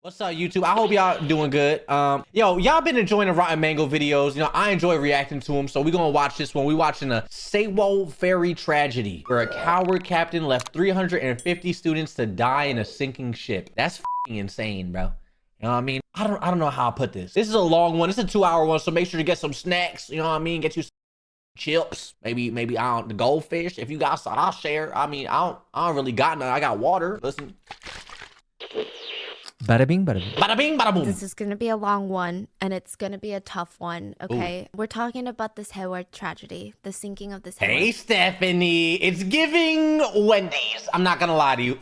What's up, YouTube? I hope y'all doing good. Y'all been enjoying the Rotten Mango videos. You know, I enjoy reacting to them, so we're gonna watch this one. We're watching a Sewol Ferry tragedy, where a coward captain left 350 students to die in a sinking ship. That's f***ing insane, bro. You know what I mean? I don't know how I put this. This is a long one. It's a 2-hour one, so make sure to get some snacks. You know what I mean? Get you some chips, maybe the goldfish. If you got some, I'll share. I mean, I don't really got none. I got water. Listen. Bada bing, bada boom. Bada bing, bada boom. This is going to be a long one, and it's going to be a tough one, okay? We're talking about this Sewol tragedy, the sinking of this Sewol. Hey, Stephanie. It's giving Wendy's. I'm not going to lie to you.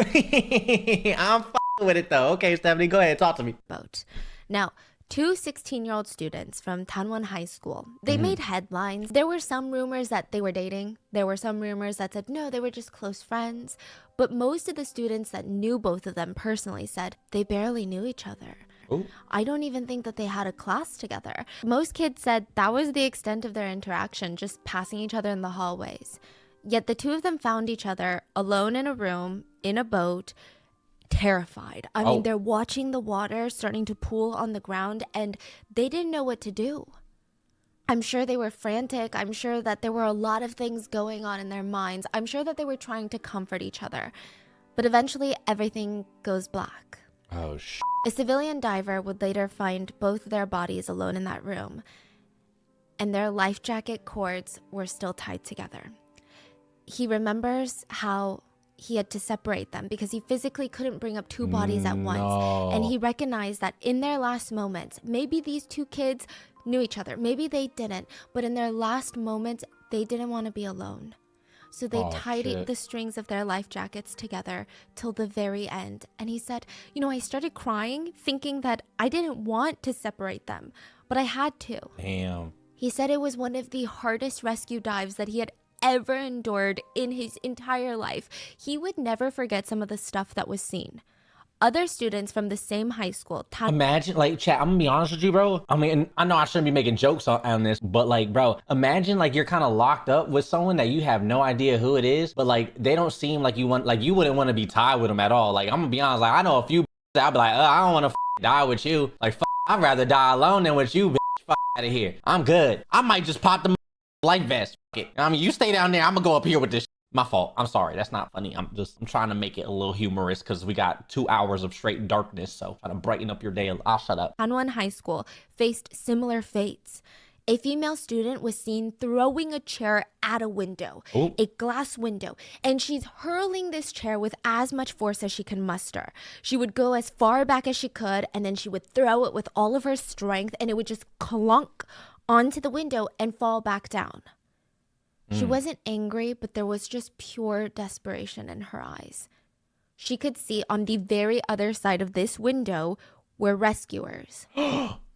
I'm f***ing with it, though. Okay, Stephanie, go ahead. Talk to me. Boat. Now, two 16-year-old students from Tanwon High School, they made headlines. There were some rumors that they were dating. There were some rumors that said, no, they were just close friends. But most of the students that knew both of them personally said they barely knew each other. Ooh. I don't even think that they had a class together. Most kids said that was the extent of their interaction, just passing each other in the hallways. Yet the two of them found each other alone in a room, in a boat, terrified. I mean, they're watching the water starting to pool on the ground, and they didn't know what to do. I'm sure they were frantic. I'm sure that there were a lot of things going on in their minds. I'm sure that they were trying to comfort each other. But eventually, everything goes black. Oh, sh**. A civilian diver would later find both their bodies alone in that room, and their life jacket cords were still tied together. He remembers how he had to separate them because he physically couldn't bring up two bodies at once. And he recognized that in their last moments, maybe these two kids knew each other, maybe they didn't, but in their last moments, they didn't want to be alone. So they tied the strings of their life jackets together till the very end. And he said, you know, I started crying thinking that I didn't want to separate them, but I had to. Damn. He said it was one of the hardest rescue dives that he had ever endured in his entire life. He would never forget some of the stuff that was seen. Other students from the same high school. Imagine, like, chat, I'm gonna be honest with you, bro. I mean, I know I shouldn't be making jokes on this, but like, bro, imagine like you're kind of locked up with someone that you have no idea who it is, but like they don't seem like you wouldn't want to be tied with them at all. Like, I'm gonna be honest, like I know a few I'd be like, I don't want to die with you. Like, I'd rather die alone than with you, bitch. Out of here. I'm good. I might just pop the life vest. I mean, you stay down there. I'm gonna go up here with this. My fault. I'm sorry. That's not funny. I'm trying to make it a little humorous because we got 2 hours of straight darkness. So trying to brighten up your day. I'll shut up. Tanwon High School faced similar fates. A female student was seen throwing a chair at a window, a glass window, and she's hurling this chair with as much force as she can muster. She would go as far back as she could, and then she would throw it with all of her strength, and it would just clunk onto the window and fall back down. She wasn't angry, but there was just pure desperation in her eyes. She could see on the very other side of this window were rescuers.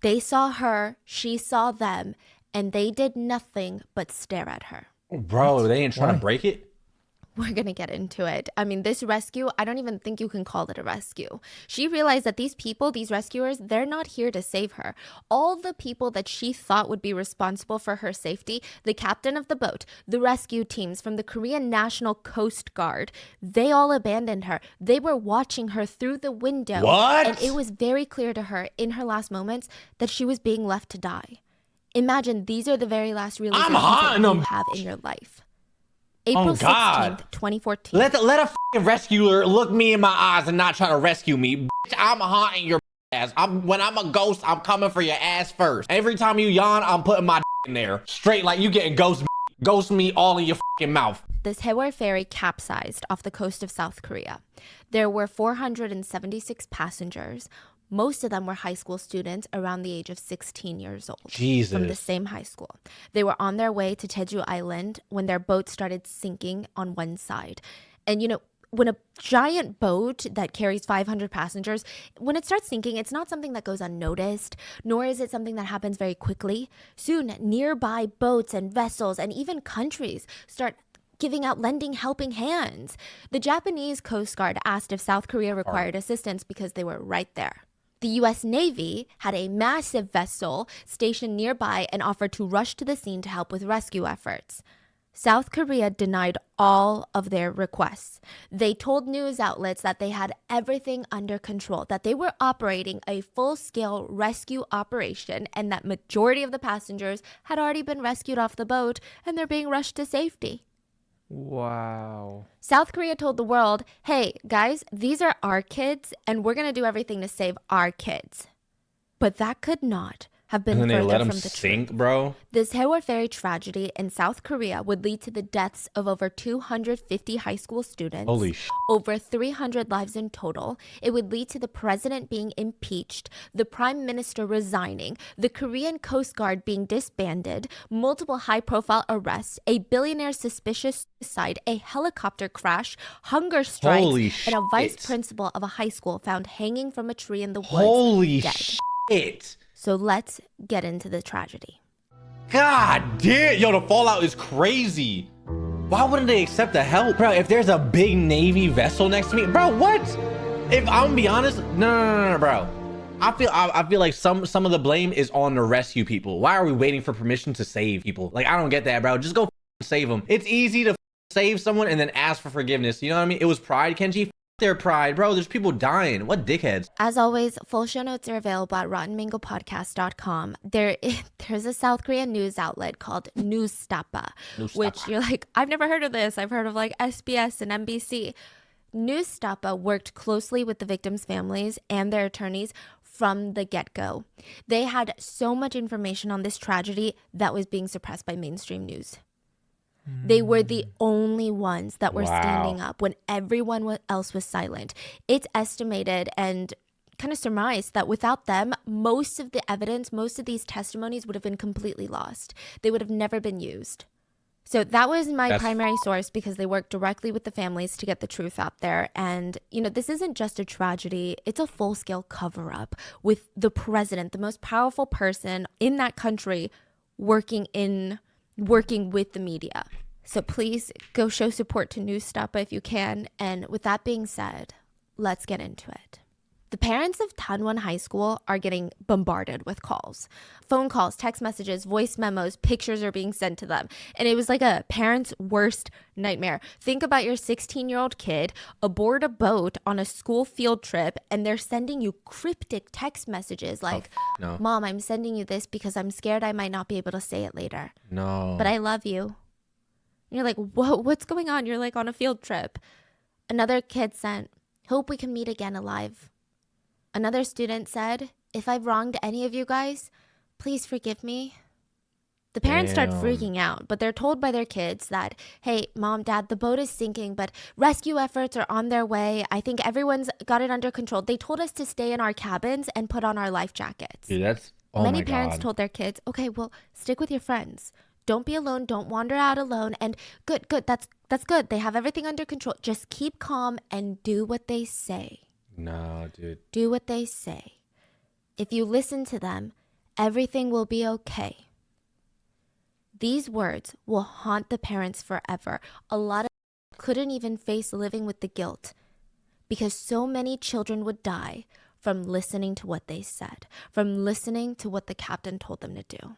They saw her, she saw them, and they did nothing but stare at her. Bro, they ain't trying to break it? We're going to get into it. I mean, this rescue, I don't even think you can call it a rescue. She realized that these people, these rescuers, they're not here to save her. All the people that she thought would be responsible for her safety, the captain of the boat, the rescue teams from the Korean National Coast Guard, they all abandoned her. They were watching her through the window. What? And it was very clear to her in her last moments that she was being left to die. Imagine these are the very last realizations that you have in your life. April 16th, 2014. Let a fucking rescuer look me in my eyes and not try to rescue me. Bitch, I'm haunting your ass. When I'm a ghost, I'm coming for your ass first. Every time you yawn, I'm putting my in there. Straight like you getting ghost me all in your fucking mouth. The Sewol ferry capsized off the coast of South Korea. There were 476 passengers. Most of them were high school students around the age of 16 years old. Jesus. From the same high school. They were on their way to Jeju Island when their boat started sinking on one side. And you know, when a giant boat that carries 500 passengers, when it starts sinking, it's not something that goes unnoticed, nor is it something that happens very quickly. Soon, nearby boats and vessels and even countries start giving out lending helping hands. The Japanese Coast Guard asked if South Korea required assistance because they were right there. The U.S. Navy had a massive vessel stationed nearby and offered to rush to the scene to help with rescue efforts. South Korea denied all of their requests. They told news outlets that they had everything under control, that they were operating a full-scale rescue operation, and that majority of the passengers had already been rescued off the boat and they're being rushed to safety. Wow. South Korea told the world, hey, guys, these are our kids and we're going to do everything to save our kids. But that could not have been and then further they let from them the sink, truth. bro. The Sewol Ferry tragedy in South Korea would lead to the deaths of over 250 high school students, Holy sh! over 300 lives in total. It would lead to the president being impeached, the prime minister resigning, the Korean Coast Guard being disbanded, multiple high-profile arrests, a billionaire suspicious suicide, a helicopter crash, hunger strikes, Holy and a vice shit. principal of a high school found hanging from a tree in the woods. Holy dead. shit! So let's get into the tragedy. God damn, yo, the fallout is crazy. Why wouldn't they accept the help, bro? If there's a big Navy vessel next to me, bro, what? If I'm gonna be honest, no, bro. I feel like some of the blame is on the rescue people. Why are we waiting for permission to save people? Like, I don't get that, bro. Just go save them. It's easy to save someone and then ask for forgiveness. You know what I mean? It was pride, Kenji. Their pride, bro. There's people dying. What dickheads? As always, full show notes are available at rottenmangopodcast.com. There's a South Korean news outlet called Newstapa, which you're like, I've never heard of this. I've heard of like SBS and NBC. Newstapa worked closely with the victims' families and their attorneys from the get-go. They had so much information on this tragedy that was being suppressed by mainstream news. They were the only ones that were standing up when everyone else was silent. It's estimated and kind of surmised that without them, most of the evidence, most of these testimonies would have been completely lost. They would have never been used. So that was my primary source because they worked directly with the families to get the truth out there. And, you know, this isn't just a tragedy. It's a full-scale cover-up with the president, the most powerful person in that country, working with the media. So please go show support to Newstapa if you can. And with that being said, let's get into it. The parents of Tanwon High School are getting bombarded with calls. Phone calls, text messages, voice memos, pictures are being sent to them. And it was like a parent's worst nightmare. Think about your 16-year-old kid aboard a boat on a school field trip, and they're sending you cryptic text messages like, no. Mom, I'm sending you this because I'm scared I might not be able to say it later. No. But I love you. And you're like, what's going on? You're like on a field trip. Another kid sent, hope we can meet again alive. Another student said, if I've wronged any of you guys, please forgive me. The parents start freaking out, but they're told by their kids that, hey, Mom, Dad, the boat is sinking, but rescue efforts are on their way. I think everyone's got it under control. They told us to stay in our cabins and put on our life jackets. Dude, that's, Many parents told their kids, okay, well, stick with your friends. Don't be alone. Don't wander out alone. And good. That's good. They have everything under control. Just keep calm and do what they say. No, dude. Do what they say. If you listen to them, everything will be okay. These words will haunt the parents forever. A lot of them couldn't even face living with the guilt because so many children would die from listening to what they said, from listening to what the captain told them to do.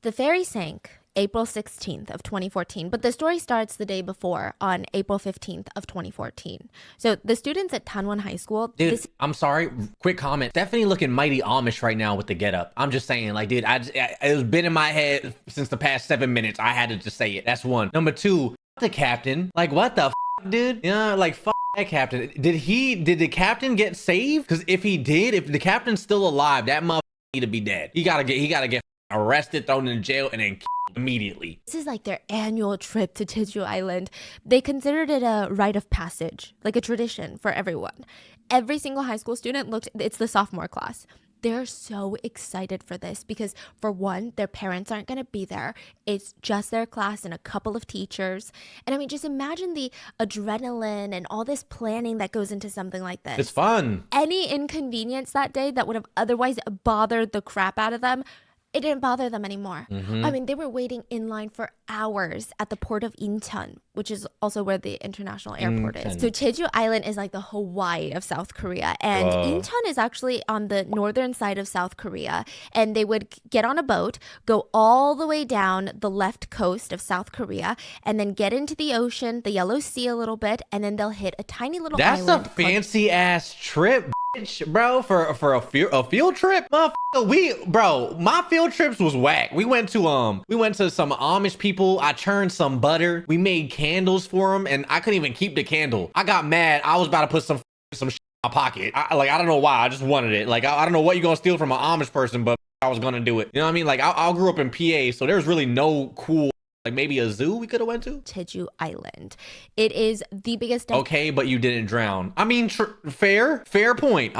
The ferry sank April 16th of 2014, but the story starts the day before on April 15th of 2014. So the students at Tanwon High School... Dude, I'm sorry, quick comment. Stephanie looking mighty Amish right now with the getup. I'm just saying, like, dude, it was been in my head since the past 7 minutes. I had to just say it. That's one. Number two, the captain. Like, what the dude? You know, like, that captain. Did the captain get saved? Because if he did, if the captain's still alive, that motherfucker need to be dead. He gotta get arrested, thrown in jail, and then immediately. This is like their annual trip to Jeju Island. They considered it a rite of passage, like a tradition for everyone. Every single high school student it's the sophomore class. They're so excited for this because, for one, their parents aren't going to be there. It's just their class and a couple of teachers. And I mean, just imagine the adrenaline and all this planning that goes into something like this. It's fun. Any inconvenience that day that would have otherwise bothered the crap out of them, it didn't bother them anymore. I mean, they were waiting in line for hours at the port of Incheon which is also where the international airport is. So Jeju Island is like the Hawaii of South Korea. And Incheon is actually on the northern side of South Korea. And they would get on a boat, go all the way down the left coast of South Korea, and then get into the ocean, the Yellow Sea a little bit, and then they'll hit a tiny little island. That's a fancy ass trip, bitch, bro, for a field trip. Motherfucker, my field trips was whack. We went to some Amish people. I churned some butter. We made candles for them, and I couldn't even keep the candle. I got mad. I was about to put some shit in my pocket. I don't know why. I just wanted it. Like, I don't know what you're gonna steal from an Amish person, but I was gonna do it. You know what I mean? Like, I grew up in PA, so there's really no cool, like maybe a zoo we could have went to. Jeju Island. It is the biggest. Okay, but you didn't drown. I mean, fair point.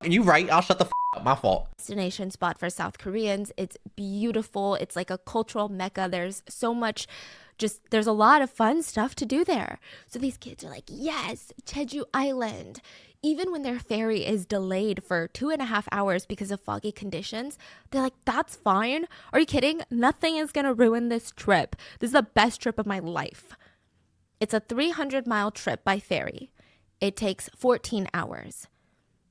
You right. I'll shut the up. My fault. Destination spot for South Koreans. It's beautiful. It's like a cultural mecca. There's so much. There's a lot of fun stuff to do there. So these kids are like, yes, Jeju Island. Even when their ferry is delayed for 2.5 hours because of foggy conditions, they're like, that's fine. Are you kidding? Nothing is going to ruin this trip. This is the best trip of my life. It's a 300-mile trip by ferry. It takes 14 hours.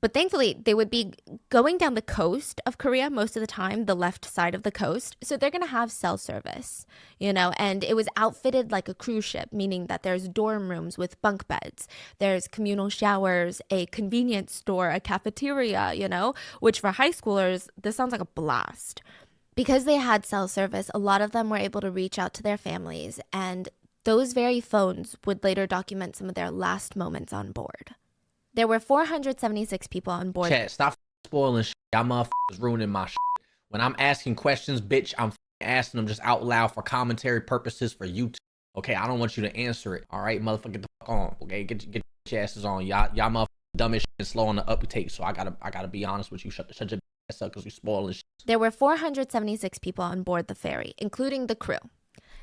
But thankfully, they would be going down the coast of Korea most of the time, the left side of the coast. So they're going to have cell service, and it was outfitted like a cruise ship, meaning that there's dorm rooms with bunk beds. There's communal showers, a convenience store, a cafeteria, which for high schoolers, this sounds like a blast. Because they had cell service, a lot of them were able to reach out to their families. And those very phones would later document some of their last moments on board. There were 476 people on board. Chat, stop spoiling shit. Y'all motherfuckers ruining my shit. When I'm asking questions, bitch, I'm asking them just out loud for commentary purposes for YouTube. Okay, I don't want you to answer it. All right, motherfucker, get the fuck on. Okay, get your asses on. Y'all motherfuckers dumb as shit and slow on the uptake. So I gotta be honest with you. Shut your ass up because you spoiling shit. There were 476 people on board the ferry, including the crew.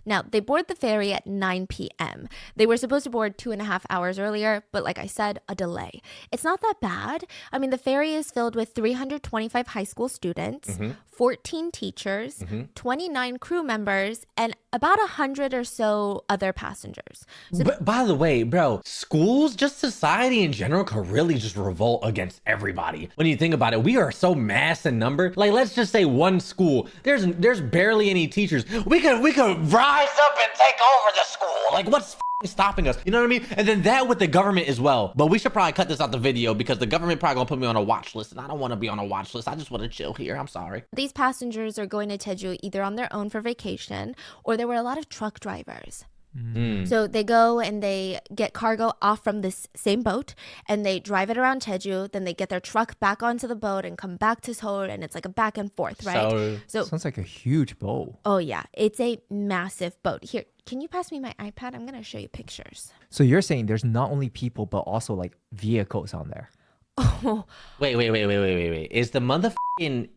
Now, they board the ferry at 9 p.m. They were supposed to board 2.5 hours earlier, but like I said, a delay. It's not that bad. I mean, the ferry is filled with 325 high school students, 14 teachers, 29 crew members, and about 100 or so other passengers. So but by the way, bro, schools, just society in general, could really just revolt against everybody. When you think about it, we are so mass in number. Like, let's just say one school. There's barely any teachers. We could rise up and take over the school. Like, what's stopping us? You know what I mean? And then that with the government as well. But we should probably cut this out the video because the government probably gonna put me on a watch list, and I don't want to be on a watch list. I just want to chill here. I'm sorry. These passengers are going to Jeju either on their own for vacation, or there were a lot of truck drivers. So they go and they get cargo off from this same boat and they drive it around Jeju. Then they get their truck back onto the boat and come back to Seoul, and it's like a back and forth, right? So sounds like a huge boat. Oh yeah, it's a massive boat. Here, can you pass me my iPad? I'm gonna show you pictures. So you're saying there's not only people but also like vehicles on there. Oh. Wait.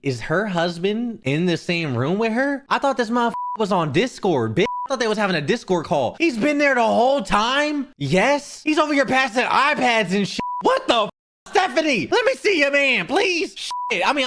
Is her husband in the same room with her? I thought this motherfucker was on Discord, bitch. I thought they was having a Discord call. He's been there the whole time? Yes? He's over here passing iPads and shit. What the Stephanie, let me see your man, please. Shit. I mean,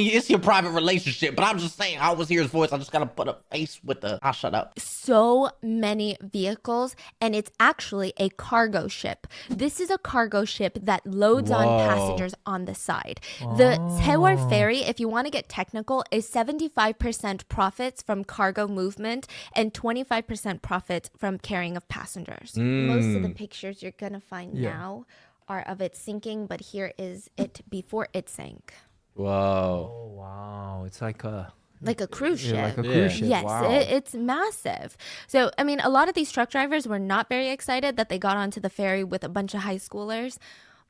it's your private relationship, but I'm just saying, I always hear his voice. I just gotta put a face with I'll shut up. So many vehicles, and it's actually a cargo ship. This is a cargo ship that loads on passengers on the side. The Sewol ferry, if you want to get technical, is 75% profits from cargo movement and 25% profits from carrying of passengers. Most of the pictures you're gonna find now are of it sinking, but here is it before it sank. Whoa. Oh, wow. It's like a cruise ship. Like a cruise ship. Yes, wow. It's massive. So, I mean, a lot of these truck drivers were not very excited that they got onto the ferry with a bunch of high schoolers,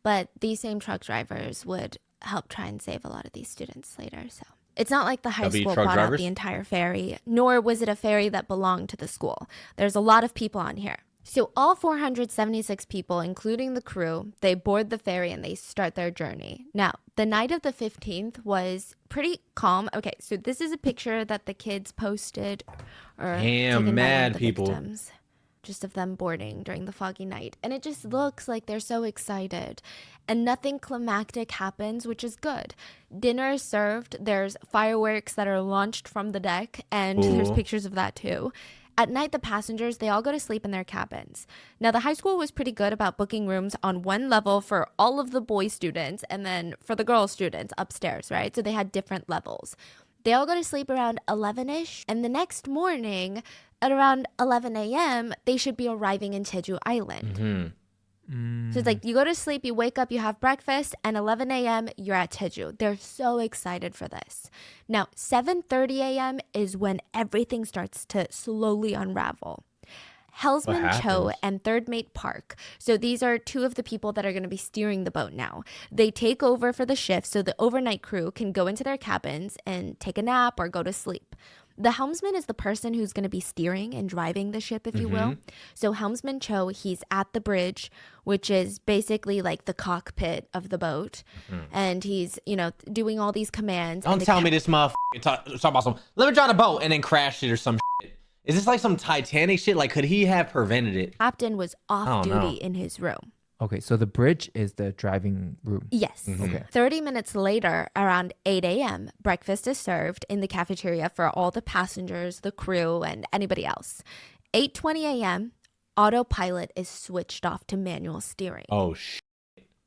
but these same truck drivers would help try and save a lot of these students later. So it's not like the high school bought out the entire ferry, nor was it a ferry that belonged to the school. There's a lot of people on here. So all 476 people, including the crew, they board the ferry and they start their journey. Now, the night of the 15th was pretty calm. Okay, so this is a picture that the kids posted. Damn, mad people. Victims, just of them boarding during the foggy night. And it just looks like they're so excited. And nothing climactic happens, which is good. Dinner is served. There's fireworks that are launched from the deck. And there's pictures of that too. At night, the passengers, they all go to sleep in their cabins. Now, the high school was pretty good about booking rooms on one level for all of the boy students and then for the girl students upstairs, right? So they had different levels. They all go to sleep around 11-ish, and the next morning at around 11 a.m., they should be arriving in Jeju Island. So it's like you go to sleep, you wake up, you have breakfast, and 11 a.m. you're at Jeju. They're so excited for this. Now, 7:30 a.m. is when everything starts to slowly unravel. Helmsman Cho and third mate Park. So these are two of the people that are going to be steering the boat now. They take over for the shift so the overnight crew can go into their cabins and take a nap or go to sleep. The helmsman is the person who's going to be steering and driving the ship, if you will. So Helmsman Cho, he's at the bridge, which is basically like the cockpit of the boat. And he's, you know, doing all these commands. Don't tell me this motherfucker talk about some, let me drive the boat and then crash it or some shit. Is this like some Titanic shit? Like, could he have prevented it? Captain was off duty in his room. Okay, so the bridge is the driving room. Yes. Okay. 30 minutes later, around 8 a.m., breakfast is served in the cafeteria for all the passengers, the crew, and anybody else. 8:20 a.m., autopilot is switched off to manual steering. Oh, shit.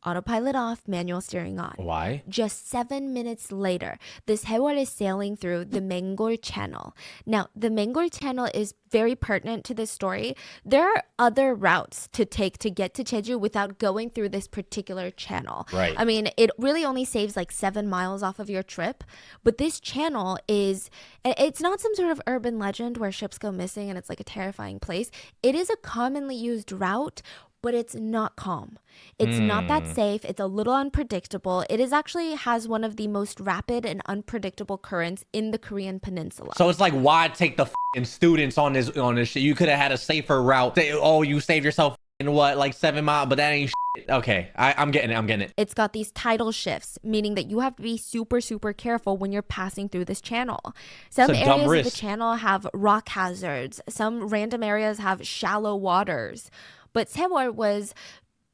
Autopilot off, manual steering on. Why? Just 7 minutes later, the Sewol is sailing through the Mengol Channel. Now, the Mengol Channel is very pertinent to this story. There are other routes to take to get to Jeju without going through this particular channel. Right. I mean, it really only saves like 7 miles off of your trip. But this channel is, it's not some sort of urban legend where ships go missing and it's like a terrifying place. It is a commonly used route, but it's not calm. It's not that safe. It's a little unpredictable. It is actually has one of the most rapid and unpredictable currents in the Korean peninsula. So it's like, why take the fucking students on this shit? You could have had a safer route. Oh, you saved yourself in what, like 7 miles, but that ain't shit. Okay, I'm getting it. It's got these tidal shifts, meaning that you have to be super, super careful when you're passing through this channel. Some areas of the channel have rock hazards. Some random areas have shallow waters. But Sewol was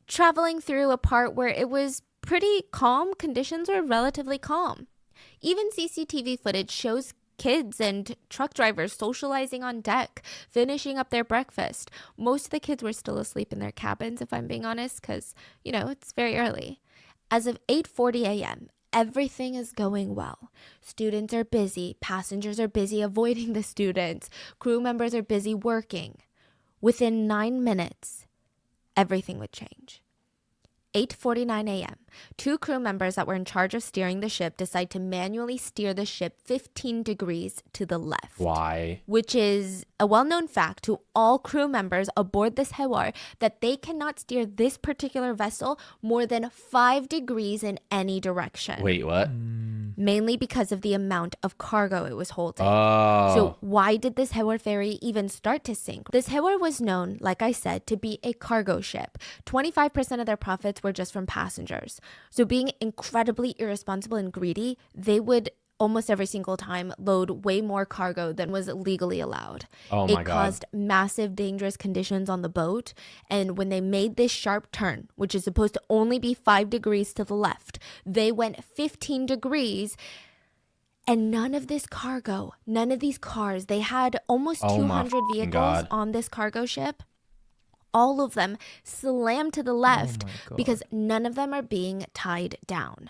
traveling through a part where it was pretty calm. Conditions were relatively calm. Even CCTV footage shows kids and truck drivers socializing on deck, finishing up their breakfast. Most of the kids were still asleep in their cabins, if I'm being honest, because, you know, it's very early. As of 8:40 a.m., everything is going well. Students are busy. Passengers are busy avoiding the students. Crew members are busy working. Within 9 minutes, everything would change. 8:49 a.m., two crew members that were in charge of steering the ship decide to manually steer the ship 15 degrees to the left. Why? Which is a well-known fact to all crew members aboard this Sewol that they cannot steer this particular vessel more than 5 degrees in any direction. Wait, what? Mainly because of the amount of cargo it was holding. Oh. So why did this Sewol ferry even start to sink? This Sewol was known, like I said, to be a cargo ship. 25% of their profits were just from passengers. So being incredibly irresponsible and greedy, they would almost every single time load way more cargo than was legally allowed. Oh my God. It caused massive dangerous conditions on the boat. And when they made this sharp turn, which is supposed to only be 5 degrees to the left, they went 15 degrees. And none of this cargo, none of these cars, they had almost 200 vehicles on this cargo ship. All of them slammed to the left because none of them are being tied down.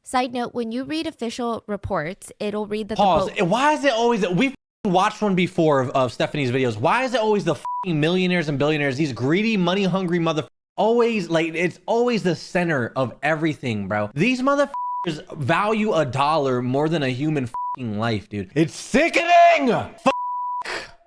Side note, when you read official reports, it'll read that Pause. the boat... Why is it always... We've watched one before of Stephanie's videos. Why is it always the millionaires and billionaires, these greedy, money-hungry motherfuckers, always, like, it's always the center of everything, bro. These motherfuckers value $1 more than a human life, dude. It's sickening!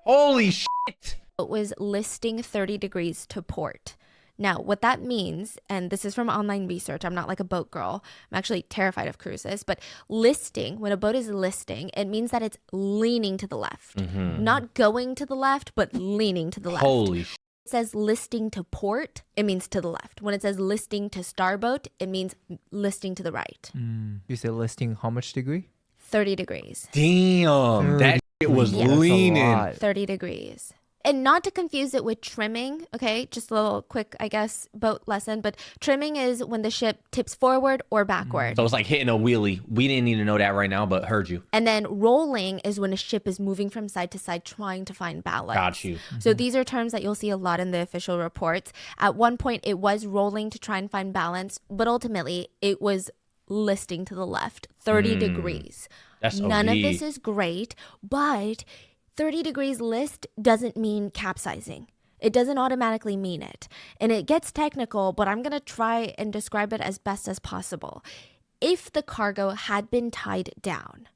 Holy shit! It was listing 30 degrees to port. Now, what that means, and this is from online research, I'm not like a boat girl. I'm actually terrified of cruises, but listing, when a boat is listing, it means that it's leaning to the left. Not going to the left, but leaning to the left. Holy shit. It says listing to port, it means to the left. When it says listing to starboat, it means listing to the right. You said listing how much degree? 30 degrees. Damn, that shit was leaning. 30 degrees. And not to confuse it with trimming, okay? Just a little quick, I guess, boat lesson. But trimming is when the ship tips forward or backward. So it's like hitting a wheelie. We didn't need to know that right now, but heard you. And then rolling is when a ship is moving from side to side trying to find balance. Got you. So these are terms that you'll see a lot in the official reports. At one point, it was rolling to try and find balance, but ultimately, it was listing to the left, 30 degrees. That's None OD. of this is great, but 30 degrees list doesn't mean capsizing. It doesn't automatically mean it. And it gets technical, but I'm going to try and describe it as best as possible. If the cargo had been tied down,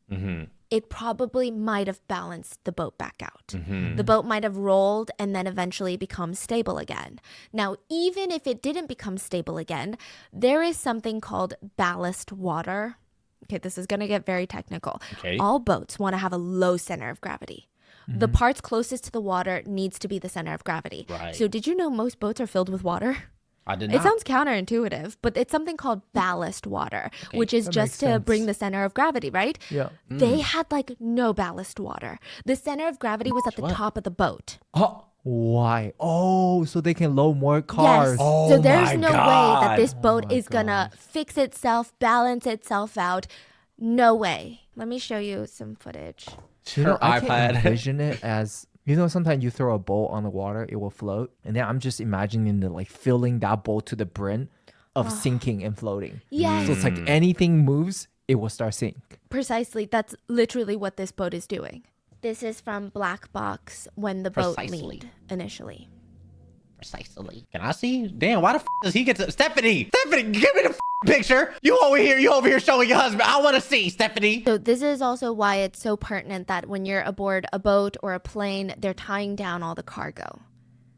it probably might have balanced the boat back out. The boat might have rolled and then eventually become stable again. Now, even if it didn't become stable again, there is something called ballast water. Okay, this is going to get very technical. Okay. All boats want to have a low center of gravity. The parts closest to the water needs to be the center of gravity. Right. So did you know most boats are filled with water? I did not. It sounds counterintuitive, but it's something called ballast water, which is That just makes to sense. bring the center of gravity, right? Yeah. They had like no ballast water. The center of gravity was at the top of the boat. Oh, Why? Oh, so they can load more cars. Yes. Oh So there's my no way that God. this boat is gonna fix itself, balance itself out. No way. Let me show you some footage. You know, Her I can iPad. envision it as, you know, sometimes you throw a boat on the water, it will float. And then I'm just imagining the like filling that boat to the brim of sinking and floating. Yes. So it's like anything moves, it will start sink. Precisely. That's literally what this boat is doing. This is from Black Box when the boat Precisely. leaned initially. precisely. Can I see? Damn, why the does he get to... Stephanie, give me the picture. You over here showing your husband. I want to see, Stephanie. So this is also why it's so pertinent that when you're aboard a boat or a plane, they're tying down all the cargo.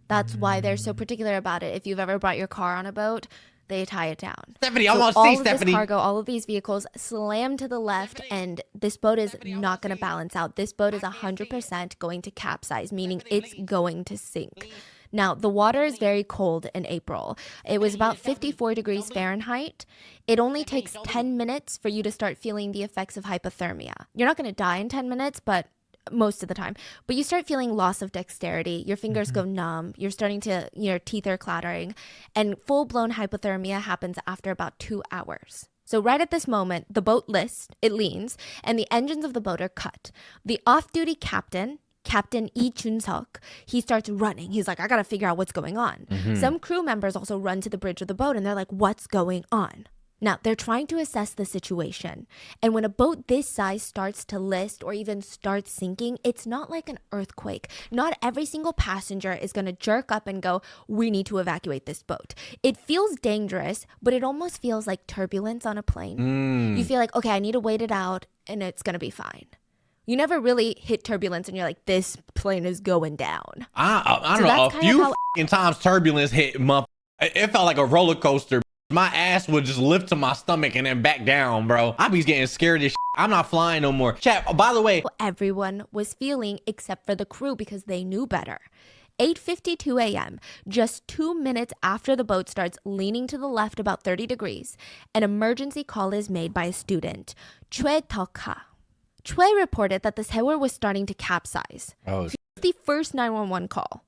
That's why they're so particular about it. If you've ever brought your car on a boat, they tie it down. Stephanie, I So want to all see, of Stephanie. this cargo, all of these vehicles slam to the left, and this boat is not going to balance out. This boat is 100% going to capsize, meaning it's going to sink. Now, the water is very cold in April. It was about 54 degrees Fahrenheit. It only takes 10 minutes for you to start feeling the effects of hypothermia. You're not going to die in 10 minutes, but most of the time. But you start feeling loss of dexterity. Your fingers go numb. You're starting to, your teeth are clattering. And full-blown hypothermia happens after about 2 hours. So right at this moment, the boat leans, and the engines of the boat are cut. The off-duty Captain Lee Chun-seok, he starts running. He's like, I gotta figure out what's going on. Some crew members also run to the bridge of the boat and they're like, what's going on? Now, they're trying to assess the situation. And when a boat this size starts to list or even starts sinking, it's not like an earthquake. Not every single passenger is going to jerk up and go, we need to evacuate this boat. It feels dangerous, but it almost feels like turbulence on a plane. You feel like, okay, I need to wait it out and it's going to be fine. You never really hit turbulence and you're like, this plane is going down. I So don't know. that's A kind of few how- f***ing times turbulence hit my... It felt like a roller coaster. My ass would just lift to my stomach and then back down, bro. I be getting scared as shit. I'm not flying no more. Chat, by the way, Everyone was feeling except for the crew because they knew better. 8:52 a.m., just 2 minutes after the boat starts leaning to the left about 30 degrees, an emergency call is made by a student, Choi Tok-ha. Choi reported that the Sewol was starting to capsize. oh, The first 911 call.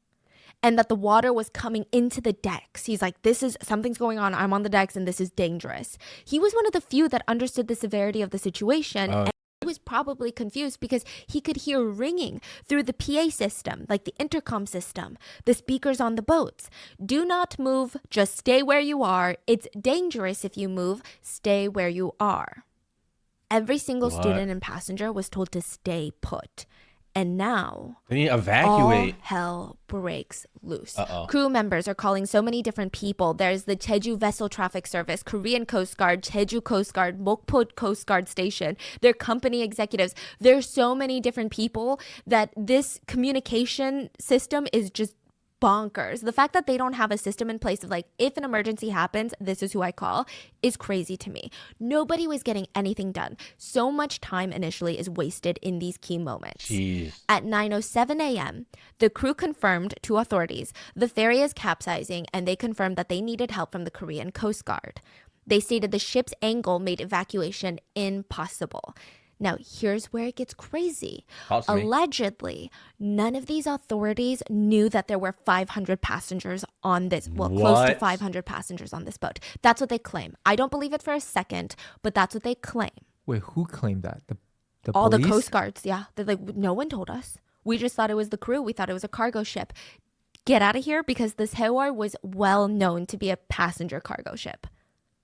And that the water was coming into the decks. He's like, something's going on. I'm on the decks and this is dangerous. He was one of the few that understood the severity of the situation. And he was probably confused because he could hear ringing through the PA system, like the intercom system, the speakers on the boats. Do not move. Just stay where you are. It's dangerous if you move. Stay where you are. Every single student and passenger was told to stay put. And now, they need to all evacuate. hell breaks loose. Uh-oh. Crew members are calling so many different people. There's the Jeju Vessel Traffic Service, Korean Coast Guard, Jeju Coast Guard, Mokpo Coast Guard Station, their company executives. There's so many different people that this communication system is just bonkers. The fact that they don't have a system in place of like, if an emergency happens, this is who I call, is crazy to me. Nobody was getting anything done. So much time initially is wasted in these key moments. Jeez. At 9:07 a.m., the crew confirmed to authorities the ferry is capsizing, and they confirmed that they needed help from the Korean Coast Guard. They stated the ship's angle made evacuation impossible. Now, here's where it gets crazy. Talk to me. Allegedly, none of these authorities knew that there were 500 passengers on this, close to What? 500 passengers on this boat. That's what they claim. I don't believe it for a second, but that's what they claim. Wait, who claimed that? The All the police? Coast Guards, yeah. They're like, no one told us. We just thought it was the crew. We thought it was a cargo ship. Get out of here, because the Sewol was well known to be a passenger cargo ship.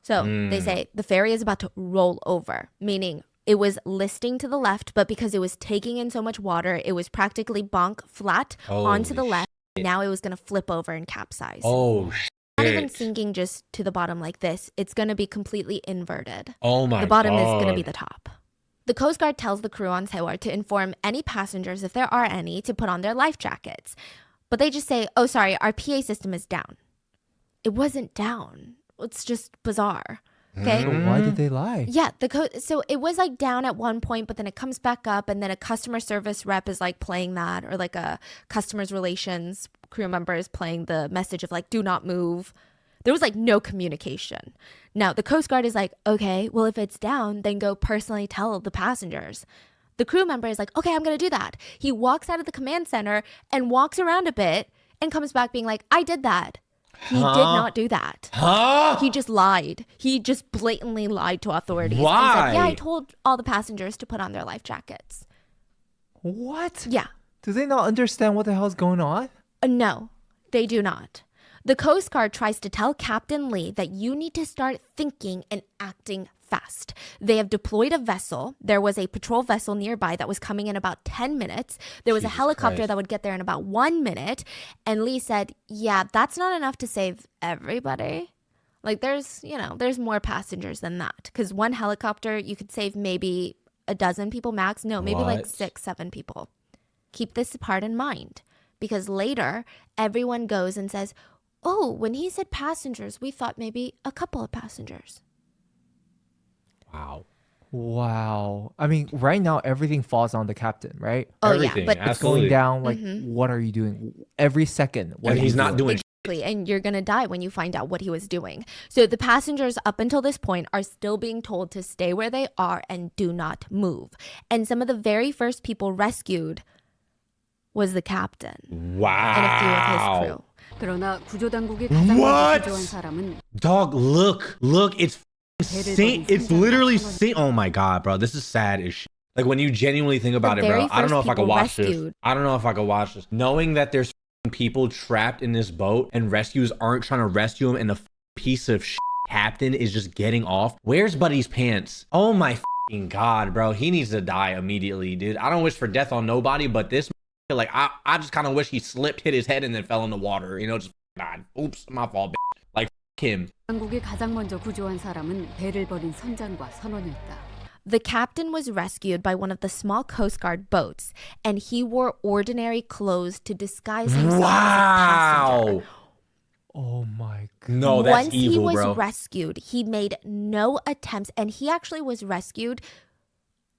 So they say the ferry is about to roll over, meaning it was listing to the left, but because it was taking in so much water, it was practically bonk flat onto the left. Now it was going to flip over and capsize. Oh, shit. Not even sinking just to the bottom like this. It's going to be completely inverted. Oh, my God. The bottom is going to be the top. The Coast Guard tells the crew on Sewol to inform any passengers, if there are any, to put on their life jackets. But they just say, oh, sorry, our PA system is down. It wasn't down. It's just bizarre. Okay. So why did they lie? Yeah, so it was like down at one point, but then it comes back up, and then a customer service rep is like playing that, or like a customers relations crew member is playing the message of like, do not move. There was like no communication. Now the Coast Guard is like, okay, well, if it's down, then go personally tell the passengers. The crew member is like, okay, I'm going to do that. He walks out of the command center and walks around a bit and comes back being like, I did that. He did not do that. Huh? He just lied. He just blatantly lied to authorities. He was Why? like, yeah, I told all the passengers to put on their life jackets. What? Yeah. Do they not understand what the hell's going on? No, they do not. The Coast Guard tries to tell Captain Lee that you need to start thinking and acting fast. They have deployed a vessel. There was a patrol vessel nearby that was coming in about 10 minutes. There was a Jesus helicopter Christ. that would get there in about 1 minute. And Lee said, yeah, that's not enough to save everybody. Like there's more passengers than that. Because one helicopter, you could save maybe a dozen people max. No, maybe like What? 6, 7 people. Keep this part in mind. Because later, everyone goes and says, oh, when he said passengers, we thought maybe a couple of passengers. Wow. Wow. I mean, right now everything falls on the captain, right? Oh, Everything, yeah. But It's absolutely. going down. Like, what are you doing? Every second. What And are he's you not doing exactly, and you're going to die when you find out what he was doing. So the passengers up until this point are still being told to stay where they are and do not move. And some of the very first people rescued was the captain and a few of his Wow. crew. 그러나 구조당국이 가장 What? 먼저 구조한 사람은 Dog, look, it's 배를 it's 버린 literally 승자가 oh my God, bro. This is sad as shit. Like when you genuinely think about The it, bro. very I don't know if first I could people watch this. rescued. I don't know if I could watch this. Knowing that there's people trapped in this boat and rescues aren't trying to rescue him and the piece of shit captain is just getting off. Where's Buddy's pants? Oh my God, bro. He needs to die immediately, dude. I don't wish for death on nobody, but this like I just kind of wish he slipped, hit his head, and then fell in the water. You know, just died. Oops, my fault. Like him. 당국이 가장 먼저 구조한 사람은 배를 버린 선장과 선원이었다. The captain was rescued by one of the small Coast Guard boats, and he wore ordinary clothes to disguise himself as a passenger. Wow. Oh my God. No, that's Once evil, he was bro. rescued, he made no attempts, and he actually was rescued.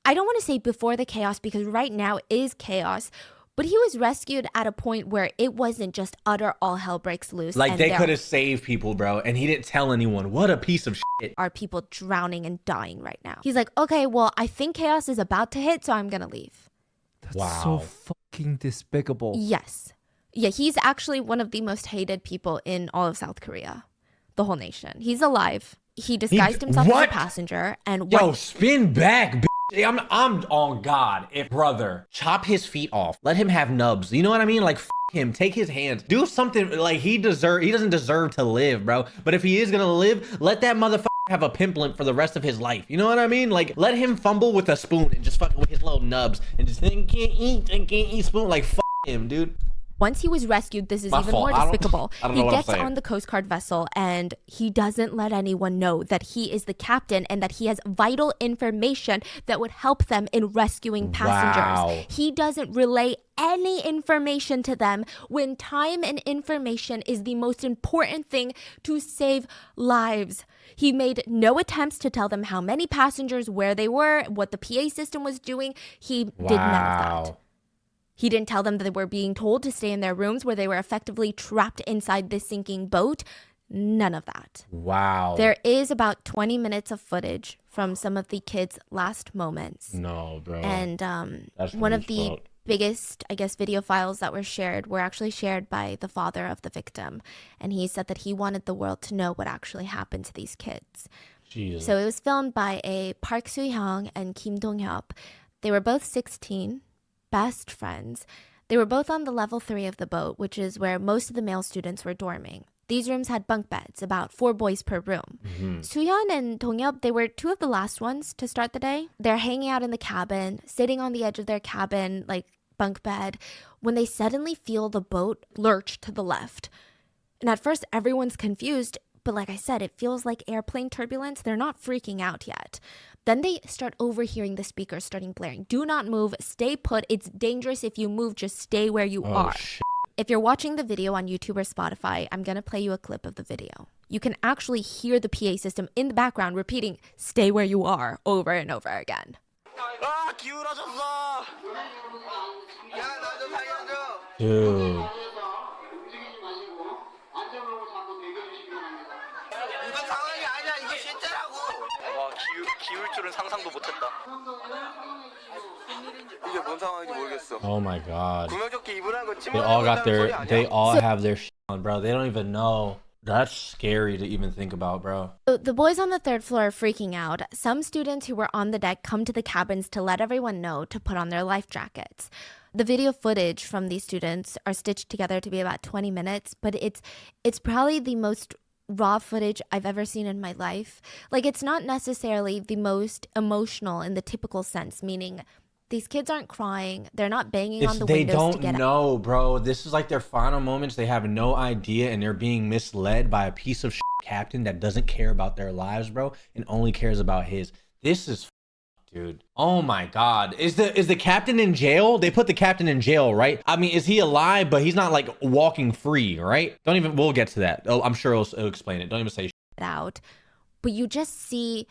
I don't want to say before the chaos because right now is chaos, but he was rescued at a point where it wasn't just utter all hell breaks loose. Like and they there could have saved people, bro, and he didn't tell anyone. What a piece of shit. are people drowning and dying right now. He's like, okay, well, I think chaos is about to hit, so I'm gonna leave. That's Wow. so fucking despicable. Yes. Yeah, he's actually one of the most hated people in all of South Korea, the whole nation. He's alive. He disguised himself as what? a passenger and Yo, went. spin back, bitch. I'm on God. If brother, chop his feet off. Let him have nubs. You know what I mean? Like him. Take his hands. Do something like he doesn't deserve to live, bro. But if he is gonna live, let that motherfucker have a pimplant for the rest of his life. You know what I mean? Like let him fumble with a spoon and just fucking with his little nubs and just think can't eat spoon. Like him, dude. Once he was rescued, this is My even fault. more I don't- despicable. I don't He know what I'm gets saying. on the Coast Guard vessel and he doesn't let anyone know that he is the captain and that he has vital information that would help them in rescuing passengers. Wow. He doesn't relay any information to them when time and information is the most important thing to save lives. He made no attempts to tell them how many passengers, where they were, what the PA system was doing. He did none of that. He didn't tell them that they were being told to stay in their rooms where they were effectively trapped inside this sinking boat. None of that. Wow. There is about 20 minutes of footage from some of the kids' last moments. No, bro. And That's one of really the fucked. biggest, I guess, video files that were actually shared by the father of the victim. And he said that he wanted the world to know what actually happened to these kids. Jesus. So it was filmed by a Park Soo-hyung and Kim Dong-hyuk. They were both 16, best friends. They were both on the level 3 of the boat, which is where most of the male students were dorming. These rooms had bunk beds, about 4 boys per room. Soo-hyun and Dong-hyuk, they were 2 of the last ones to start the day. They're hanging out in the cabin, sitting on the edge of their cabin, like bunk bed, when they suddenly feel the boat lurch to the left. And at first, everyone's confused, but like I said, it feels like airplane turbulence. They're not freaking out yet. Then they start overhearing the speakers starting blaring. Do not move. Stay put. It's dangerous if you move. Just stay where you are. Shit. If you're watching the video on YouTube or Spotify, I'm going to play you a clip of the video. You can actually hear the PA system in the background repeating, stay where you are, over and over again. Dude. 기울 줄은 상상도 못했다. 이게 뭔 상황인지 모르겠어. Oh my god. 구명조끼 입으라는 건 They all have their shit on, bro. They don't even know. That's scary to even think about, bro. So the boys on the 3rd floor are freaking out. Some students who were on the deck come to the cabins to let everyone know to put on their life jackets. The video footage from these students are stitched together to be about 20 minutes, but it's probably the most raw footage I've ever seen in my life. Like, it's not necessarily the most emotional in the typical sense, meaning these kids aren't crying. They're not banging on the They windows to get don't know, bro. This is like their final moments. They have no idea, and they're being misled by a piece of shit captain that doesn't care about their lives, bro, and only cares about his. This is dude. Oh my god. Is the captain in jail? They put the captain in jail, right? I mean, is he alive, but he's not like walking free, right? We'll get to that. Oh, I'm sure it'll explain it. Don't even say out. But you just see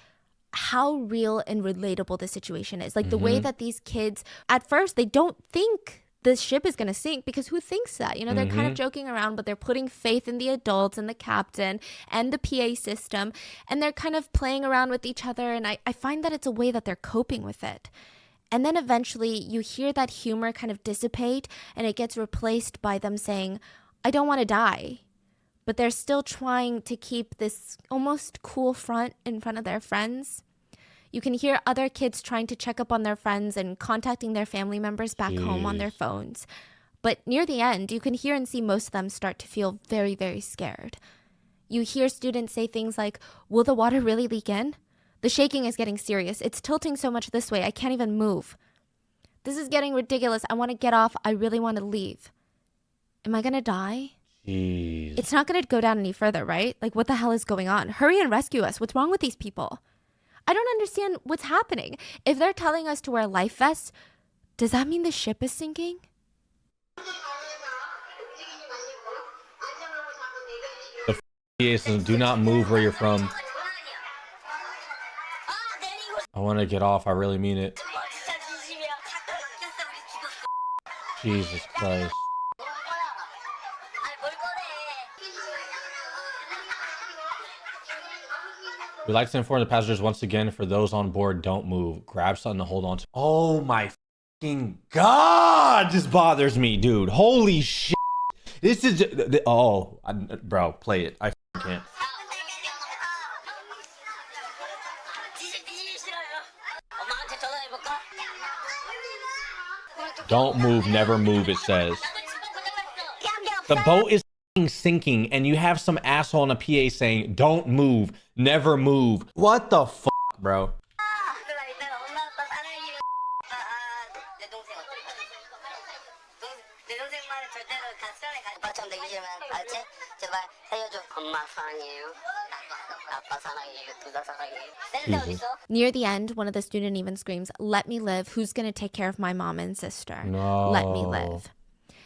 how real and relatable the situation is. Like the way that these kids, at first, they don't think the ship is going to sink, because who thinks that? You know, they're kind of joking around, but they're putting faith in the adults and the captain and the PA system, and they're kind of playing around with each other. And I find that it's a way that they're coping with it. And then eventually you hear that humor kind of dissipate, and it gets replaced by them saying, I don't want to die. But they're still trying to keep this almost cool front in front of their friends. You can hear other kids trying to check up on their friends and contacting their family members back home on their phones. But near the end, you can hear and see most of them start to feel very, very scared. You hear students say things like, will the water really leak in? The shaking is getting serious. It's tilting so much this way, I can't even move. This is getting ridiculous. I want to get off. I really want to leave. Am I going to die? Jeez. It's not going to go down any further, right? Like, what the hell is going on? Hurry and rescue us. What's wrong with these people? I don't understand what's happening. If they're telling us to wear life vests, does that mean the ship is sinking? The PA system, do not move where you're from. I want to get off. I really mean it. Jesus Christ. We'd like to inform the passengers once again, for those on board, don't move. Grab something to hold on to. Oh my fucking god! This bothers me, dude. Holy shit. This is... bro, play it. I can't. Don't move, never move, it says. The boat is sinking, and you have some asshole on a PA saying, don't move, never move. What the fuck, bro? Jesus. Near the end, one of the students even screams, let me live. Who's going to take care of my mom and sister? No. Let me live.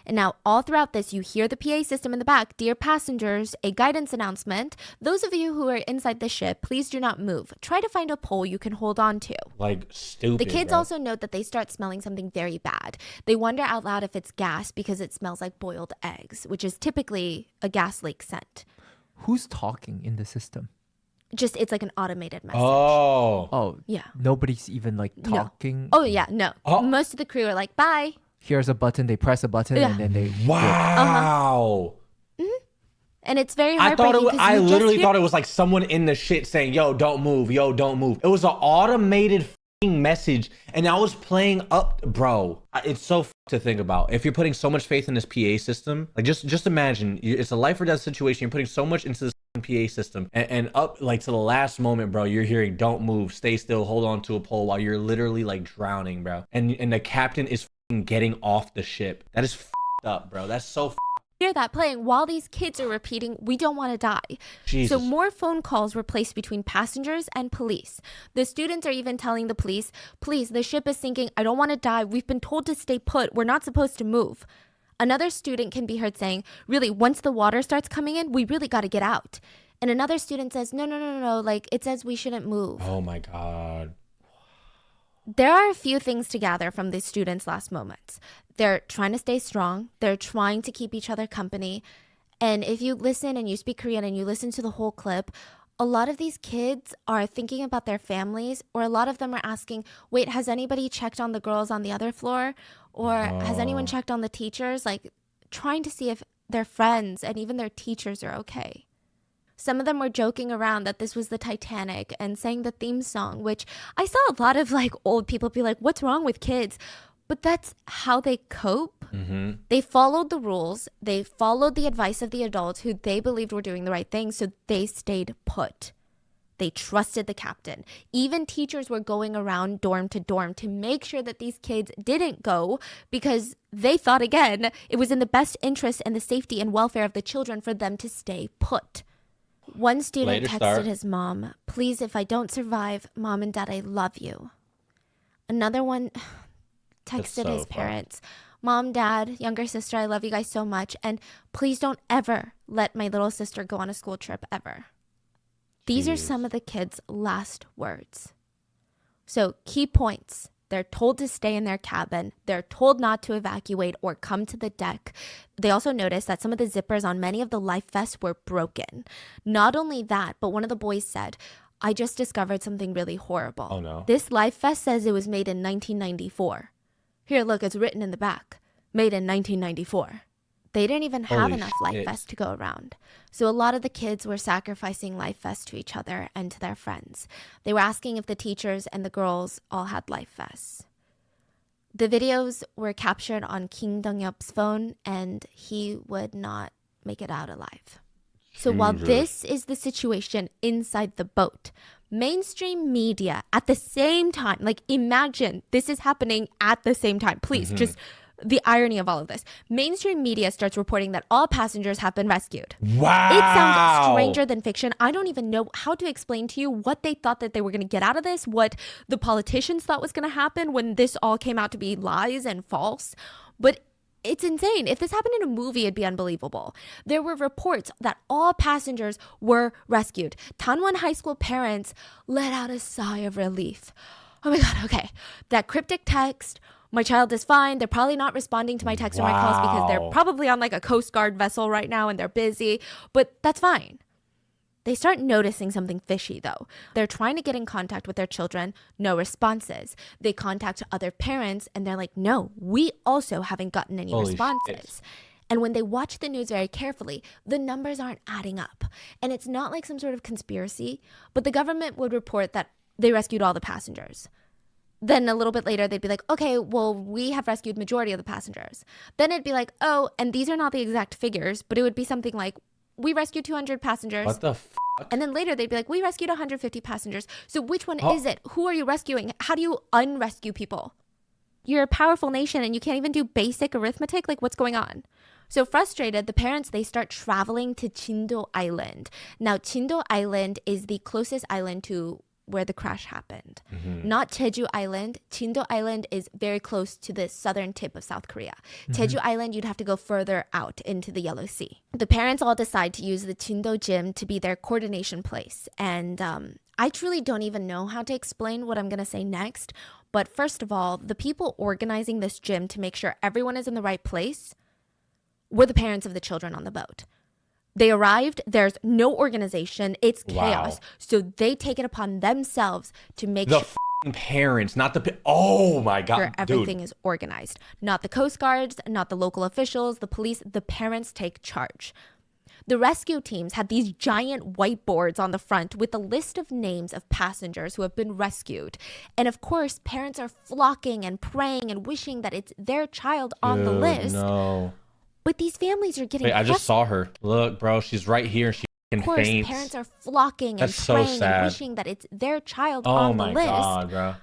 And now all throughout this, you hear the PA system in the back. Dear passengers, a guidance announcement. Those of you who are inside the ship, please do not move. Try to find a pole you can hold on to. Like, stupid, The kids bro. also note that they start smelling something very bad. They wonder out loud if it's gas because it smells like boiled eggs, which is typically a gas leak scent. Who's talking in the system? Just it's like an automated message. Oh, Yeah. nobody's even like No. talking. Oh yeah, no. Oh. Most of the crew are like, bye. Here's a button. They press a button Yeah. and then they. Wow. And it's very I thought heartbreaking. I literally thought it was like someone in the shit saying, yo, don't move. Yo, don't move. It was an automated f***ing message. And I was playing up, bro. It's so to think about. If you're putting so much faith in this PA system, like just imagine it's a life or death situation. You're putting so much into this PA system and up like to the last moment, bro, you're hearing don't move, stay still, hold on to a pole while you're literally like drowning, bro. And the captain is f***ing getting off the ship. That is f***ed up, bro. That's so hear that playing while these kids are repeating, we don't want to die. Jesus. So more phone calls were placed between passengers and police. The students are even telling the police, please, the ship is sinking. I don't want to die. We've been told to stay put. We're not supposed to move. Another student can be heard saying, really, once the water starts coming in, we really got to get out. And another student says, no, like it says we shouldn't move. Oh my God. There are a few things to gather from these students' last moments. They're trying to stay strong. They're trying to keep each other company. And if you listen and you speak Korean and you listen to the whole clip, a lot of these kids are thinking about their families, or a lot of them are asking, wait, has anybody checked on the girls on the other floor? Or has anyone checked on the teachers? Like trying to see if their friends and even their teachers are okay. Some of them were joking around that this was the Titanic and sang the theme song, which I saw a lot of like old people be like, what's wrong with kids? But that's how they cope. Mm-hmm. They followed the rules. They followed the advice of the adults who they believed were doing the right thing. So they stayed put. They trusted the captain. Even teachers were going around dorm to dorm to make sure that these kids didn't go because they thought, again, it was in the best interest and the safety and welfare of the children for them to stay put. One student texted his mom, please, if I don't survive, Mom and Dad, I love you. Another one texted his parents, Mom, Dad, younger sister, I love you guys so much. And please don't ever let my little sister go on a school trip ever. These are some of the kids' last words. So key points. They're told to stay in their cabin. They're told not to evacuate or come to the deck. They also noticed that some of the zippers on many of the life vests were broken. Not only that, but one of the boys said, I just discovered something really horrible. Oh no. This life vest says it was made in 1994. Here, look, it's written in the back. Made in 1994. They didn't even have enough life vests to go around. So a lot of the kids were sacrificing life vests to each other and to their friends. They were asking if the teachers and the girls all had life vests. The videos were captured on Kim Dong-yeop's phone, and he would not make it out alive. So while this is the situation inside the boat, mainstream media at the same time, like imagine this is happening at the same time. Please, just the irony of all of this. Mainstream media starts reporting that all passengers have been rescued. Wow. It sounds stranger than fiction. I don't even know how to explain to you what they thought that they were going to get out of this, what the politicians thought was going to happen when this all came out to be lies and false. But it's insane. If this happened in a movie, it'd be unbelievable. There were reports that all passengers were rescued. Danwon High School parents let out a sigh of relief. Oh my God, okay. That cryptic text, my child is fine. They're probably not responding to my texts or my calls because they're probably on like a Coast Guard vessel right now and they're busy, but that's fine. They start noticing something fishy though. They're trying to get in contact with their children, no responses. They contact other parents and they're like, no, we also haven't gotten any responses. And when they watch the news very carefully, the numbers aren't adding up. And it's not like some sort of conspiracy, but the government would report that they rescued all the passengers. Then a little bit later, they'd be like, okay, well, we have rescued majority of the passengers. Then it'd be like, oh, and these are not the exact figures, but it would be something like, we rescued 200 passengers. What the f***? And then later they'd be like, we rescued 150 passengers. So which one is it? Who are you rescuing? How do you unrescue people? You're a powerful nation and you can't even do basic arithmetic? Like, what's going on? So frustrated, the parents, they start traveling to Chindo Island. Now, Chindo Island is the closest island to where the crash happened. Not Jeju Island. Chindo Island is very close to the southern tip of South Korea. Jeju Island, you'd have to go further out into the Yellow Sea. The parents all decide to use the Chindo gym to be their coordination place. And I truly don't even know how to explain what I'm going to say next. But first of all, the people organizing this gym to make sure everyone is in the right place were the parents of the children on the boat. They arrived, there's no organization, it's chaos. Wow. So they take it upon themselves to make The sure parents, not the oh my god, everything dude. is organized. Not the Coast Guards, not the local officials, the police, the parents take charge. The rescue teams had these giant whiteboards on the front with a list of names of passengers who have been rescued. And of course, parents are flocking and praying and wishing that it's their child on the Dude, list. No. But these families are getting Wait, I just saw her. Look, bro, she's right here. She Of course, faints. parents are flocking and That's so praying sad. and wishing that it's their child Oh on the my list. god, bro.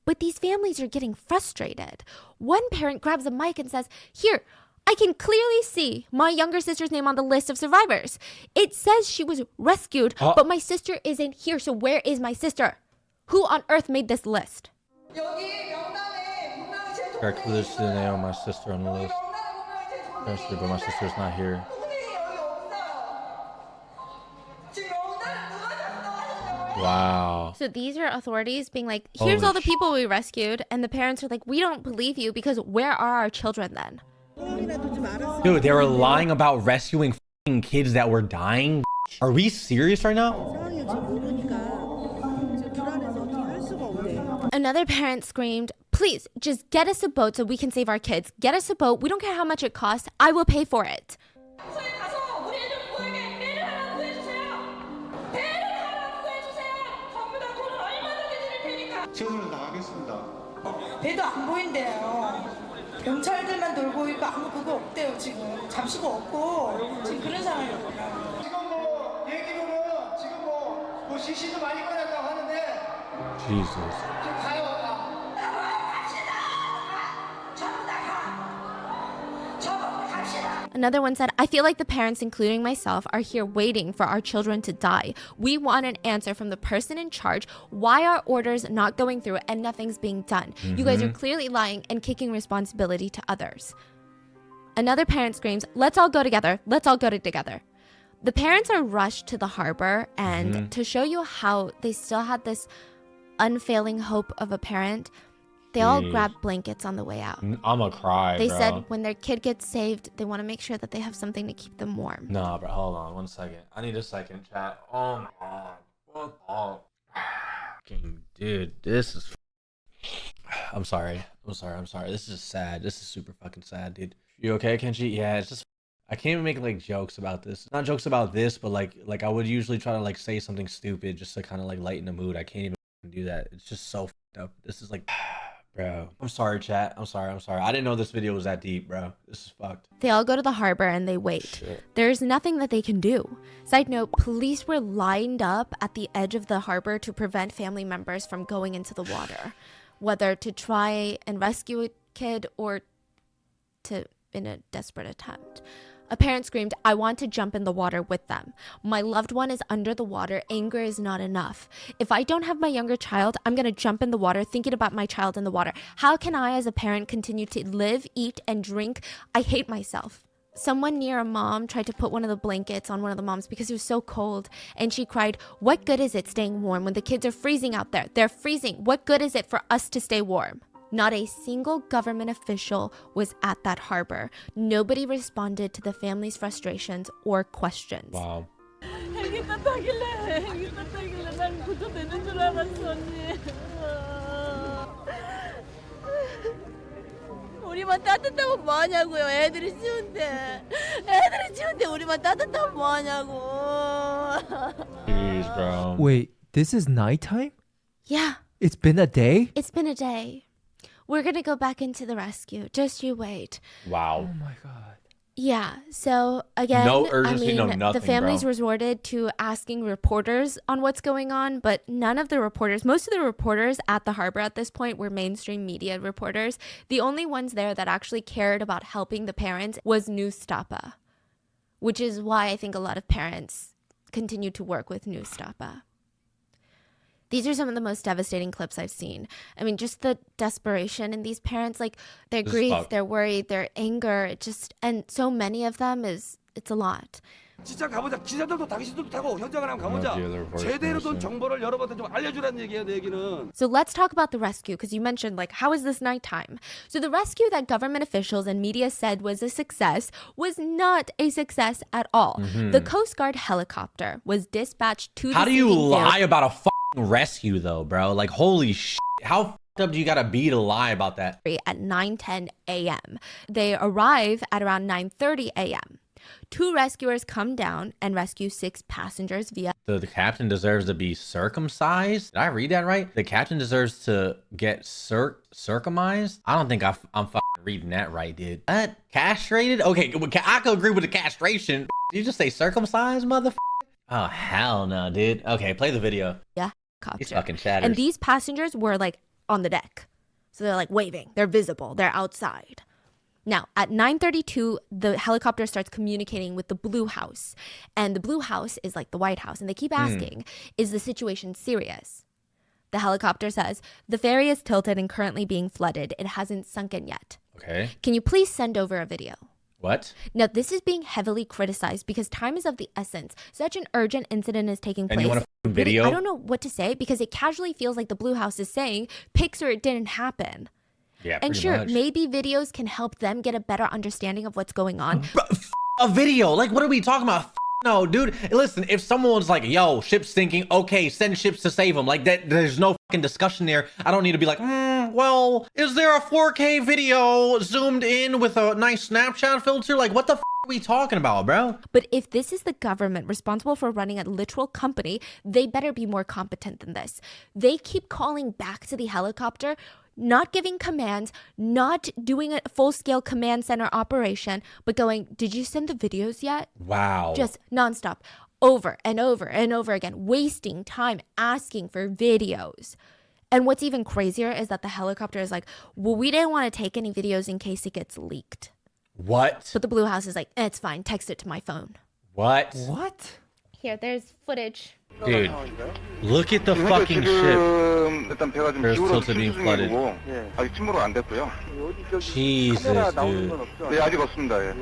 But these families are getting frustrated. One parent grabs a mic and says, "Here, I can clearly see my younger sister's name on the list of survivors. It says she was rescued, but my sister isn't here. So where is my sister? Who on earth made this list?" Very clear to the name of my sister on the list. But my sister's not here. Wow. So these are authorities being like, "Here's all the people we rescued." And the parents are like, "We don't believe you because where are our children then?" Dude, they were lying about rescuing f***ing kids that were dying. Are we serious right now? Another parent screamed, "Please, just get us a boat so we can save our kids. Get us a boat. We don't care how much it costs. I will pay for it." 최선을 다하겠습니다. 배도 안 보인대요. 경찰들만 돌고 있고 아무 그거 없대요 지금. 잡수고 없고 지금 그런 상황이거든요. 지금 뭐 얘기로는 지금 뭐 시신도 많이 꺼냈다고 하는데 Jesus. 지금 가요. Another one said, "I feel like the parents, including myself, are here waiting for our children to die. We want an answer from the person in charge. Why are orders not going through and nothing's being done? You guys are clearly lying and kicking responsibility to others." Another parent screams, "Let's all go together. Let's all go together." The parents are rushed to the harbor, and to show you how they still had this unfailing hope of a parent, they all Jeez. grabbed blankets on the way out. I'ma cry, They bro. said when their kid gets saved, they want to make sure that they have something to keep them warm. Nah, bro, hold on 1 second. I need a second, chat. Oh my god. What? Oh. Fucking dude, this is I'm sorry. This is sad. This is super fucking sad, dude. You okay, Kenji? Yeah, it's just I can't even make like jokes about this. Not jokes about this, but like I would usually try to like say something stupid just to kind of like lighten the mood. I can't even do that. It's just so fucked up. This is like bro. I'm sorry, chat. I'm sorry. I didn't know this video was that deep, bro. This is fucked. They all go to the harbor and they wait. Shit. There's nothing that they can do. Side note, police were lined up at the edge of the harbor to prevent family members from going into the water, whether to try and rescue a kid or to in a desperate attempt. A parent screamed, "I want to jump in the water with them. My loved one is under the water. Anger is not enough. If I don't have my younger child, I'm going to jump in the water thinking about my child in the water. How can I, as a parent, continue to live, eat, and drink? I hate myself." Someone near a mom tried to put one of the blankets on one of the moms because it was so cold. And she cried, "What good is it staying warm when the kids are freezing out there? They're freezing. What good is it for us to stay warm?" Not a single government official was at that harbor. Nobody responded to the family's frustrations or questions. Wow. 헬기 탔다길래 난 구조되는 줄 알았어 언니. 우리만 따뜻하면 뭐하냐고요. 애들이 추운데 우리만 따뜻하면 뭐하냐고. Jeez, bro. Wait, this is nighttime? Yeah, It's been a day? it's been a day. We're gonna go back into the rescue. Just you wait. Wow. Oh my god. Yeah, so again, No urgency, no nothing, the families bro. resorted to asking reporters on what's going on, but none of the reporters, most of the reporters at the harbor at this point were mainstream media reporters. The only ones there that actually cared about helping the parents was Newstapa, which is why I think a lot of parents continue to work with Newstapa. These are some of the most devastating clips I've seen. I mean, just the desperation in these parents, like their This is grief, fucked. their worry, their anger, and so many of them it's a lot. 진짜 가보자. 기자들도 당신들도 타고 현장을 한번 가보자. dealer voice 제대로 된 person. 정보를 여러분한테 좀 알려주라는 얘기예요, 내 얘기는. So let's talk about the rescue because you mentioned like how is this nighttime? So the rescue that government officials and media said was a success was not a success at all. The Coast Guard helicopter was dispatched to How the do you sinking lie ferry about a fucking rescue though, bro? Like holy shit. How up do you gotta be to lie about that? at 9:10 a.m. They arrive at around 9:30 a.m. 2 rescuers come down and rescue 6 passengers via. The captain deserves to be circumcised. Did I read that right? The captain deserves to get circumcised. I don't think I'm fucking reading that right, dude. What? Castrated? Okay, I could agree with the castration. Did you just say circumcised, motherfucker? Oh hell no, dude. Okay, play the video. Yeah, He's fucking chatters. and these passengers were like on the deck, so they're like waving. They're visible. They're outside. Now, at 9:32, the helicopter starts communicating with the Blue House. And the Blue House is like the White House. And they keep asking, is the situation serious? The helicopter says, the ferry is tilted and currently being flooded. It hasn't sunken yet. Okay. Can you please send over a video? What? Now, this is being heavily criticized because time is of the essence. Such an urgent incident is taking place. And you want a fucking Really, video? I don't know what to say because it casually feels like the Blue House is saying, picture it didn't happen. Yeah, And pretty sure, much. maybe videos can help them get a better understanding of what's going on. A video? Like, what are we talking about? No, dude. Listen, if someone's like, yo, ship's sinking, okay, send ships to save them. Like, that, there's no fucking discussion there. I don't need to be like, well, is there a 4K video zoomed in with a nice Snapchat filter? Like, what the are we talking about, bro? But if this is the government responsible for running a literal company, they better be more competent than this. They keep calling back to the helicopter, not giving commands, not doing a full-scale command center operation, but going, did you send the videos yet? Wow. Just nonstop, over and over and over again, wasting time asking for videos. And what's even crazier is that the helicopter is like, well, we didn't want to take any videos in case it gets leaked. What? But the Blue House is like, it's fine, text it to my phone. What? What? Here, there's footage. Dude, look at the fucking ship. 일단 배가 좀 There's 기울어서 tilted being 침수 flooded. 중이고 아직 침몰은 안 됐고요. Jesus, dude. 네 아직 없습니다. 예.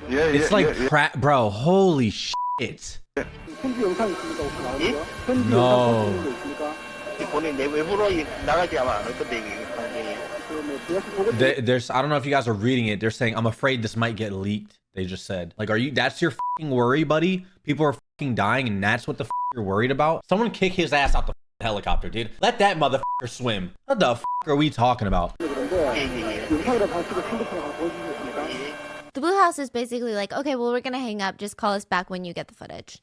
예. It's like crap, bro. Holy shit. No. 본인 내 외부로 나가지 아마 않을 건데 이게 There's, I don't know if you guys are reading it. They're saying, I'm afraid this might get leaked. They just said, like, are you, that's your fucking worry, buddy? People are fucking dying and that's what the you're worried about? Someone kick his ass out the helicopter, dude. Let that motherfucker swim. What the are we talking about? The Blue House is basically like, okay, well, we're going to hang up. Just call us back when you get the footage.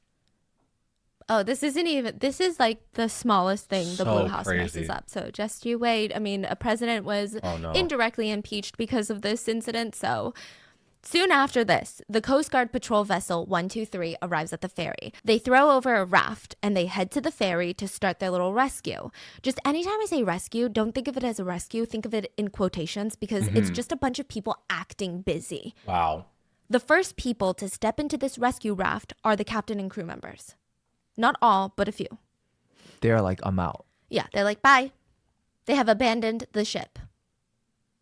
Oh, this isn't even, this is like the smallest thing the So Blue House crazy. messes up. So just you wait. I mean, a president was indirectly impeached because of this incident. So soon after this, the Coast Guard patrol vessel 123 arrives at the ferry. They throw over a raft and they head to the ferry to start their little rescue. Just anytime I say rescue, don't think of it as a rescue. Think of it in quotations because it's just a bunch of people acting busy. Wow. The first people to step into this rescue raft are the captain and crew members. Not all, but a few. They're like, I'm out. Yeah, they're like, bye. They have abandoned the ship.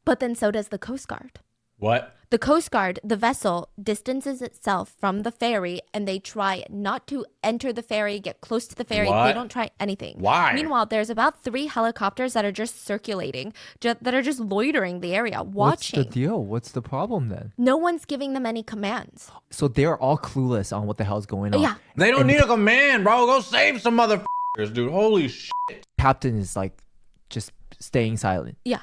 But then so does the Coast Guard. What? The Coast Guard, the vessel, distances itself from the ferry and they try not to enter the ferry, get close to the ferry. What? They don't try anything. Why? Meanwhile, there's about 3 helicopters that are just circulating, that are just loitering the area, watching. What's the deal? What's the problem then? No one's giving them any commands. So they're all clueless on what the hell's going on. Yeah. They don't need a command, bro. Go save some motherfuckers, dude. Holy shit. Captain is like just staying silent. Yeah.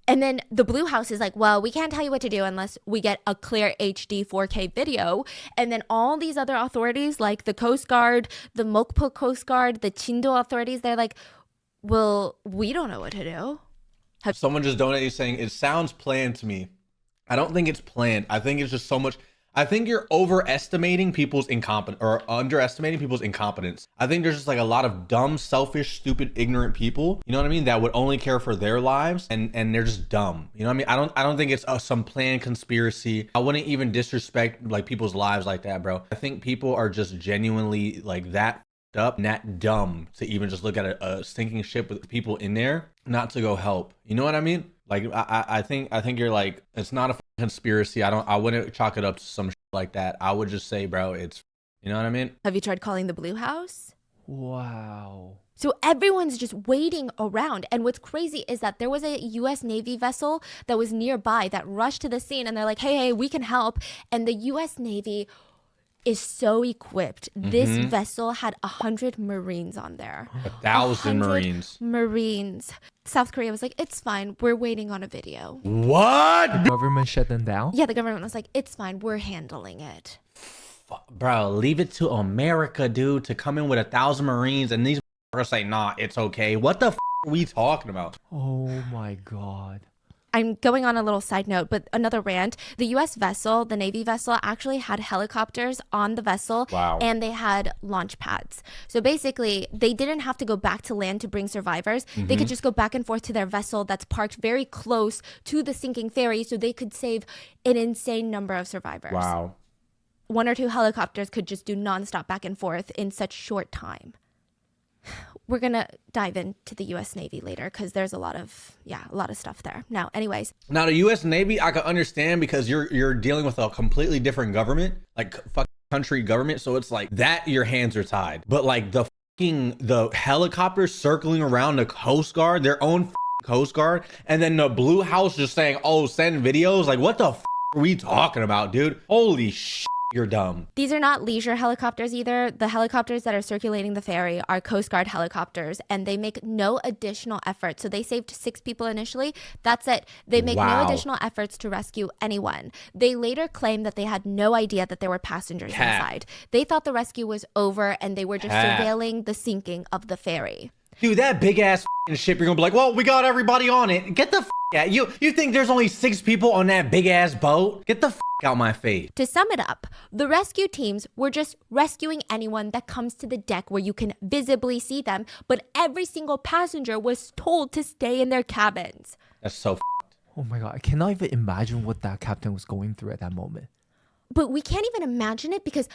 And then the Blue House is like, well, we can't tell you what to do unless we get a clear HD 4K video. And then all these other authorities, like the Coast Guard, the Mokpo Coast Guard, the Chindo authorities, they're like, well, we don't know what to do. Someone just donated saying, it sounds planned to me. I don't think it's planned. I think it's just so much. I think you're overestimating people's incompetence or underestimating people's incompetence. I think there's just like a lot of dumb, selfish, stupid, ignorant people, you know what I mean, that would only care for their lives and they're just dumb. You know what I mean? I don't think it's some planned conspiracy. I wouldn't even disrespect like people's lives like that, bro. I think people are just genuinely like that up and that dumb to even just look at a sinking ship with people in there, not to go help. You know what I mean? Like I think you're like, it's not a conspiracy. I wouldn't chalk it up to some shit like that, I would just say, bro, it's, you know what I mean? Have you tried calling the Blue House? Wow. So everyone's just waiting around. And what's crazy is that there was a US Navy vessel that was nearby that rushed to the scene and they're like, hey, we can help. And the US Navy is so equipped. This vessel had 100 Marines on there. 1,000 Marines. Marines. South Korea was like, it's fine. We're waiting on a video. What? The government shut them down? Yeah, the government was like, it's fine. We're handling it. Bro, leave it to America, dude, to come in with 1,000 Marines and these motherfuckers say, nah, it's okay. What the are we talking about? Oh my God. I'm going on a little side note, but another rant. The US vessel, the Navy vessel, actually had helicopters on the vessel. Wow. And they had launch pads. So basically, they didn't have to go back to land to bring survivors. They could just go back and forth to their vessel that's parked very close to the sinking ferry so they could save an insane number of survivors. Wow. 1 or 2 helicopters could just do nonstop back and forth in such short time. We're going to dive into the US Navy later because there's a lot of stuff there. Now, anyways. Now, the US Navy, I can understand because you're dealing with a completely different government, like fucking country government. So it's like that your hands are tied. But like the helicopters circling around the Coast Guard, their own Coast Guard, and then the Blue House just saying, oh, send videos. Like, what the are we talking about, dude? Holy shit. You're dumb. These are not leisure helicopters either. The helicopters that are circulating the ferry are Coast Guard helicopters, and they make no additional effort. So they saved 6 people initially. That's it. They make no additional efforts to rescue anyone. They later claimed that they had no idea that there were passengers inside. They thought the rescue was over, and they were just surveilling the sinking of the ferry. Dude, that big ass ship, you're gonna be like, well, we got everybody on it. Get the out. You think there's only 6 people on that big ass boat? Get the out my face. To sum it up, the rescue teams were just rescuing anyone that comes to the deck where you can visibly see them, but every single passenger was told to stay in their cabins. That's so Oh my God, I cannot even imagine what that captain was going through at that moment. But we can't even imagine it because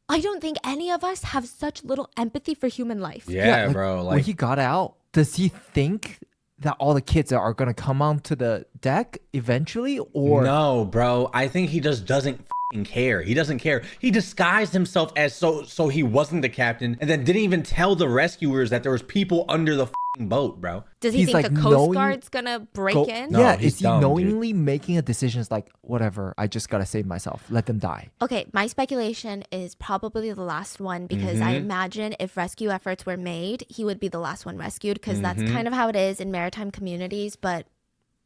I don't think any of us have such little empathy for human life. Yeah, like, bro. When he got out, does he think that all the kids are going to come onto the deck eventually? Or no, bro. I think he just doesn't care. He doesn't care. He disguised himself as so he wasn't the captain, and then didn't even tell the rescuers that there was people under the boat, bro. Does he think like the Coast Guard's gonna break in? No, yeah, he's is he dumb, knowingly making a decision? It's like, whatever, I just gotta save myself. Let them die. Okay, my speculation is probably the last one because I imagine if rescue efforts were made, he would be the last one rescued because that's kind of how it is in maritime communities. But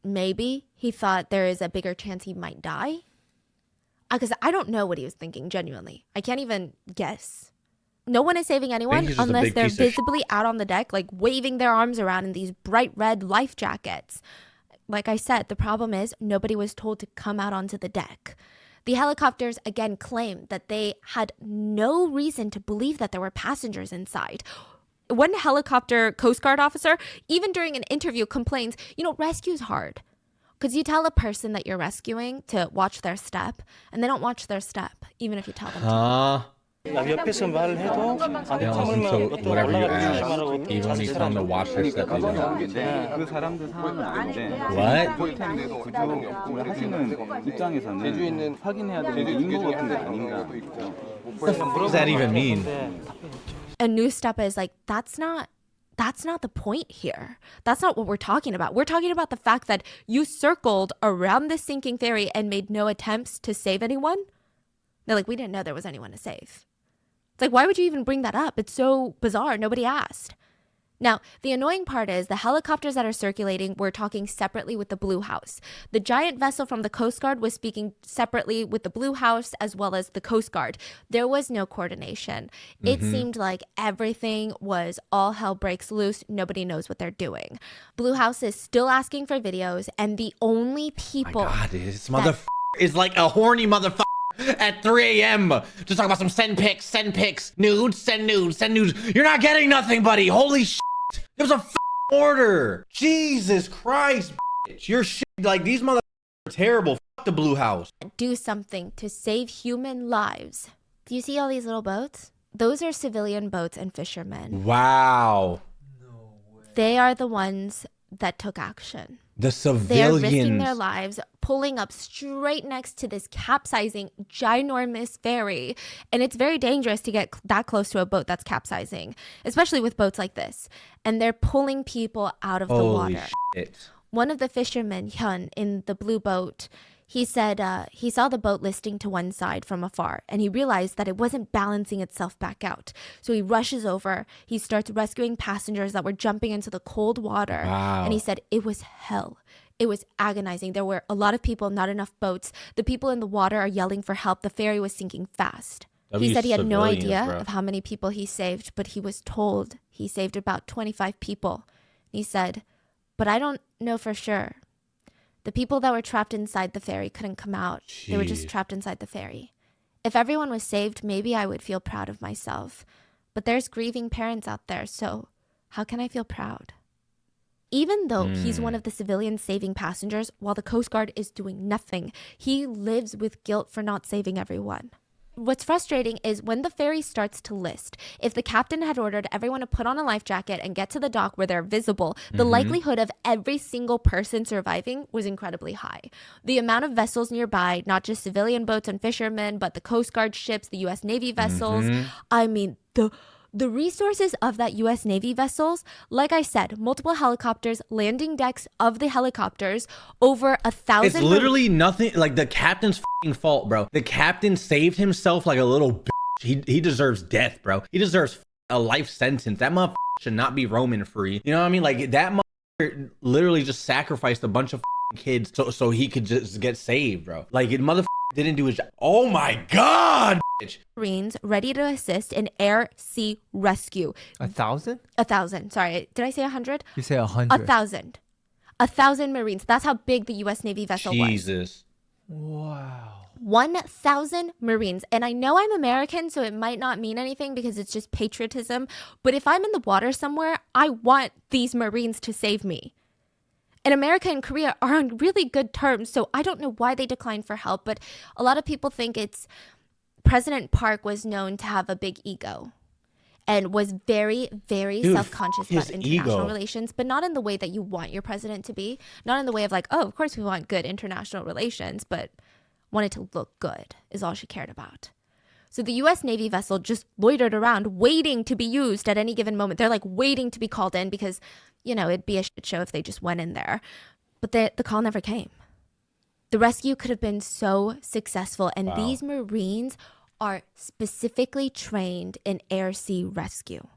maybe he thought there is a bigger chance he might die. Because I don't know what he was thinking, genuinely. I can't even guess. No one is saving anyone unless they're visibly out on the deck, like waving their arms around in these bright red life jackets. Like I said, the problem is nobody was told to come out onto the deck. The helicopters again claim that they had no reason to believe that there were passengers inside. One helicopter Coast Guard officer, even during an interview, complains, rescue's hard. Because you tell a person that you're rescuing to watch their step, and they don't watch their step, even if you tell them to. 옆에서 말을 해도 whatever you ask, even when you tell them to watch their step, they don't. 그 사람들 상황은 아닌데 What? 하시는 입장에서는 확인해야 되는 인구 같은 게 아닌가. What does that even mean? A new step is like, that's not the point here. That's not what we're talking about. We're talking about the fact that you circled around the sinking ferry and made no attempts to save anyone. They're like, we didn't know there was anyone to save. It's like, why would you even bring that up? It's so bizarre. Nobody asked. Now, the annoying part is the helicopters that are circulating were talking separately with the Blue House. The giant vessel from the Coast Guard was speaking separately with the Blue House as well as the Coast Guard. There was no coordination. It seemed like everything was all hell breaks loose. Nobody knows what they're doing. Blue House is still asking for videos, and the only people... My God, this motherfucker is like a horny motherfucker. At 3 a.m. Just talking about some send pics, nudes, send nudes. You're not getting nothing, buddy. Holy shit. It was a order. Jesus Christ, bitch. Your shit, like these motherfuckers are terrible. Fuck the Blue House. Do something to save human lives. Do you see all these little boats? Those are civilian boats and fishermen. Wow. They are the ones that took action. The They're risking civilians. their lives, pulling up straight next to this capsizing, ginormous ferry. And it's very dangerous to get that close to a boat that's capsizing, especially with boats like this. And they're pulling people out of the Holy water. shit. One of the fishermen, Hyun, in the blue boat, he said he saw the boat listing to one side from afar, and he realized that it wasn't balancing itself back out. So he rushes over. He starts rescuing passengers that were jumping into the cold water. Wow. And he said it was hell. It was agonizing. There were a lot of people, not enough boats. The people in the water are yelling for help. The ferry was sinking fast. He said he had no idea of how many people he saved, but he was told he saved about 25 people. He said, but I don't know for sure. The people that were trapped inside the ferry couldn't come out. Jeez. They were just trapped inside the ferry. If everyone was saved, maybe I would feel proud of myself. But there's grieving parents out there, so how can I feel proud? Even though he's one of the civilians saving passengers, while the Coast Guard is doing nothing, he lives with guilt for not saving everyone. What's frustrating is when the ferry starts to list, if the captain had ordered everyone to put on a life jacket and get to the dock where they're visible, the likelihood of every single person surviving was incredibly high. The amount of vessels nearby, not just civilian boats and fishermen, but the Coast Guard ships, the U.S. Navy vessels, I mean, the resources of that U.S. Navy vessels, like I said, multiple helicopters, landing decks of the helicopters, over 1,000. It's literally nothing like the captain's f***ing fault, bro. The captain saved himself like a little bitch. He deserves death, bro. He deserves a life sentence. That motherfucker should not be roaming free. You know what I mean? Like that motherfucker literally just sacrificed a bunch of kids so he could just get saved, bro. Like it motherfucker didn't do his job. Oh my god. Marines ready to assist in air sea rescue. 1,000? 1,000. Sorry, did I say 100? You say 100. 1,000. 1,000 Marines. That's how big the U.S. Navy vessel was. Jesus. Wow. 1,000 Marines. And I know I'm American, so it might not mean anything because it's just patriotism. But if I'm in the water somewhere, I want these Marines to save me. And America and Korea are on really good terms, so I don't know why they declined for help. But a lot of people think it's President Park was known to have a big ego and was very, very self-conscious about international relations, but not in the way that you want your president to be. Not in the way of like, oh, of course we want good international relations, but wanted to look good is all she cared about. So the U.S. Navy vessel just loitered around waiting to be used at any given moment. They're like waiting to be called in because, you know, it'd be a shit show if they just went in there. But the call never came. The rescue could have been so successful, and these Marines are specifically trained in air-sea rescue.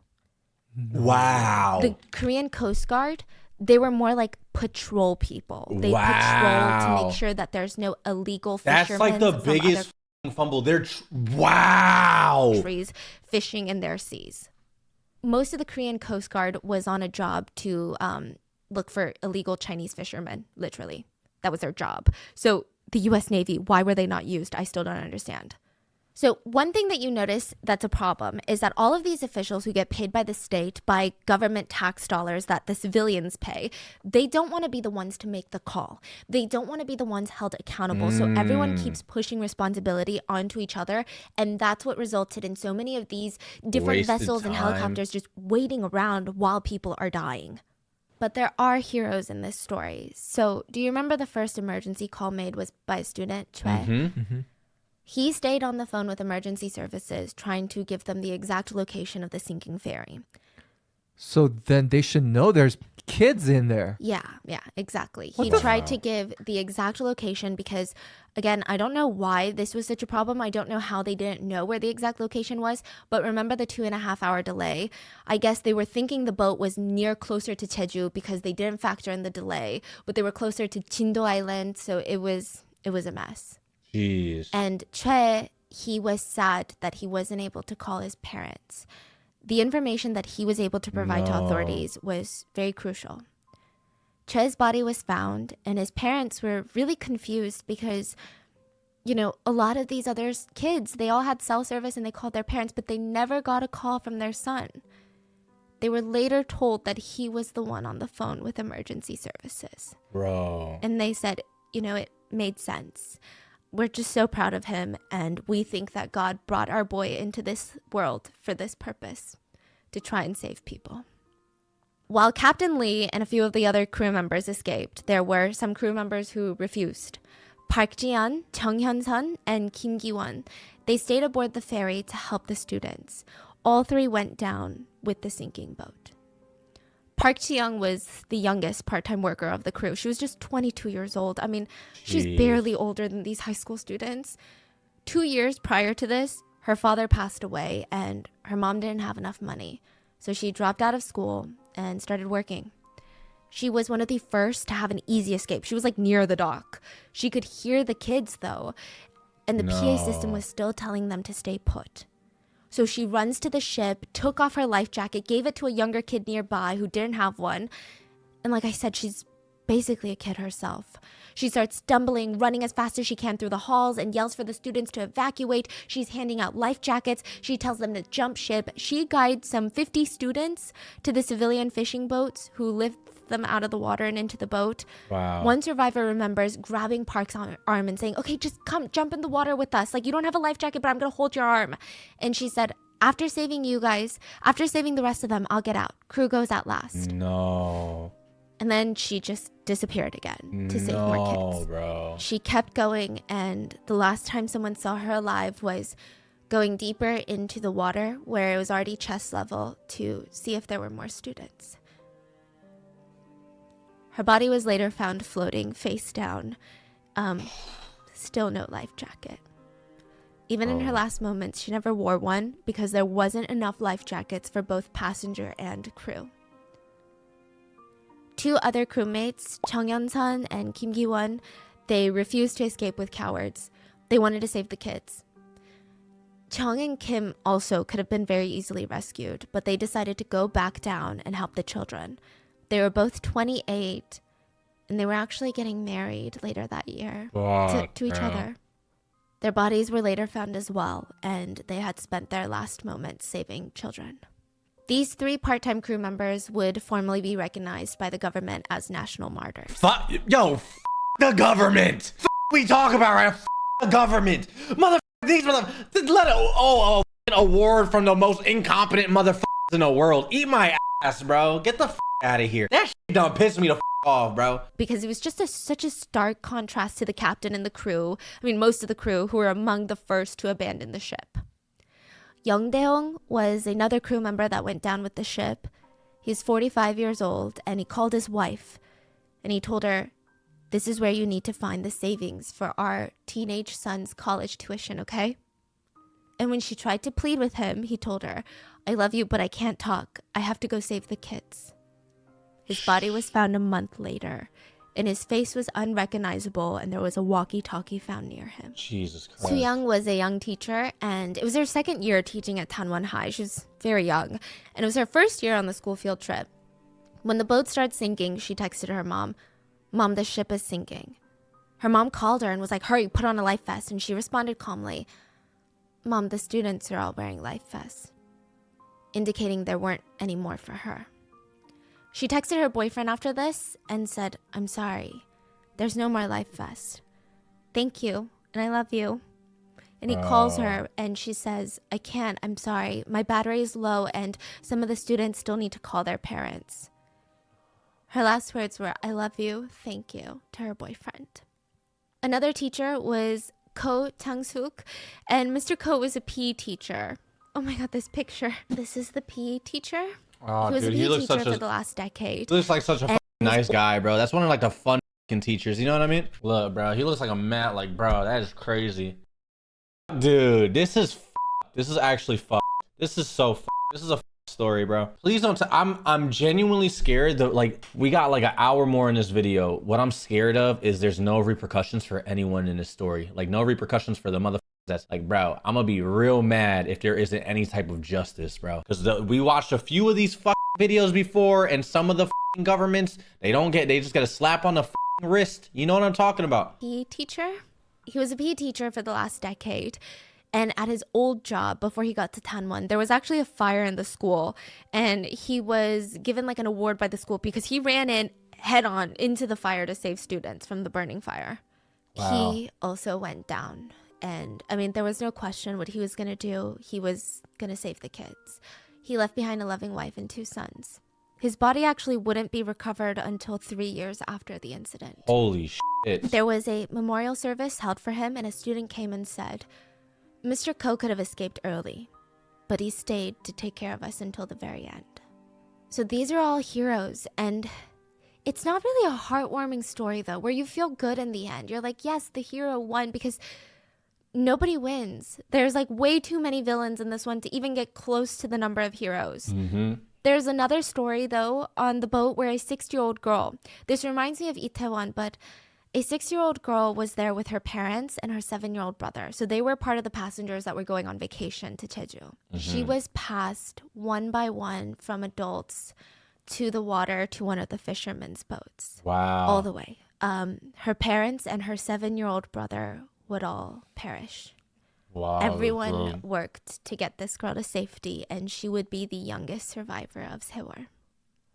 Wow. The Korean Coast Guard, they were more like patrol people. They patrol to make sure that there's no illegal fishermen. That's like the biggest fumble. They're countries fishing in their seas. Most of the Korean Coast Guard was on a job to look for illegal Chinese fishermen, literally. That was their job. So the U.S. Navy, why were they not used? I still don't understand. So one thing that you notice that's a problem is that all of these officials who get paid by the state, by government tax dollars that the civilians pay, they don't want to be the ones to make the call. They don't want to be the ones held accountable. So everyone keeps pushing responsibility onto each other. And that's what resulted in so many of these different vessels and helicopters just waiting around while people are dying. But there are heroes in this story. So do you remember the first emergency call made was by a student, Choi? He stayed on the phone with emergency services, trying to give them the exact location of the sinking ferry. So then they should know there's kids in there. Yeah, exactly. He tried to give the exact location because, again, I don't know why this was such a problem. I don't know how they didn't know where the exact location was. But remember the 2.5-hour delay? I guess they were thinking the boat was closer to Jeju because they didn't factor in the delay. But they were closer to Jindo Island, so it was a mess. Jeez. And Choi, he was sad that he wasn't able to call his parents. The information that he was able to provide to authorities was very crucial. Choi's body was found, and his parents were really confused because, you know, a lot of these other kids, they all had cell service and they called their parents, but they never got a call from their son. They were later told that he was the one on the phone with emergency services. Bro. And they said, you know, it made sense. We're just so proud of him, and we think that God brought our boy into this world for this purpose, to try and save people. While Captain Lee and a few of the other crew members escaped, there were some crew members who refused. Park Ji-yeon, Chung Hyun-sun, and Kim Gi-won. They stayed aboard the ferry to help the students. All three went down with the sinking boat. Park Ji-young was the youngest part-time worker of the crew. She was just 22 years old. I mean, she's barely older than these high school students. 2 years prior to this, her father passed away and her mom didn't have enough money. So she dropped out of school and started working. She was one of the first to have an easy escape. She was like near the dock. She could hear the kids though, and the PA system was still telling them to stay put. So she runs to the ship, took off her life jacket, gave it to a younger kid nearby who didn't have one. And like I said, she's basically a kid herself. She starts stumbling, running as fast as she can through the halls and yells for the students to evacuate. She's handing out life jackets. She tells them to jump ship. She guides some 50 students to the civilian fishing boats who lift them out of the water and into the boat. Wow. One survivor remembers grabbing Park's arm and saying, okay, just come jump in the water with us. Like, you don't have a life jacket, but I'm going to hold your arm. And she said, after saving you guys, after saving the rest of them, I'll get out. Crew goes out last. No. And then she just disappeared again to save more kids. Bro. She kept going, and the last time someone saw her alive was going deeper into the water where it was already chest level to see if there were more students. Her body was later found floating face down. Still no life jacket. Even in her last moments, she never wore one because there wasn't enough life jackets for both passenger and crew. Two other crewmates, Chung Hyun-sun and Kim Gi-won, they refused to escape with cowards. They wanted to save the kids. Chung and Kim also could have been very easily rescued, but they decided to go back down and help the children. They were both 28, and they were actually getting married later that year to each other. Their bodies were later found as well, and they had spent their last moments saving children. These three part-time crew members would formally be recognized by the government as national martyrs. The government. We talk about right. The government. These let an award from the most incompetent motherfuckers in the world. Eat my ass, bro. Get the out of here. That shit done pissed me the off, bro. Because it was just such a stark contrast to the captain and the crew. I mean, most of the crew who were among the first to abandon the ship. Young Dae-hong was another crew member that went down with the ship. He's 45 years old, and he called his wife, and he told her, this is where you need to find the savings for our teenage son's college tuition, okay? And when she tried to plead with him, he told her, I love you, but I can't talk. I have to go save the kids. His body was found a month later, and his face was unrecognizable, and there was a walkie-talkie found near him. Jesus Christ. Soo-young was a young teacher, and it was her second year teaching at Tanwon High. She was very young, and it was her first year on the school field trip. When the boat started sinking, she texted her mom, Mom, the ship is sinking. Her mom called her and was like, hurry, put on a life vest, and she responded calmly, Mom, the students are all wearing life vests, indicating there weren't any more for her. She texted her boyfriend after this and said, I'm sorry. There's no more life vest. Thank you, and I love you. And he calls her and she says, I can't, I'm sorry. My battery is low and some of the students still need to call their parents. Her last words were, I love you, thank you, to her boyfriend. Another teacher was Ko Tang-suk, and Mr. Ko was a PE teacher. Oh my god, this picture. This is the PE teacher. Oh, he was dude, a he PE looks teacher such a for the last decade. He looks like such a nice guy, bro. That's one of like the fun teachers. You know what I mean? Look, bro, he looks like a mat. Like, bro, that is crazy. Dude, this is actually This is so This is a story, bro. Please don't. I'm genuinely scared that like we got like an hour more in this video. What I'm scared of is there's no repercussions for anyone in this story. Like no repercussions for the motherfuckers. That's like, bro, I'm gonna be real mad if there isn't any type of justice, bro. Because we watched a few of these videos before, and some of the governments, they just get a slap on the wrist. You know what I'm talking about? PE teacher? He was a PE teacher for the last decade. And at his old job, before he got to Tanwon, there was actually a fire in the school. And he was given like an award by the school because he ran in head on into the fire to save students from the burning fire. Wow. He also went down. And I mean, there was no question what he was going to do. He was going to save the kids. He left behind a loving wife and 2 sons. His body actually wouldn't be recovered until 3 years after the incident. Holy shit. There was a memorial service held for him, and a student came and said, Mr. Ko could have escaped early, but he stayed to take care of us until the very end. So these are all heroes, and it's not really a heartwarming story, though, where you feel good in the end. You're like, yes, the hero won, because nobody wins. There's like way too many villains in this one to even get close to the number of heroes. Mm-hmm. There's another story, though, on the boat where a 6-year-old girl, this reminds me of Itaewon, but a 6-year-old girl was there with her parents and her 7-year-old brother. So they were part of the passengers that were going on vacation to Jeju. Mm-hmm. She was passed one by one from adults to the water to one of the fishermen's boats. Wow. All the way. Her parents and her 7-year-old brother would all perish. Wow. Everyone worked to get this girl to safety, and she would be the youngest survivor of Sewol.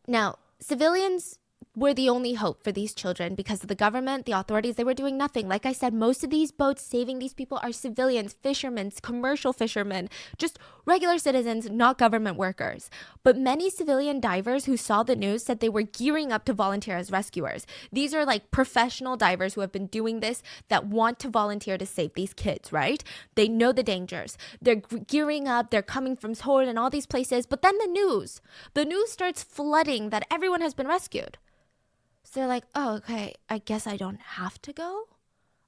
Now, civilians were the only hope for these children because of the government, the authorities, they were doing nothing. Like I said, most of these boats saving these people are civilians, fishermen, commercial fishermen, just regular citizens, not government workers. But many civilian divers who saw the news said they were gearing up to volunteer as rescuers. These are like professional divers who have been doing this that want to volunteer to save these kids, right? They know the dangers. They're gearing up. They're coming from Seoul and all these places. But then the news starts flooding that everyone has been rescued. So they're like, oh, okay, I guess I don't have to go?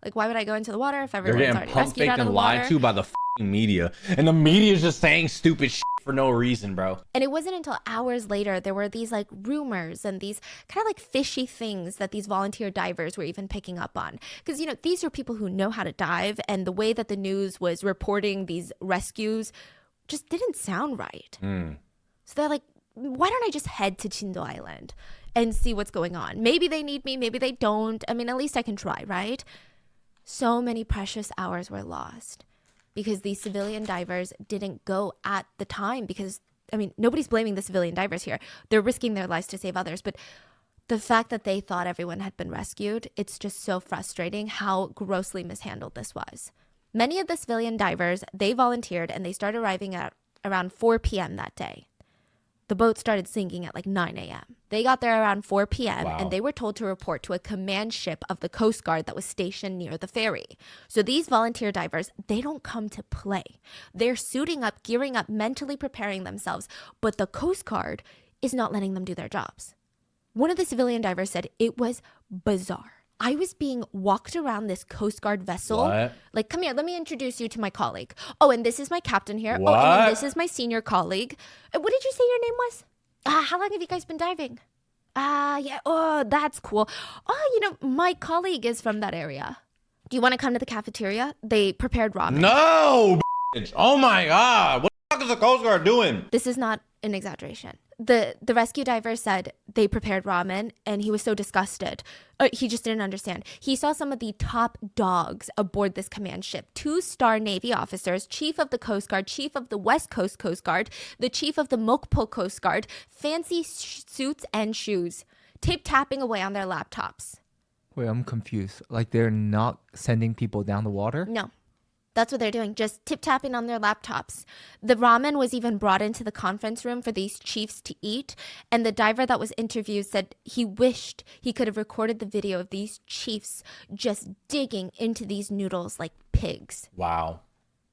Like, why would I go into the water if everyone's They're already getting pump rescued faked out of and the lied water? to by the media. And the media's just saying stupid shit for no reason, bro. And it wasn't until hours later there were these like rumors and these kind of like fishy things that these volunteer divers were even picking up on. Because, you know, these are people who know how to dive, and the way that the news was reporting these rescues just didn't sound right. So they're like, why don't I just head to Chindo Island and see what's going on? Maybe they need me, maybe they don't. I mean, at least I can try, right? So many precious hours were lost because these civilian divers didn't go at the time because, I mean, nobody's blaming the civilian divers here. They're risking their lives to save others. But the fact that they thought everyone had been rescued, it's just so frustrating how grossly mishandled this was. Many of the civilian divers, they volunteered and they started arriving at around 4 p.m. that day. The boat started sinking at like 9 a.m. They got there around 4 p.m. Wow. and they were told to report to a command ship of the Coast Guard that was stationed near the ferry. So these volunteer divers, they don't come to play. They're suiting up, gearing up, mentally preparing themselves, but the Coast Guard is not letting them do their jobs. One of the civilian divers said it was bizarre. I was being walked around this Coast Guard vessel. What? Like, come here, let me introduce you to my colleague. Oh, and this is my captain here. What? Oh, and then this is my senior colleague. What did you say your name was? How long have you guys been diving? Yeah. Oh, that's cool. Oh, you know, my colleague is from that area. Do you want to come to the cafeteria? They prepared ramen. No, bitch. Oh my God. What the fuck is the Coast Guard doing? This is not an exaggeration. The rescue diver said they prepared ramen and he was so disgusted. He just didn't understand. He saw some of the top dogs aboard this command ship. 2-star Navy officers, chief of the Coast Guard, chief of the West Coast Coast Guard, the chief of the Mokpo Coast Guard, fancy suits and shoes, tip-tapping away on their laptops. Wait, I'm confused. Like they're not sending people down the water? No. That's what they're doing, just tip-tapping on their laptops. The ramen was even brought into the conference room for these chiefs to eat. And the diver that was interviewed said he wished he could have recorded the video of these chiefs just digging into these noodles like pigs. Wow.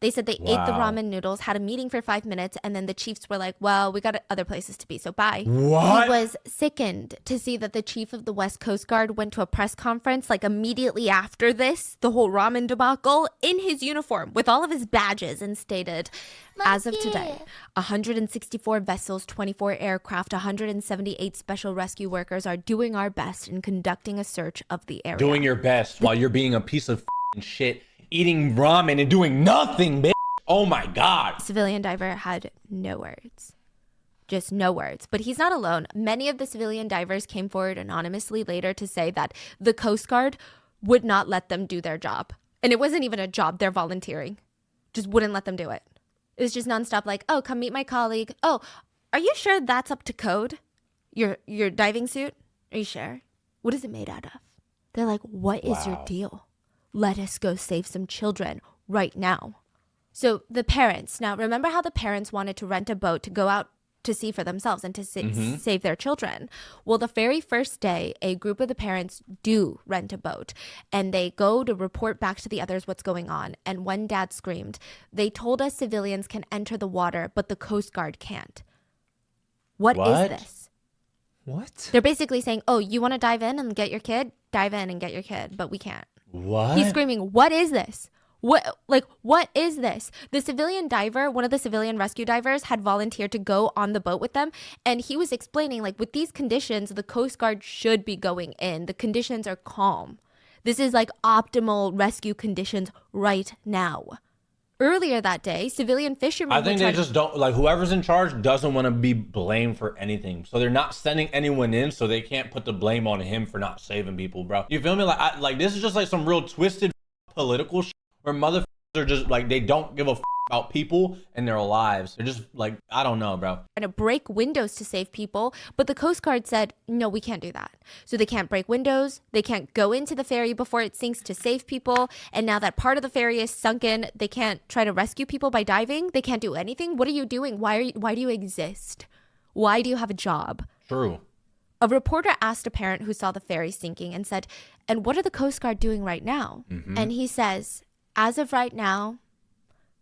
They said they ate the ramen noodles, had a meeting for 5 minutes, and then the chiefs were like, well, we got other places to be, so bye. What? He was sickened to see that the chief of the West Coast Guard went to a press conference like immediately after this, the whole ramen debacle, in his uniform with all of his badges and stated, as of today, 164 vessels, 24 aircraft, 178 special rescue workers are doing our best in conducting a search of the area. Doing your best while you're being a piece of shit, eating ramen and doing nothing, bitch. Oh my God. Civilian diver had no words. Just no words. But he's not alone. Many of the civilian divers came forward anonymously later to say that the Coast Guard would not let them do their job. And it wasn't even a job. They're volunteering. Just wouldn't let them do it. It was just nonstop like, oh, come meet my colleague. Oh, are you sure that's up to code? Your diving suit? Are you sure? What is it made out of? They're like, what is your deal? Let us go save some children right now. So the parents, now remember how the parents wanted to rent a boat to go out to see for themselves and to save their children. Well, the very first day, a group of the parents do rent a boat and they go to report back to the others what's going on. And one dad screamed, "They told us civilians can enter the water, but the Coast Guard can't." What is this? What? They're basically saying, oh, you want to dive in and get your kid? Dive in and get your kid, but we can't. What? He's screaming, what is this? What is this? The civilian diver, one of the civilian rescue divers, had volunteered to go on the boat with them. And he was explaining, like, with these conditions, the Coast Guard should be going in. The conditions are calm. This is like optimal rescue conditions right now. Earlier that day, civilian fishermen... I think they just don't, like, whoever's in charge doesn't want to be blamed for anything. So they're not sending anyone in, so they can't put the blame on him for not saving people, bro. You feel me? Like, this is just like some real twisted political shit where motherfuckers are just like, they don't give a about people and their lives. They're just like, I don't know, bro. Trying to break windows to save people, but the Coast Guard said, no, we can't do that. So they can't break windows. They can't go into the ferry before it sinks to save people. And now that part of the ferry is sunken, they can't try to rescue people by diving. They can't do anything. What are you doing? Why do you exist? Why do you have a job? True. A reporter asked a parent who saw the ferry sinking and said, and what are the Coast Guard doing right now? And he says, as of right now,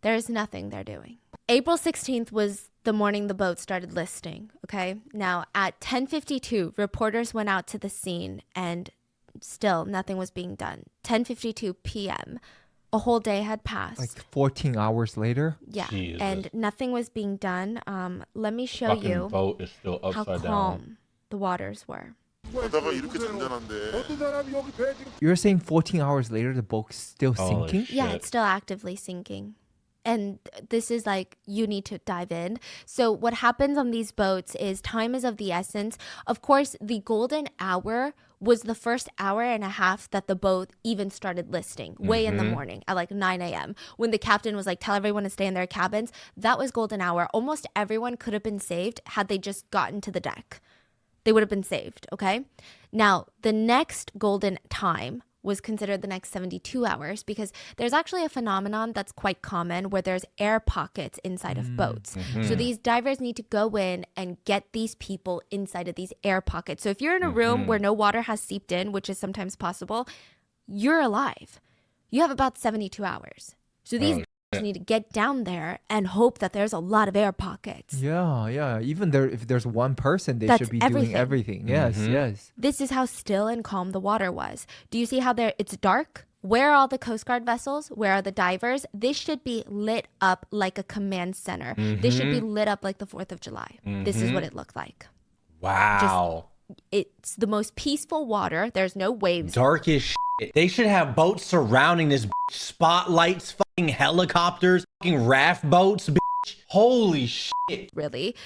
there is nothing they're doing. April 16th was the morning the boat started listing, okay? Now, at 10:52, reporters went out to the scene and still nothing was being done. 10:52 p.m., a whole day had passed. Like 14 hours later? Yeah, Jesus. and nothing was being done. Let me show Fucking you boat is still how upside calm down. the waters were. You're saying 14 hours later the boat's still Holy sinking? shit. Yeah, it's still actively sinking. And this is like, you need to dive in. So what happens on these boats is time is of the essence. Of course, the golden hour was the first hour and a half that the boat even started listing, way in the morning at like 9 a.m. When the captain was like, tell everyone to stay in their cabins. That was golden hour. Almost everyone could have been saved had they just gotten to the deck. They would have been saved, okay? Now, the next golden time was considered the next 72 hours because there's actually a phenomenon that's quite common where there's air pockets inside of boats. So these divers need to go in and get these people inside of these air pockets. So if you're in a room where no water has seeped in, which is sometimes possible, you're alive. You have about 72 hours. So these divers need to get down there and hope that there's a lot of air pockets. Yeah. Even there, if there's one person, they That's should be doing everything. Yes. This is how still and calm the water was. Do you see how it's dark? Where are all the Coast Guard vessels? Where are the divers? This should be lit up like a command center. This should be lit up like the 4th of July. This is what it looked like. Wow. It's the most peaceful water. There's no waves. Dark as shit. They should have boats surrounding this bitch. Spotlights, fucking helicopters, fucking raft boats, bitch. Holy shit. Really.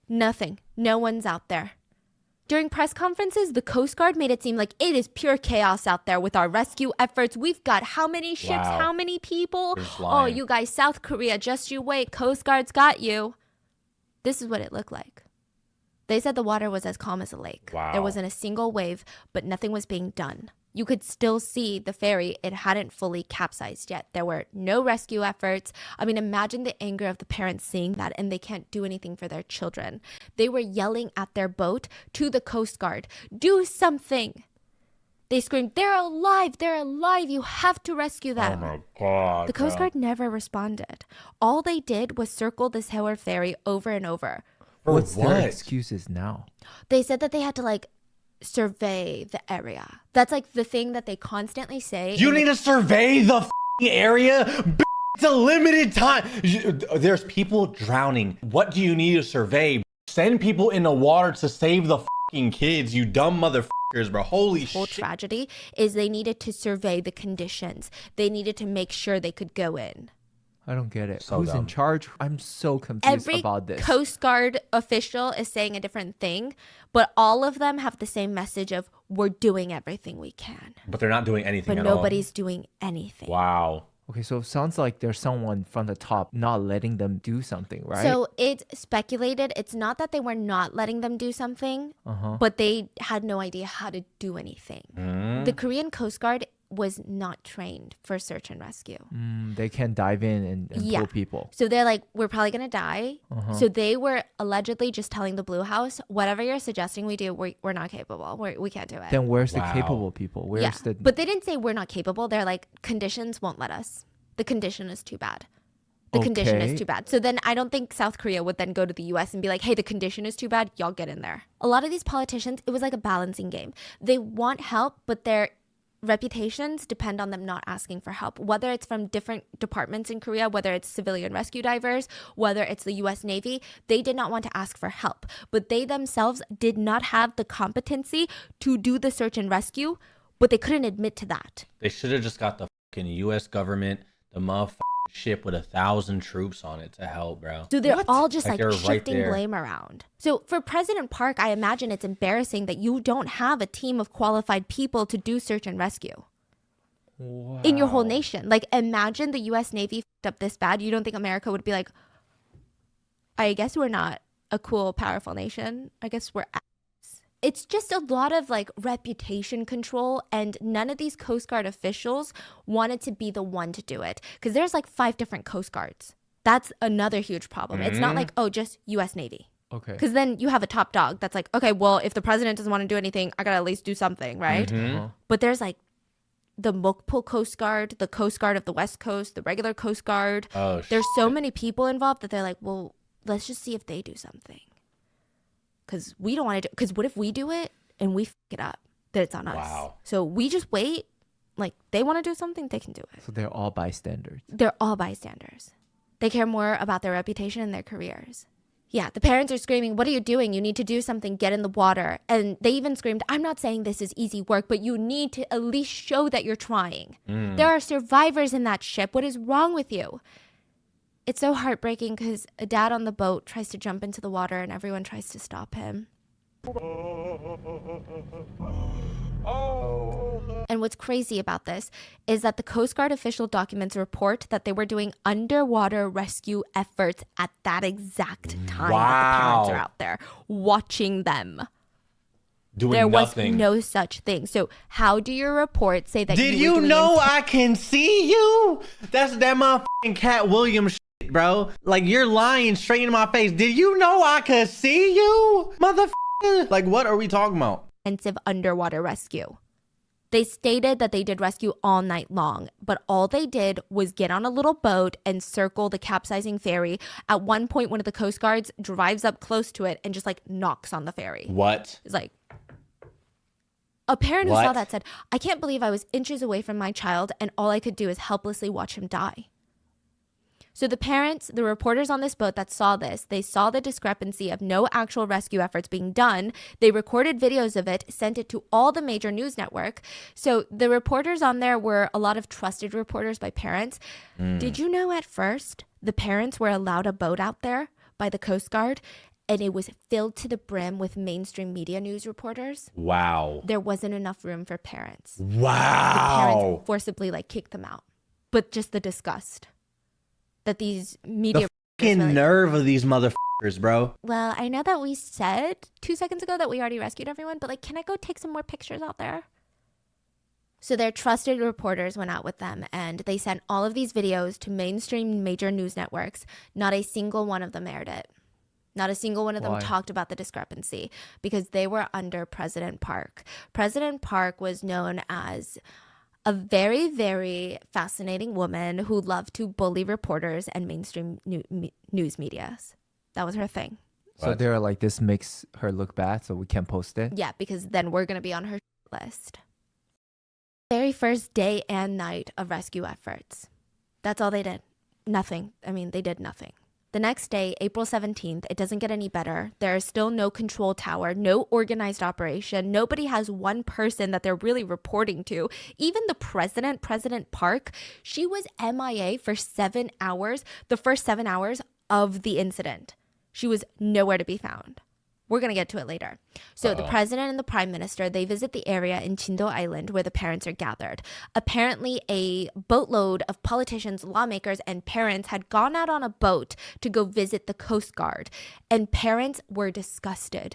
Nothing. No one's out there. During press conferences, the Coast Guard made it seem like it is pure chaos out there with our rescue efforts. We've got how many ships, how many people? Oh, you guys, South Korea, just you wait. Coast Guard's got you. This is what it looked like. They said the water was as calm as a lake. Wow. There wasn't a single wave, but nothing was being done. You could still see the ferry. It hadn't fully capsized yet. There were no rescue efforts. I mean, imagine the anger of the parents seeing that and they can't do anything for their children. They were yelling at their boat to the Coast Guard, do something. They screamed, they're alive, you have to rescue them. Oh my God. The Coast Guard never responded. All they did was circle the Sewol ferry over and over. What's their excuses now? They said that they had to like survey the area. That's like the thing that they constantly say. You need to survey the f***ing area? It's a limited time. There's people drowning. What do you need to survey? Send people in the water to save the f***ing kids, you dumb motherfuckers, bro. Holy shit. The whole tragedy is they needed to survey the conditions. They needed to make sure they could go in. I don't get it. So Who's in dumb. charge? I'm so confused about this. Every Coast Guard official is saying a different thing, but all of them have the same message of we're doing everything we can. But they're not doing anything But at all. nobody's doing anything. Wow. Okay, so it sounds like there's someone from the top not letting them do something, right? So it's speculated. It's not that they were not letting them do something, but they had no idea how to do anything. The Korean Coast Guard was not trained for search and rescue. They can dive in and pull people. So they're like, we're probably going to die. So they were allegedly just telling the Blue House, whatever you're suggesting we do, we're not capable. We can't do it. Then where's the capable people? Where's the... But they didn't say we're not capable. They're like, conditions won't let us. The condition is too bad. The condition is too bad. So then I don't think South Korea would then go to the US and be like, hey, the condition is too bad. Y'all get in there. A lot of these politicians, it was like a balancing game. They want help, but their reputations depend on them not asking for help, whether it's from different departments in Korea, whether it's civilian rescue divers, whether it's the US Navy. They did not want to ask for help, but they themselves did not have the competency to do the search and rescue, but they couldn't admit to that. They should have just got the fucking US government, the motherfucking ship with 1,000 troops on it to help, bro. So they're all just like shifting right blame around. So for President Park, I imagine it's embarrassing that you don't have a team of qualified people to do search and rescue in your whole nation. Like, imagine the US Navy fucked up this bad. You don't think America would be like, I guess we're not a cool, powerful nation. I guess we're... It's just a lot of like reputation control, and none of these Coast Guard officials wanted to be the one to do it because there's like 5 different Coast Guards. That's another huge problem. It's not like, oh, just US Navy. Okay. Because then you have a top dog that's like, okay, well, if the president doesn't want to do anything, I gotta at least do something, right? But there's like the Mokpo Coast Guard, the Coast Guard of the West Coast, the regular Coast Guard. Oh, there's so many people involved that they're like, well, let's just see if they do something. Because we don't want to do, because what if we do it and we f it up? That it's on us. Wow. So we just wait. Like, they want to do something, they can do it. So they're all bystanders. They're all bystanders. They care more about their reputation and their careers. Yeah, the parents are screaming, what are you doing? You need to do something, get in the water. And they even screamed, I'm not saying this is easy work, but you need to at least show that you're trying. There are survivors in that ship. What is wrong with you? It's so heartbreaking because a dad on the boat tries to jump into the water and everyone tries to stop him. And what's crazy about this is that the Coast Guard official documents report that they were doing underwater rescue efforts at that exact time that the parents are out there watching them. Doing nothing. Was no such thing. So how do your report say that Did you were doing know I can see you? That's that motherfucking Cat Williams shit, bro. Like, you're lying straight in my face. Did you know I could see you? Motherfucker. Like, what are we talking about? Intensive underwater rescue. They stated that they did rescue all night long, but all they did was get on a little boat and circle the capsizing ferry. At one point, one of the Coast Guards drives up close to it and just like knocks on the ferry. What? It's like, a parent who saw that said, I can't believe I was inches away from my child and all I could do is helplessly watch him die. So the parents, the reporters on this boat that saw this, they saw the discrepancy of no actual rescue efforts being done. They recorded videos of it, sent it to all the major news network. So the reporters on there were a lot of trusted reporters by parents. Did you know at first the parents were allowed a boat out there by the Coast Guard and it was filled to the brim with mainstream media news reporters? Wow. There wasn't enough room for parents. Wow. The parents forcibly like kicked them out. But just the disgust that these media... The fucking nerve of these motherfuckers, bro. Well, I know that we said 2 seconds ago that we already rescued everyone, but like, can I go take some more pictures out there? So their trusted reporters went out with them and they sent all of these videos to mainstream major news networks. Not a single one of them aired it. Not a single one of them talked about the discrepancy because they were under President Park. President Park was known as a very, very fascinating woman who loved to bully reporters and mainstream news medias. That was her thing. So they're like, this makes her look bad, so we can't post it? Yeah, because then we're going to be on her list. Very first day and night of rescue efforts. That's all they did. Nothing. I mean, they did nothing. The next day, April 17th, it doesn't get any better. There is still no control tower, no organized operation. Nobody has one person that they're really reporting to. Even the president, President Park, she was MIA for 7 hours, the first 7 hours of the incident. She was nowhere to be found. We're going to get to it later. So the president and the prime minister, they visit the area in Chindo Island where the parents are gathered. Apparently, a boatload of politicians, lawmakers, and parents had gone out on a boat to go visit the Coast Guard. And parents were disgusted.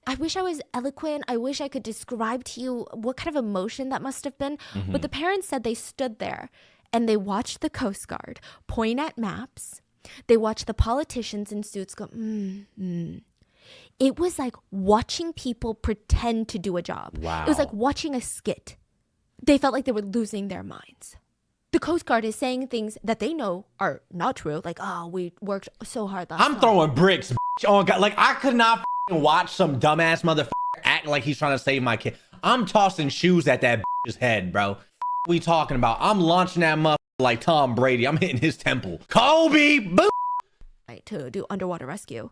I wish I was eloquent. I wish I could describe to you what kind of emotion that must have been. But the parents said they stood there and they watched the Coast Guard point at maps. They watched the politicians in suits go, It was like watching people pretend to do a job. Wow. It was like watching a skit. They felt like they were losing their minds. The Coast Guard is saying things that they know are not true. Like, oh, we worked so hard last I'm night. throwing bricks, oh God. Like, I could not watch some dumbass motherfucker act like he's trying to save my kid. I'm tossing shoes at that bitch's head, bro. We talking about? I'm launching that motherfucker like Tom Brady. I'm hitting his temple. Kobe, boom. To do underwater rescue.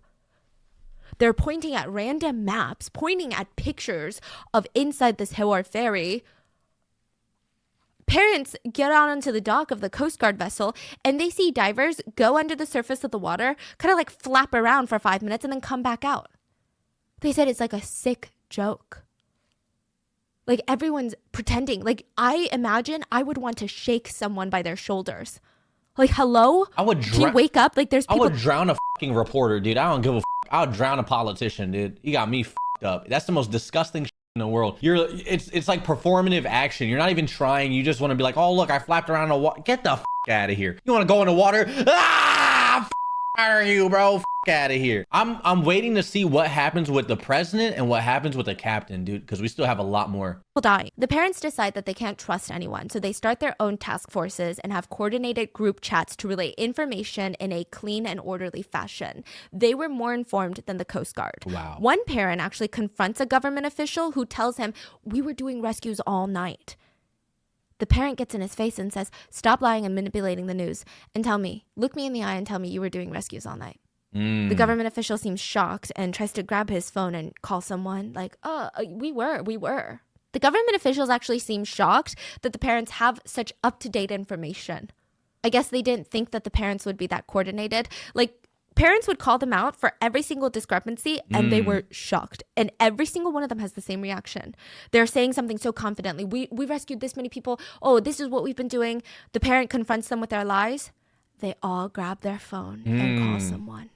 They're pointing at random maps, pointing at pictures of inside the Sewol ferry. Parents get out onto the dock of the Coast Guard vessel and they see divers go under the surface of the water, kind of like flap around for 5 minutes and then come back out. They said it's like a sick joke. Like everyone's pretending. Like I imagine I would want to shake someone by their shoulders. Like, hello? Can you wake up? Like there's people. I would drown a fucking reporter, dude. I don't give a I'll drown a politician, dude. You got me fucked up. That's the most disgusting shit in the world. It's like performative action. You're not even trying. You just want to be like, oh look, I flapped around the water. Get the out of here. You want to go in the water? Ah, are you, bro? Out of here. I'm waiting to see what happens with the president and what happens with the captain, dude, because we still have a lot more. Die. The parents decide that they can't trust anyone, so they start their own task forces and have coordinated group chats to relay information in a clean and orderly fashion. They were more informed than the Coast Guard. Wow. One parent actually confronts a government official who tells him, "We were doing rescues all night." The parent gets in his face and says, "Stop lying and manipulating the news and tell me, look me in the eye and tell me you were doing rescues all night." The government official seems shocked and tries to grab his phone and call someone like, we were. The government officials actually seem shocked that the parents have such up-to-date information. I guess they didn't think that the parents would be that coordinated. Like, parents would call them out for every single discrepancy and they were shocked. And every single one of them has the same reaction. They're saying something so confidently. We rescued this many people. Oh, this is what we've been doing. The parent confronts them with their lies. They all grab their phone and call someone.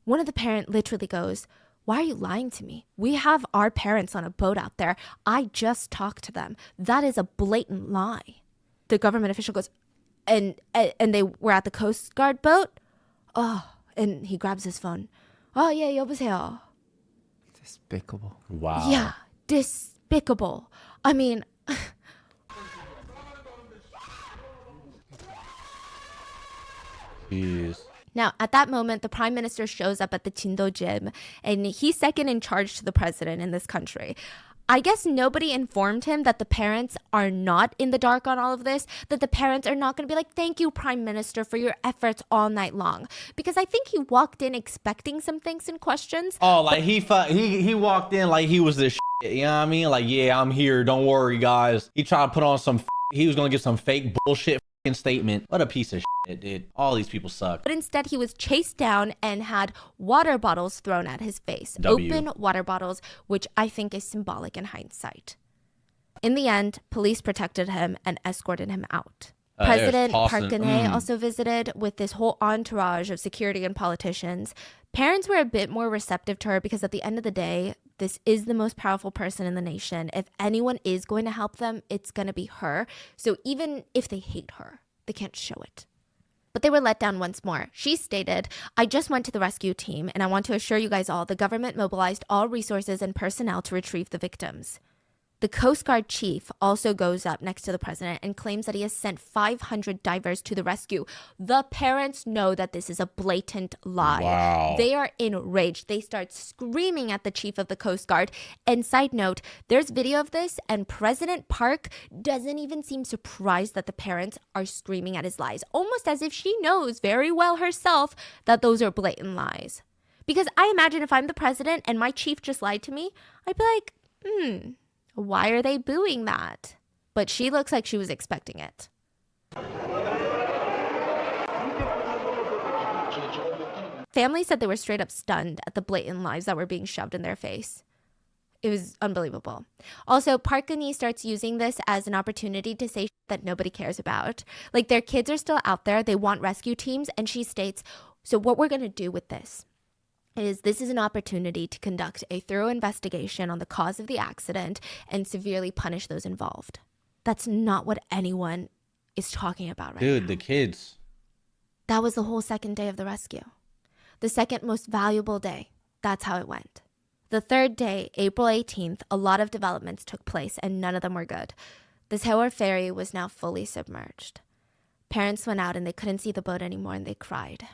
One of the parent literally goes, "Why are you lying to me? We have our parents on a boat out there. I just talked to them. That is a blatant lie." The government official goes, and they were at the Coast Guard boat? Oh, and he grabs his phone. "Oh, yeah, 여보세요." Despicable. Wow. Yeah, despicable. I mean... Jeez. Now, at that moment, the prime minister shows up at the Jindo gym, and he's second in charge to the president in this country. I guess nobody informed him that the parents are not in the dark on all of this, that the parents are not going to be like, "Thank you, prime minister, for your efforts all night long." Because I think he walked in expecting some things and questions. Oh, like he walked in like he was this shit, you know what I mean? Like, yeah, I'm here. Don't worry, guys. He tried to put on some he was going to give some fake bullshit statement. What a piece of shit, dude. All these people suck. But instead, he was chased down and had water bottles thrown at his face. W. Open water bottles, which I think is symbolic in hindsight. In the end, police protected him and escorted him out. President Park Geun-hye also visited with this whole entourage of security and politicians. Parents were a bit more receptive to her because at the end of the day, this is the most powerful person in the nation. If anyone is going to help them, it's going to be her. So even if they hate her, they can't show it. But they were let down once more. She stated, "I just went to the rescue team, and I want to assure you guys all the government mobilized all resources and personnel to retrieve the victims." The Coast Guard chief also goes up next to the president and claims that he has sent 500 divers to the rescue. The parents know that this is a blatant lie. Wow. They are enraged. They start screaming at the chief of the Coast Guard. And side note, there's video of this, and President Park doesn't even seem surprised that the parents are screaming at his lies, almost as if she knows very well herself that those are blatant lies. Because I imagine if I'm the president and my chief just lied to me, I'd be like, why are they booing that? But she looks like she was expecting it. Family said they were straight up stunned at the blatant lies that were being shoved in their face. It was unbelievable. Also, Park Geun-hye starts using this as an opportunity to say that nobody cares about. Like, their kids are still out there. They want rescue teams. And she states, "So what we're going to do with this is this is an opportunity to conduct a thorough investigation on the cause of the accident and severely punish those involved. That's not what anyone is talking about right now. Dude, the kids. That was the whole second day of the rescue. The second most valuable day. That's how it went. The third day, April 18th, a lot of developments took place and none of them were good. The Sewol ferry was now fully submerged. Parents went out and they couldn't see the boat anymore and they cried.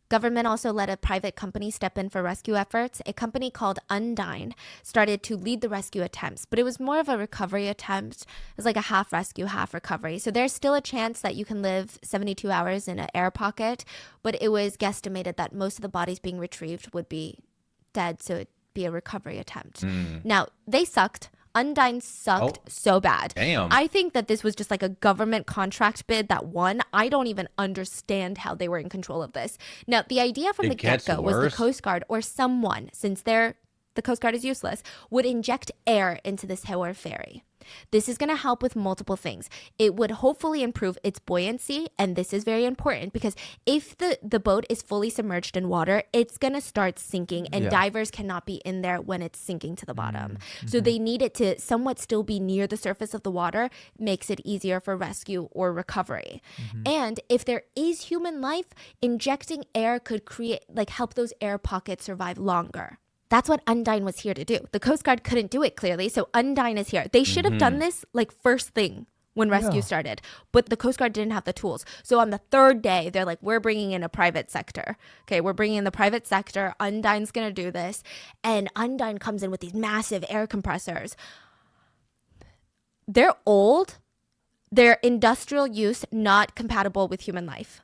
Government also let a private company step in for rescue efforts. A company called Undyne started to lead the rescue attempts, but it was more of a recovery attempt. It was like a half rescue, half recovery. So there's still a chance that you can live 72 hours in an air pocket, but it was guesstimated that most of the bodies being retrieved would be dead, so it'd be a recovery attempt. Now, they sucked. Undyne sucked so bad. Damn. I think that this was just like a government contract bid that won. I don't even understand how they were in control of this. Now, the idea from the get-go was the Coast Guard or someone, since the Coast Guard is useless, would inject air into the Sewol ferry. This is going to help with multiple things. It would hopefully improve its buoyancy, and this is very important because if the boat is fully submerged in water, it's going to start sinking, and divers cannot be in there when it's sinking to the bottom. So they need it to somewhat still be near the surface of the water, makes it easier for rescue or recovery. And if there is human life, injecting air could help those air pockets survive longer. That's what Undyne was here to do. The Coast Guard couldn't do it clearly, so Undyne is here. They should have done this first thing when rescue started, but the Coast Guard didn't have the tools. So on the third day, they're like, we're bringing in a private sector. Okay, we're bringing in the private sector. Undyne's going to do this. And Undyne comes in with these massive air compressors. They're old. They're industrial use, not compatible with human life.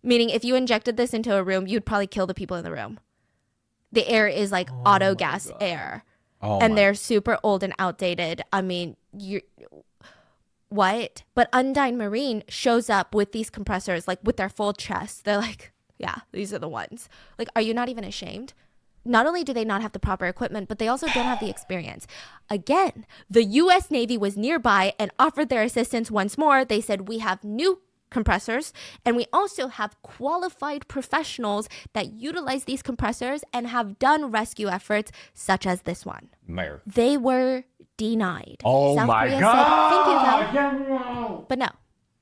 Meaning if you injected this into a room, you'd probably kill the people in the room. The air is like auto gas air. And they're super old and outdated. I mean, what? But Undyne Marine shows up with these compressors, like with their full chest. They're like, yeah, these are the ones. Like, are you not even ashamed? Not only do they not have the proper equipment, but they also don't have the experience. Again, the U.S. Navy was nearby and offered their assistance once more. They said, we have new compressors, and we also have qualified professionals that utilize these compressors and have done rescue efforts such as this one. Mayor. They were denied. Oh South my Korea God. said, thank you, though. But no.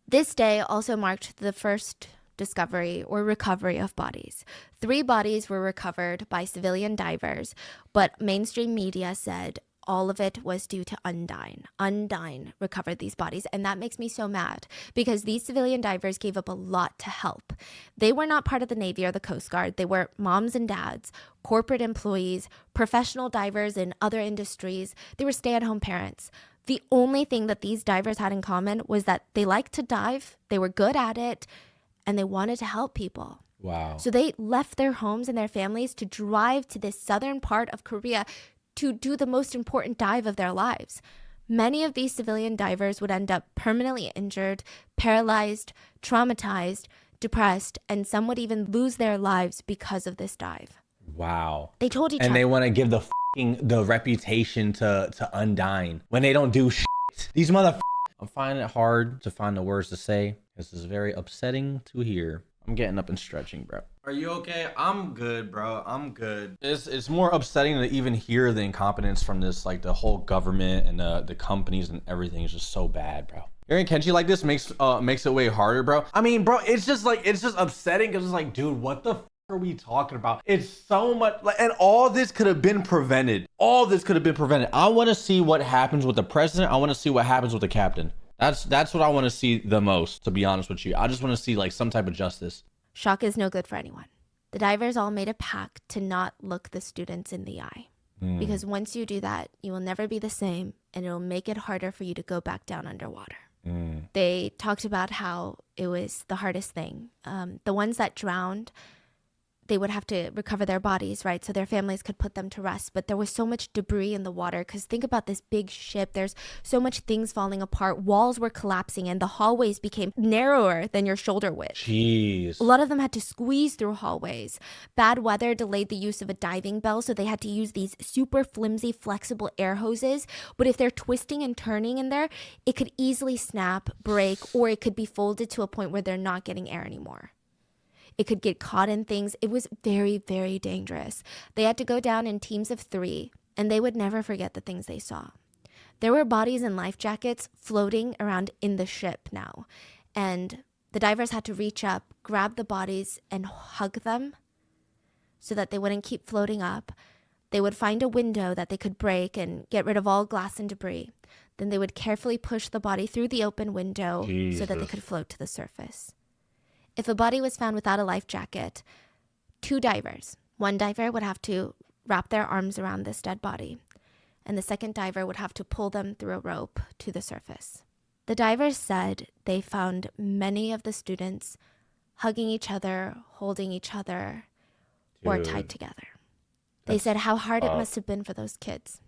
This day also marked the first discovery or recovery of bodies. 3 bodies were recovered by civilian divers, but mainstream media said all of it was due to Undyne. Undyne recovered these bodies, and that makes me so mad because these civilian divers gave up a lot to help. They were not part of the Navy or the Coast Guard. They were moms and dads, corporate employees, professional divers in other industries. They were stay-at-home parents. The only thing that these divers had in common was that they liked to dive, they were good at it, and they wanted to help people. Wow. So they left their homes and their families to drive to this southern part of Korea to do the most important dive of their lives. Many of these civilian divers would end up permanently injured, paralyzed, traumatized, depressed, and some would even lose their lives because of this dive. Wow. They told each other. And they want to give the reputation to Undyne when they don't do shit. These motherfuckers. I'm finding it hard to find the words to say. This is very upsetting to hear. I'm getting up and stretching, bro. Are you okay? I'm good, bro. I'm good. It's more upsetting to even hear the incompetence from this, like the whole government and the companies and everything is just so bad, bro. Hearing Kenji like this makes it way harder, bro. I mean, bro, it's just upsetting because it's like, dude, what the are we talking about? It's so much, and all this could have been prevented. All this could have been prevented. I want to see what happens with the president. I want to see what happens with the captain. That's what I want to see the most, to be honest with you. I just want to see like some type of justice. Shock is no good for anyone. The divers all made a pact to not look the students in the eye. Because once you do that, you will never be the same, and it'll make it harder for you to go back down underwater. They talked about how it was the hardest thing. The ones that drowned, they would have to recover their bodies, right? So their families could put them to rest. But there was so much debris in the water because think about this big ship. There's so much things falling apart. Walls were collapsing and the hallways became narrower than your shoulder width. Jeez. A lot of them had to squeeze through hallways. Bad weather delayed the use of a diving bell, so they had to use these super flimsy, flexible air hoses. But if they're twisting and turning in there, it could easily snap, break, or it could be folded to a point where they're not getting air anymore. It could get caught in things. It was very, very dangerous. They had to go down in teams of 3, and they would never forget the things they saw. There were bodies in life jackets floating around in the ship now, and the divers had to reach up, grab the bodies, and hug them so that they wouldn't keep floating up. They would find a window that they could break and get rid of all glass and debris. Then they would carefully push the body through the open window so that they could float to the surface. If a body was found without a life jacket, 2 divers, one diver would have to wrap their arms around this dead body, and the second diver would have to pull them through a rope to the surface. The divers said they found many of the students hugging each other, holding each other, or tied together. They said how hard it must have been for those kids.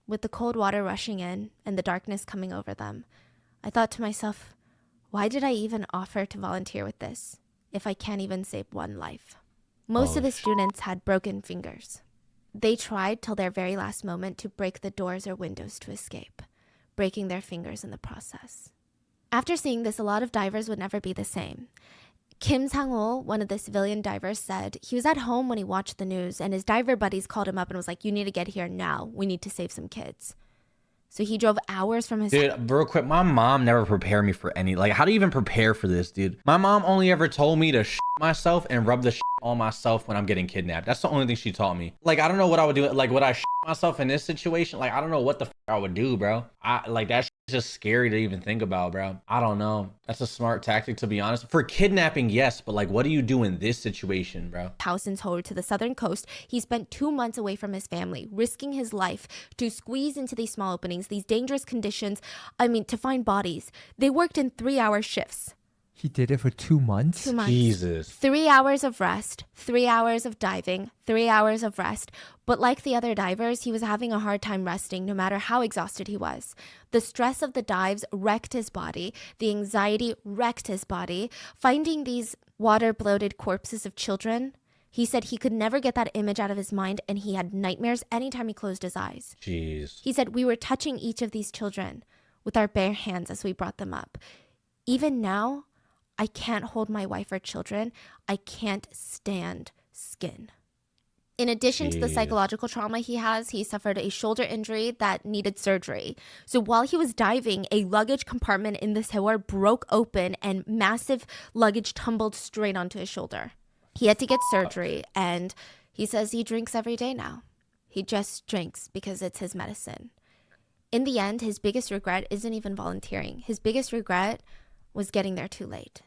With the cold water rushing in and the darkness coming over them, I thought to myself, why did I even offer to volunteer with this if I can't even save one life? Most of the students had broken fingers. They tried till their very last moment to break the doors or windows to escape, breaking their fingers in the process. After seeing this, a lot of divers would never be the same. Kim Sang-ol, one of the civilian divers, said he was at home when he watched the news, and his diver buddies called him up and was like, you need to get here now. We need to save some kids. So he drove hours from his... Dude, real quick, my mom never prepared me for any... Like, how do you even prepare for this, dude? My mom only ever told me to myself and rub the on myself when I'm getting kidnapped. That's the only thing she taught me. Like, I don't know what I would do. Like, would I myself in this situation? Like, I don't know what the I would do, bro. That's just scary to even think about, bro. I don't know. That's a smart tactic, to be honest. For kidnapping, yes, but like, what do you do in this situation, bro? House in Seoul to the southern coast. He spent 2 months away from his family, risking his life to squeeze into these small openings, these dangerous conditions. I mean, to find bodies. They worked in 3-hour shifts. He did it for 2 months? 2 months. Jesus. 3 hours of rest, 3 hours of diving, 3 hours of rest. But like the other divers, he was having a hard time resting no matter how exhausted he was. The stress of the dives wrecked his body. The anxiety wrecked his body. Finding these water-bloated corpses of children, he said he could never get that image out of his mind, and he had nightmares anytime he closed his eyes. Jeez. He said we were touching each of these children with our bare hands as we brought them up. Even now, I can't hold my wife or children. I can't stand skin. In addition to the psychological trauma he has, he suffered a shoulder injury that needed surgery. So while he was diving, a luggage compartment in the Sewol broke open and massive luggage tumbled straight onto his shoulder. He had to get surgery, and he says he drinks every day now. He just drinks because it's his medicine. In the end, his biggest regret isn't even volunteering. His biggest regret was getting there too late.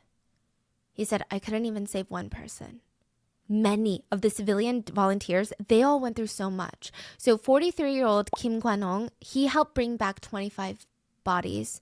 He said, I couldn't even save one person. Many of the civilian volunteers, they all went through so much. So 43-year-old Kim Kwan-ong, he helped bring back 25 bodies.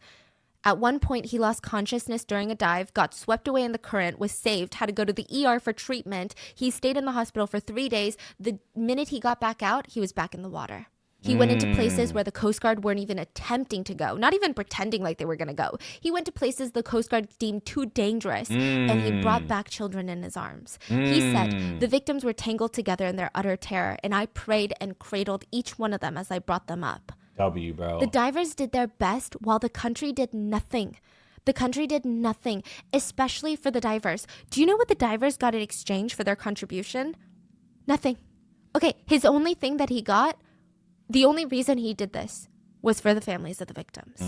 At one point, he lost consciousness during a dive, got swept away in the current, was saved, had to go to the ER for treatment. He stayed in the hospital for 3 days. The minute he got back out, he was back in the water. He went into places where the Coast Guard weren't even attempting to go, not even pretending like they were going to go. He went to places the Coast Guard deemed too dangerous, and he brought back children in his arms. He said, the victims were tangled together in their utter terror, and I prayed and cradled each one of them as I brought them up. W, bro. The divers did their best while the country did nothing. The country did nothing, especially for the divers. Do you know what the divers got in exchange for their contribution? Nothing. Okay, his only thing that he got, the only reason he did this was for the families of the victims,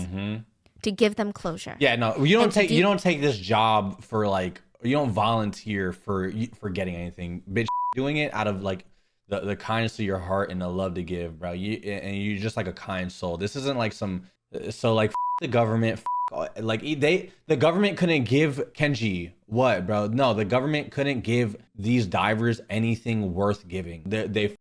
to give them closure. Yeah, no, you don't take this job for like, you don't volunteer for getting anything. Bitch, doing it out of like the kindness of your heart and the love to give, bro. You're just like a kind soul. This isn't like the government. The government couldn't give Kenji what, bro? No, the government couldn't give these divers anything worth giving. They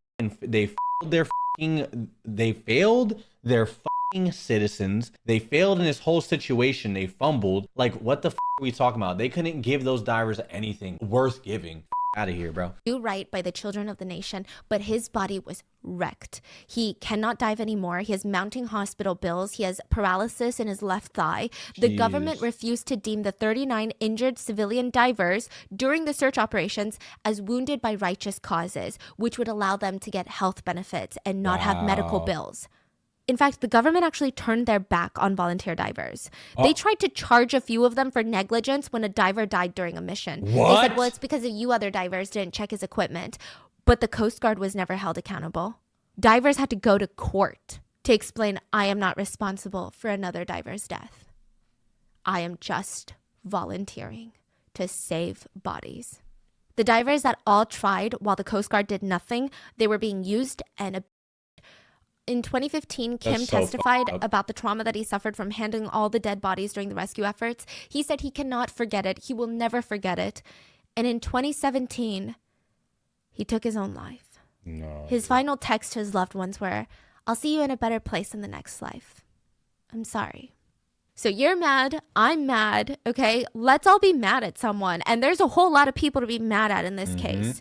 failed their fucking citizens. They failed in this whole situation. They fumbled. Like, what the are we talking about? They couldn't give those divers anything worth giving. Out of here, bro. Do right by the children of the nation, but his body was wrecked. He cannot dive anymore. He has mounting hospital bills. He has paralysis in his left thigh. The government refused to deem the 39 injured civilian divers during the search operations as wounded by righteous causes, which would allow them to get health benefits and not have medical bills. In fact, the government actually turned their back on volunteer divers. They tried to charge a few of them for negligence when a diver died during a mission. They said, well, it's because of you other divers didn't check his equipment. But the Coast Guard was never held accountable. Divers had to go to court to explain, I am not responsible for another diver's death. I am just volunteering to save bodies. The divers that all tried while the Coast Guard did nothing, they were being used and in 2015, Kim testified about the trauma that he suffered from handling all the dead bodies during the rescue efforts. He said he cannot forget it. He will never forget it. And in 2017, he took his own life. No. His final text to his loved ones were, I'll see you in a better place in the next life. I'm sorry. So you're mad, I'm mad, okay? Let's all be mad at someone. And there's a whole lot of people to be mad at in this case.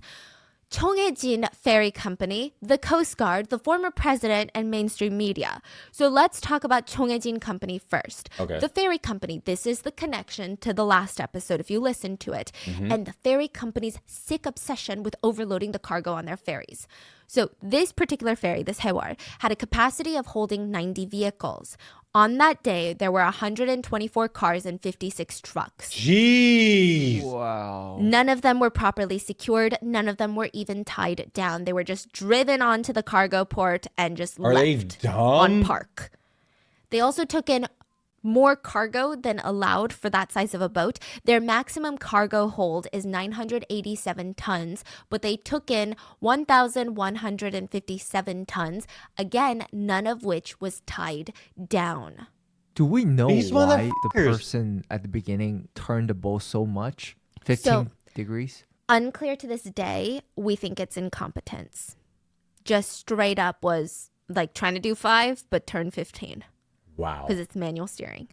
Chonghaejin Ferry Company, the Coast Guard, the former president, and mainstream media. So let's talk about Chonghaejin Company first. Okay. The ferry company, this is the connection to the last episode if you listen to it. And the ferry company's sick obsession with overloading the cargo on their ferries. So this particular ferry, this Sewol, had a capacity of holding 90 vehicles. On that day, there were 124 cars and 56 trucks. Jeez. Wow. None of them were properly secured. None of them were even tied down. They were just driven onto the cargo port and just Are they left dumb? on park. They also took in more cargo than allowed for that size of a boat. Their maximum cargo hold is 987 tons, but they took in 1,157 tons, again, none of which was tied down. Do we know These why the motherfuckers. person at the beginning turned the boat so much? 15 degrees? Unclear to this day, we think it's incompetence. Just straight up was like trying to do 5, but turn 15. Wow. Because it's manual steering.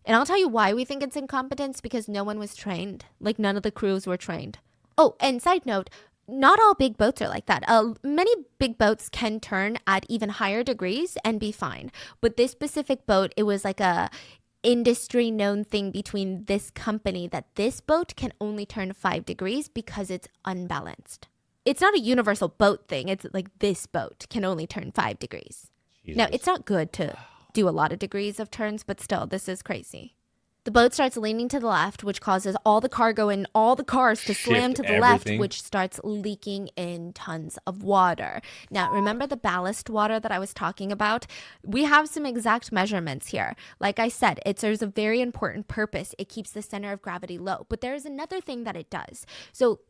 And I'll tell you why we think it's incompetence, because no one was trained. Like none of the crews were trained. Oh, and side note, not all big boats are like that. Many big boats can turn at even higher degrees and be fine. But this specific boat, it was like a industry known thing between this company that this boat can only turn 5 degrees because it's unbalanced. It's not a universal boat thing. It's like this boat can only turn 5 degrees. Jesus. Now, it's not good to do a lot of degrees of turns, but still, this is crazy. The boat starts leaning to the left, which causes all the cargo and all the cars to slam to the left, which starts leaking in tons of water. Now, remember the ballast water that I was talking about? We have some exact measurements here. Like I said, it serves a very important purpose. It keeps the center of gravity low. But there is another thing that it does. So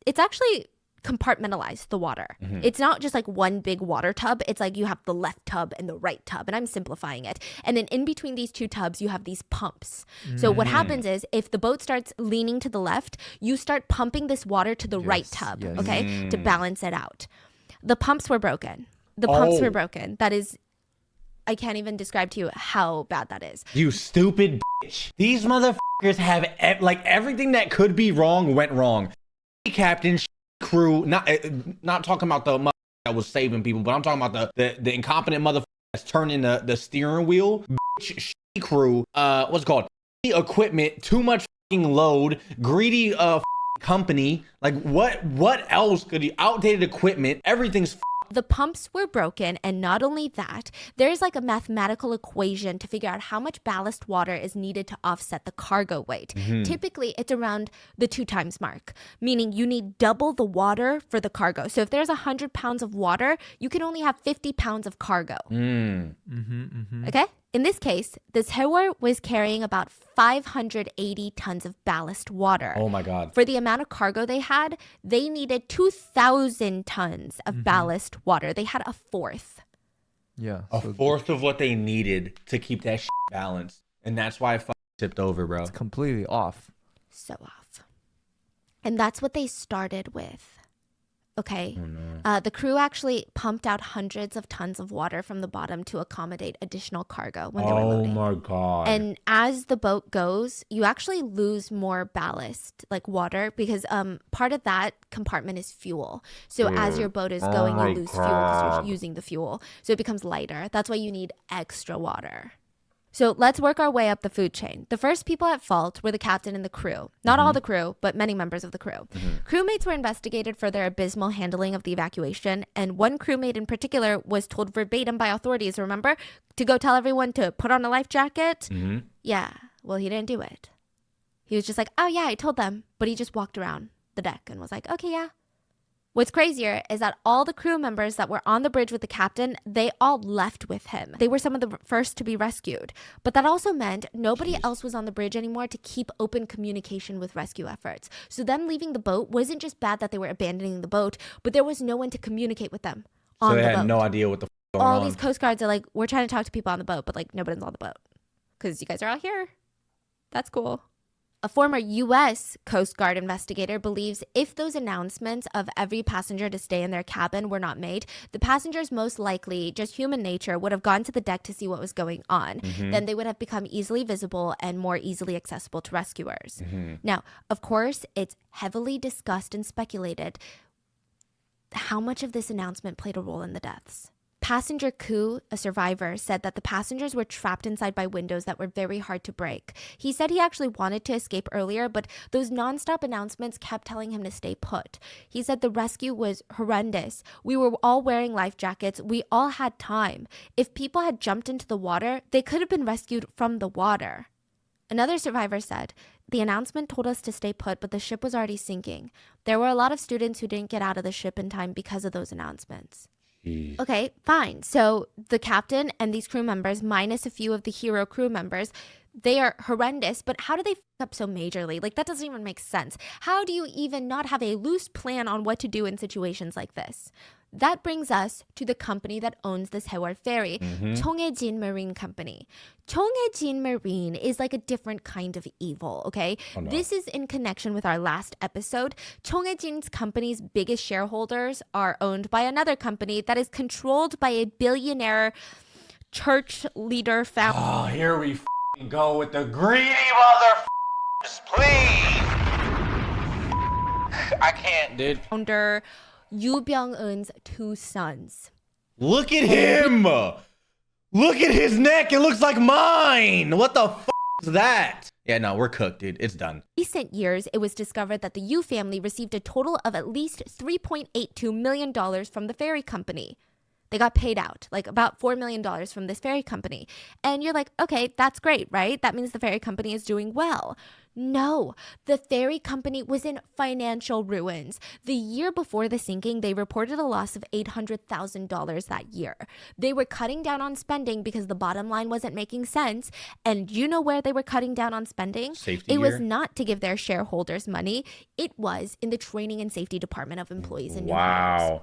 it's actually compartmentalize the water. It's not just like one big water tub. It's like you have the left tub and the right tub, and I'm simplifying it. And then in between these two tubs, you have these pumps. So what happens is if the boat starts leaning to the left, you start pumping this water to the right tub, okay, to balance it out. The pumps were broken. That is, I can't even describe to you how bad that is. You stupid bitch. These motherfuckers have like everything that could be wrong went wrong. Captain, crew, not talking about the mother that was saving people, but I'm talking about the incompetent motherfucker that's turning the steering wheel. Bitch, crew, what's it called? Equipment, too much fucking load, greedy company. Like what else could you? Outdated equipment, everything's. The pumps were broken, and not only that, there's like a mathematical equation to figure out how much ballast water is needed to offset the cargo weight. Typically, it's around the 2 times mark, meaning you need double the water for the cargo. So if there's 100 pounds of water, you can only have 50 pounds of cargo. Okay? In this case, this Sewol was carrying about 580 tons of ballast water. Oh my God. For the amount of cargo they had, they needed 2,000 tons of ballast water. They had a fourth. Yeah. A fourth of what they needed to keep that shit balanced. And that's why I tipped over, bro. It's completely off. So off. And that's what they started with. Okay. Oh, no. The crew actually pumped out hundreds of tons of water from the bottom to accommodate additional cargo when they were loading. Oh my God. And as the boat goes, you actually lose more ballast, like water, because part of that compartment is fuel. So as your boat is going, you lose fuel because you're using the fuel. So it becomes lighter. That's why you need extra water. So let's work our way up the food chain. The first people at fault were the captain and the crew. Not all the crew, but many members of the crew. Crewmates were investigated for their abysmal handling of the evacuation, and one crewmate in particular was told verbatim by authorities, remember, to go tell everyone to put on a life jacket? Yeah, well, he didn't do it. He was just like, oh yeah, I told them. But he just walked around the deck and was like, okay, yeah. What's crazier is that all the crew members that were on the bridge with the captain, they all left with him. They were some of the first to be rescued. But that also meant nobody else was on the bridge anymore to keep open communication with rescue efforts. So them leaving the boat wasn't just bad that they were abandoning the boat, but there was no one to communicate with them on the boat. So they had no idea what the going all on. These Coast Guards are like, we're trying to talk to people on the boat, but like nobody's on the boat because you guys are all here. That's cool. A former U.S. Coast Guard investigator believes if those announcements of every passenger to stay in their cabin were not made, the passengers most likely, just human nature, would have gone to the deck to see what was going on. Then they would have become easily visible and more easily accessible to rescuers. Now, of course, it's heavily discussed and speculated how much of this announcement played a role in the deaths. Passenger Ku, a survivor, said that the passengers were trapped inside by windows that were very hard to break. He said he actually wanted to escape earlier, but those nonstop announcements kept telling him to stay put. He said the rescue was horrendous. We were all wearing life jackets. We all had time. If people had jumped into the water, they could have been rescued from the water. Another survivor said, the announcement told us to stay put, but the ship was already sinking. There were a lot of students who didn't get out of the ship in time because of those announcements. Okay, fine. So the captain and these crew members, minus a few of the hero crew members, they are horrendous, but how do they f up so majorly? Like, that doesn't even make sense. How do you even not have a loose plan on what to do in situations like this? That brings us to the company that owns the Sewol Ferry, Cheonghaejin Marine Company. Cheonghaejin Marine is like a different kind of evil, okay? Oh, no. This is in connection with our last episode. Cheonghaejin's company's biggest shareholders are owned by another company that is controlled by a billionaire church leader family. Oh, here we go with the greedy motherfuckers, please. I can't, dude. Founder Yoo Byung-eun's two sons. Look at him. Look at his neck. It looks like mine. What the is that? Yeah, no, we're cooked, dude. It's done. In recent years, it was discovered that the Yoo family received a total of at least $3.82 million from the ferry company. They got paid out, like about $4 million from this ferry company. And you're like, okay, that's great, right? That means the ferry company is doing well. No, the ferry company was in financial ruins. The year before the sinking, they reported a loss of $800,000 that year. They were cutting down on spending because the bottom line wasn't making sense. And you know where they were cutting down on spending? Safety It was gear? not to give their shareholders money. It was in the training and safety department of employees and new Wow. hires.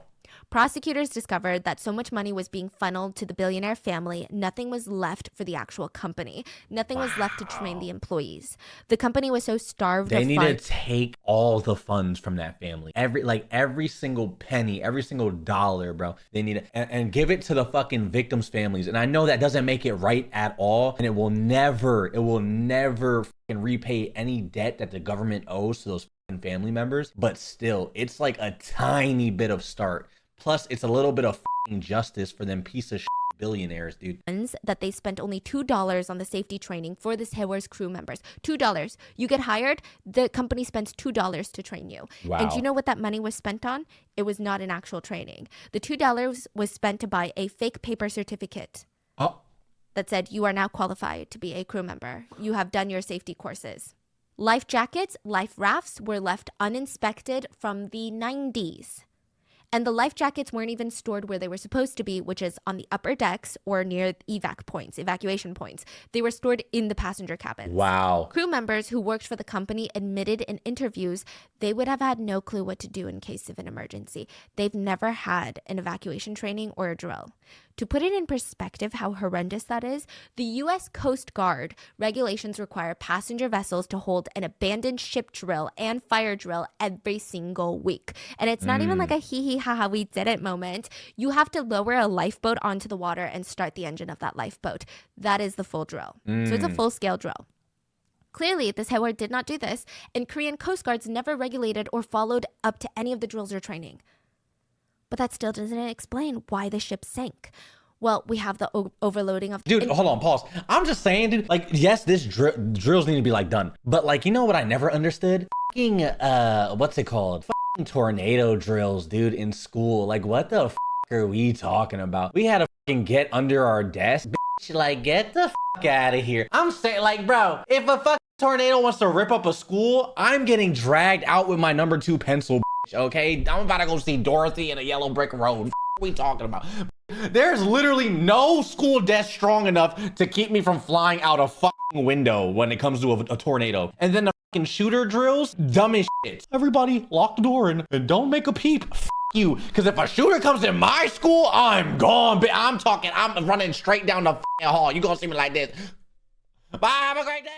Prosecutors discovered that so much money was being funneled to the billionaire family, nothing was left for the actual company. Nothing was left to train the employees. The company was so starved They of need funds. to take all the funds from that family. Every single penny, every single dollar, bro. They need it and give it to the fucking victims' families. And I know that doesn't make it right at all. And it will never fucking repay any debt that the government owes to those fucking family members. But still, it's like a tiny bit of start. Plus, it's a little bit of fucking justice for them piece of shit billionaires, dude. That they spent only $2 on the safety training for the Sewol's crew members. $2. You get hired, the company spends $2 to train you. Wow. And you know what that money was spent on? It was not in actual training. The $2 was spent to buy a fake paper certificate that said you are now qualified to be a crew member. You have done your safety courses. Life jackets, life rafts were left uninspected from the 90s. And the life jackets weren't even stored where they were supposed to be, which is on the upper decks or near evacuation points. They were stored in the passenger cabins. Wow. Crew members who worked for the company admitted in interviews they would have had no clue what to do in case of an emergency. They've never had an evacuation training or a drill. To put it in perspective how horrendous that is, the U.S. Coast Guard regulations require passenger vessels to hold an abandoned ship drill and fire drill every single week. And it's not even like a hee hee ha ha we did it moment. You have to lower a lifeboat onto the water and start the engine of that lifeboat. That is the full drill. So it's a full-scale drill. Clearly, the Sewol did not do this, and Korean Coast Guards never regulated or followed up to any of the drills or training. But that still doesn't explain why the ship sank. Well, we have the overloading of... Dude, hold on, pause. I'm just saying, dude, like, yes, this drills need to be, like, done. But, like, you know what I never understood? Fucking, what's it called? Fucking tornado drills, dude, in school. Like, what the f*** are we talking about? We had to fucking get under our desk. Bitch, like, get the f*** out of here. I'm saying, like, bro, if a fucking tornado wants to rip up a school, I'm getting dragged out with my number 2 pencil, bitch, okay? I'm about to go see Dorothy in a yellow brick road. What are we talking about? There's literally no school desk strong enough to keep me from flying out a fucking window when it comes to a tornado. And then the fucking shooter drills, dumb as shit. Everybody lock the door and don't make a peep. F you. Because if a shooter comes in my school, I'm gone. I'm running straight down the hall. You gonna see me like this. Bye, have a great day.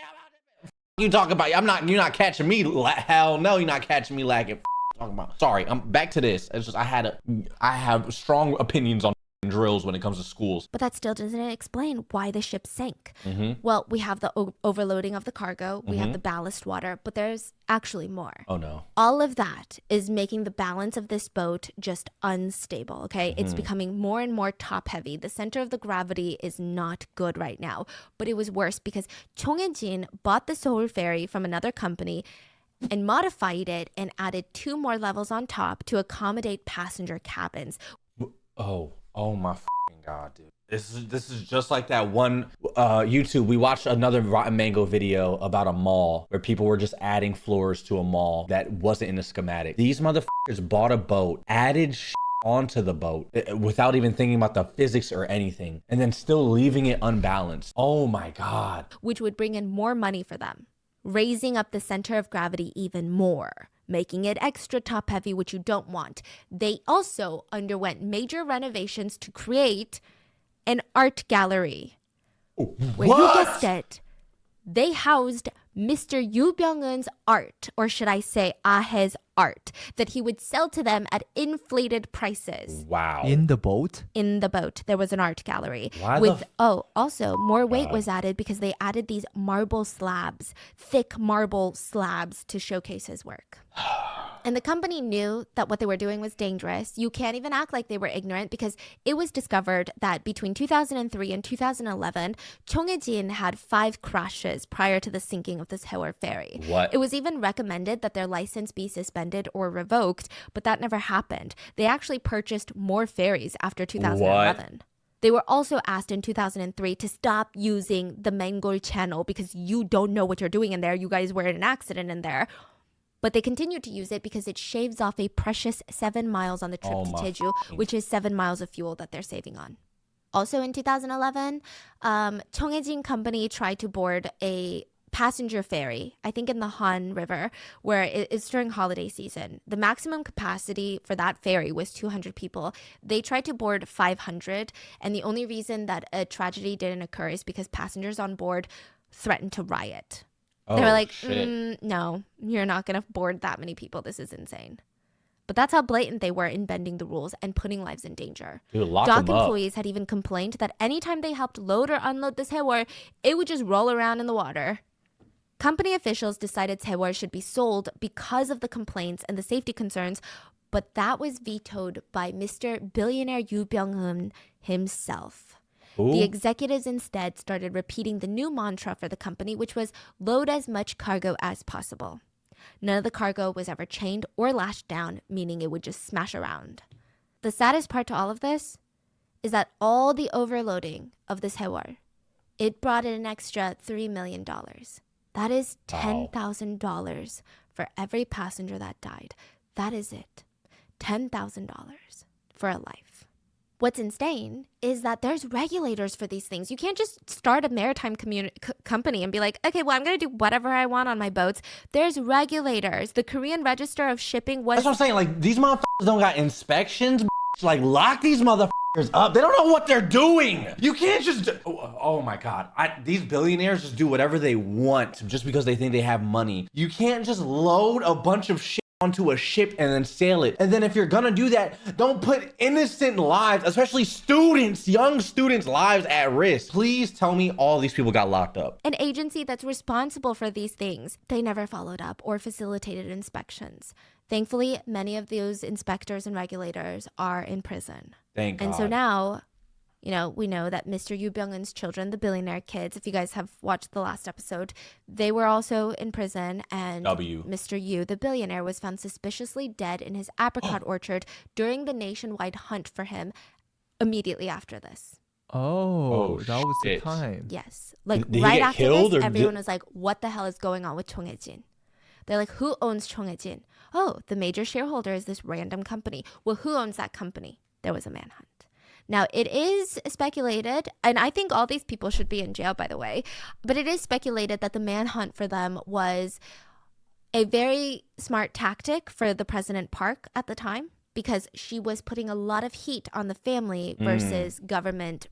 You talk about, you're not catching me. Hell no, you're not catching me lacking. Talking about. Sorry, I'm back to this. It's just I have strong opinions on drills when it comes to schools. But that still doesn't explain why the ship sank. Well, we have the overloading of the cargo, we have the ballast water, but there's actually more. Oh no. All of that is making the balance of this boat just unstable, okay? It's becoming more and more top heavy. The center of the gravity is not good right now, but it was worse because Chongjin bought the Sewol ferry from another company and modified it and added 2 more levels on top to accommodate passenger cabins. Oh my fucking god, dude. This is just like that one YouTube. We watched another Rotten Mango video about a mall where people were just adding floors to a mall that wasn't in the schematic. These motherfuckers bought a boat, added onto the boat without even thinking about the physics or anything, and then still leaving it unbalanced. Oh my god. Which would bring in more money for them, raising up the center of gravity even more, making it extra top heavy, which you don't want. They also underwent major renovations to create an art gallery. Where you guessed it, they housed Mr. Yoo Byung-eun's art, or should I say Ahe's art, that he would sell to them at inflated prices. Wow. In the boat? In the boat, there was an art gallery. Why Also, more weight was added because they added these marble slabs, thick marble slabs to showcase his work. And the company knew that what they were doing was dangerous. You can't even act like they were ignorant because it was discovered that between 2003 and 2011, Chongjin had 5 crashes prior to the sinking of the Sewol ferry. What? It was even recommended that their license be suspended or revoked, but that never happened. They actually purchased more ferries after 2011. What? They were also asked in 2003 to stop using the Mangol channel because you don't know what you're doing in there. You guys were in an accident in there. But they continued to use it because it shaves off a precious 7 miles on the trip to Jeju, which is 7 miles of fuel that they're saving on. Also in 2011, Chongjin Company tried to board a passenger ferry, I think in the Han River, where it's during holiday season. The maximum capacity for that ferry was 200 people. They tried to board 500, and the only reason that a tragedy didn't occur is because passengers on board threatened to riot. They were like, no, you're not going to board that many people. This is insane. But that's how blatant they were in bending the rules and putting lives in danger. Dude, lock Dock them up. employees had even complained that anytime they helped load or unload the Sewol, it would just roll around in the water. Company officials decided Sewol should be sold because of the complaints and the safety concerns, but that was vetoed by Mr. Billionaire Yoo Byung-eun himself. Ooh. The executives instead started repeating the new mantra for the company, which was load as much cargo as possible. None of the cargo was ever chained or lashed down, meaning it would just smash around. The saddest part to all of this is that all the overloading of the Sewol, it brought in an extra $3 million. That is $10,000 for every passenger that died. That is it. $10,000 for a life. What's insane is that there's regulators for these things. You can't just start a maritime company and be like, okay, well, I'm going to do whatever I want on my boats. There's regulators. The Korean Register of Shipping was... That's what I'm saying. Like, these motherfuckers don't got inspections. Like, lock these motherfuckers up. They don't know what they're doing. You can't just... Oh my God. These billionaires just do whatever they want just because they think they have money. You can't just load a bunch of shit onto a ship and then sail it. And then if you're gonna do that, don't put innocent lives, especially students, young students' lives at risk. Please tell me all these people got locked up. An agency that's responsible for these things, they never followed up or facilitated inspections. Thankfully, many of those inspectors and regulators are in prison. Thank God. And so now, You know, we know that Mr. Yu Byung-eun's children, the billionaire kids, if you guys have watched the last episode, they were also in prison. And Mr. Yu, the billionaire, was found suspiciously dead in his apricot orchard during the nationwide hunt for him immediately after this. Oh, that was the time. Yes. Like Did right he get after killed, this, or everyone was like, what the hell is going on with Chung Hae-jin? They're like, who owns Chung Hae-jin? Oh, the major shareholder is this random company. Well, who owns that company? There was a manhunt. Now, it is speculated, and I think all these people should be in jail, by the way, but it is speculated that the manhunt for them was a very smart tactic for the President Park at the time, because she was putting a lot of heat on the family versus government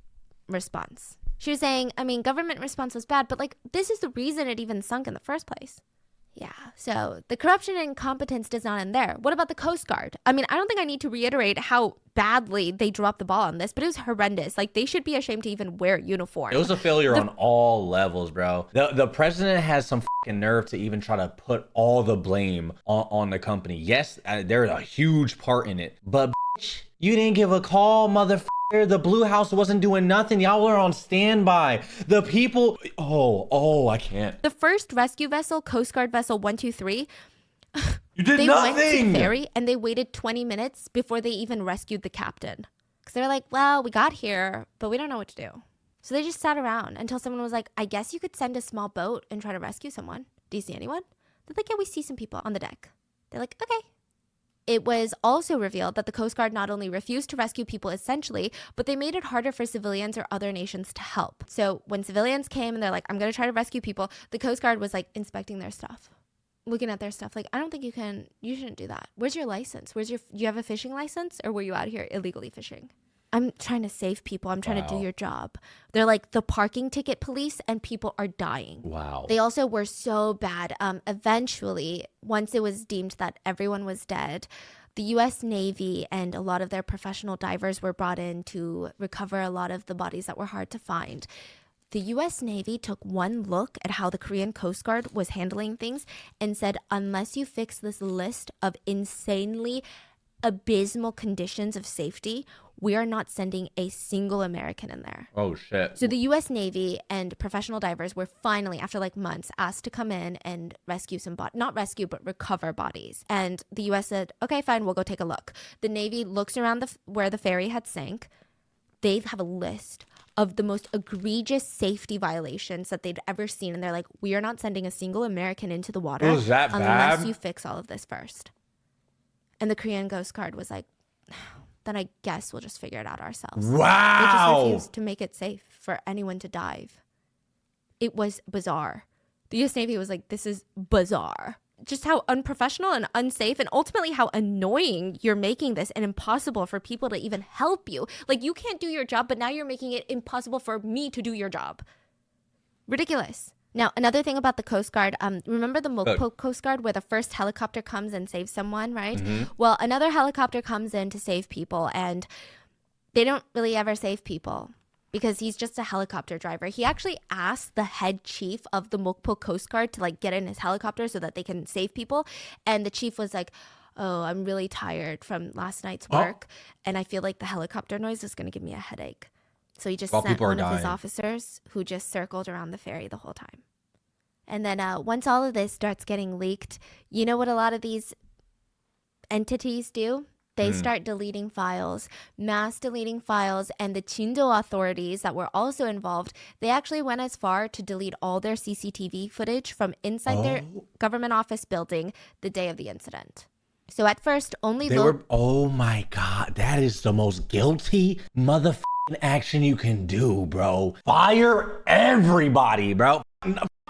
response. She was saying, I mean, government response was bad, but like, this is the reason it even sunk in the first place. Yeah, so the corruption and incompetence does not end there. What about the Coast Guard? I mean, I don't think I need to reiterate how badly they dropped the ball on this, but it was horrendous. Like, they should be ashamed to even wear a uniform. It was a failure on all levels, bro. The president has some fucking nerve to even try to put all the blame on the company. Yes, there's a huge part in it, but bitch, you didn't give a call, motherfucker. The Blue House wasn't doing nothing. Y'all were on standby. The people, I can't. The first rescue vessel, Coast Guard vessel 123, you did they nothing. went to the ferry and they waited 20 minutes before they even rescued the captain. Because they were like, well, we got here, but we don't know what to do. So they just sat around until someone was like, I guess you could send a small boat and try to rescue someone. Do you see anyone? They're like, yeah, we see some people on the deck. They're like, okay. It was also revealed that the Coast Guard not only refused to rescue people essentially, but they made it harder for civilians or other nations to help. So when civilians came and they're like, I'm going to try to rescue people, the Coast Guard was like inspecting their stuff, looking at their stuff. Like, I don't think you shouldn't do that. Where's your license? Do you have a fishing license, or were you out here illegally fishing? I'm trying to save people. I'm trying to do your job. They're like the parking ticket police, and people are dying. Wow. They also were so bad. Eventually, once it was deemed that everyone was dead, the U.S. Navy and a lot of their professional divers were brought in to recover a lot of the bodies that were hard to find. The U.S. Navy took one look at how the Korean Coast Guard was handling things and said, unless you fix this list of insanely abysmal conditions of safety, we are not sending a single American in there. Oh, shit. So the U.S. Navy and professional divers were finally, after like months, asked to come in and rescue some bodies. Not rescue, but recover bodies. And the U.S. said, okay, fine, we'll go take a look. The Navy looks around where the ferry had sank. They have a list of the most egregious safety violations that they'd ever seen. And they're like, we are not sending a single American into the water Was that unless bad? you fix all of this first. And the Korean Coast Guard was like, then I guess we'll just figure it out ourselves. Wow. They just refused to make it safe for anyone to dive. It was bizarre. The U.S. Navy was like, this is bizarre. Just how unprofessional and unsafe, and ultimately how annoying you're making this and impossible for people to even help you. Like, you can't do your job, but now you're making it impossible for me to do your job. Ridiculous. Now, another thing about the Coast Guard, remember the Mokpo Coast Guard where the first helicopter comes and saves someone, right? Mm-hmm. Well, another helicopter comes in to save people, and they don't really ever save people because he's just a helicopter driver. He actually asked the head chief of the Mokpo Coast Guard to like get in his helicopter so that they can save people. And the chief was like, oh, I'm really tired from last night's work, and I feel like the helicopter noise is going to give me a headache. So he just sent one of his officers who just circled around the ferry the whole time. And then once all of this starts getting leaked, you know what a lot of these entities do? They start deleting files, mass deleting files, and the Chindo authorities that were also involved, they actually went as far to delete all their CCTV footage from inside their government office building the day of the incident. So at first, only oh my God, that is the most guilty motherfucking action you can do, bro. Fire everybody, bro.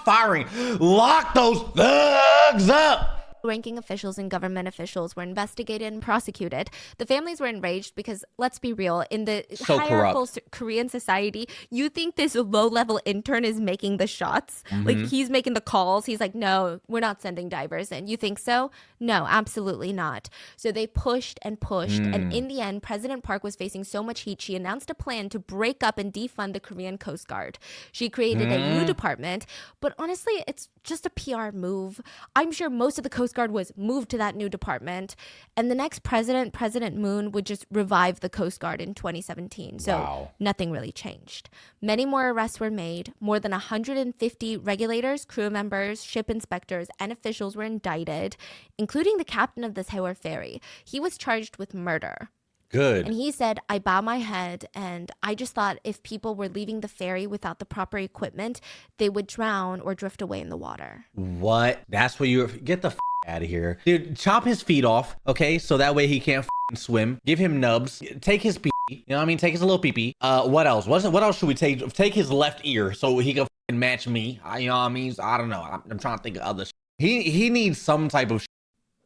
Firing. Lock those thugs up. ranking officials and government officials were investigated and prosecuted. The families were enraged because, let's be real, in the hierarchical Korean society, you think this low-level intern is making the shots. Like, he's making the calls. He's like, no, we're not sending divers in. You think so? No, absolutely not. So they pushed and pushed. And in the end, President Park was facing so much heat, she announced a plan to break up and defund the Korean Coast Guard. She created a new department. But honestly, it's just a PR move. I'm sure most of the Coast Coast Guard was moved to that new department. And the next president, President Moon, would just revive the Coast Guard in 2017. So nothing really changed. Many more arrests were made. More than 150 regulators, crew members, ship inspectors, and officials were indicted, including the captain of the Sewol ferry. He was charged with murder. Good. And he said, I bow my head, and I just thought if people were leaving the ferry without the proper equipment, they would drown or drift away in the water. What? That's what you get the out of here. Dude, chop his feet off, okay? So that way he can't swim. Give him nubs. Take his pee. You know what I mean? Take his little pee-pee. What else? What else should we take? Take his left ear so he can match me. You know what I mean? So I don't know. I'm trying to think of other He needs some type of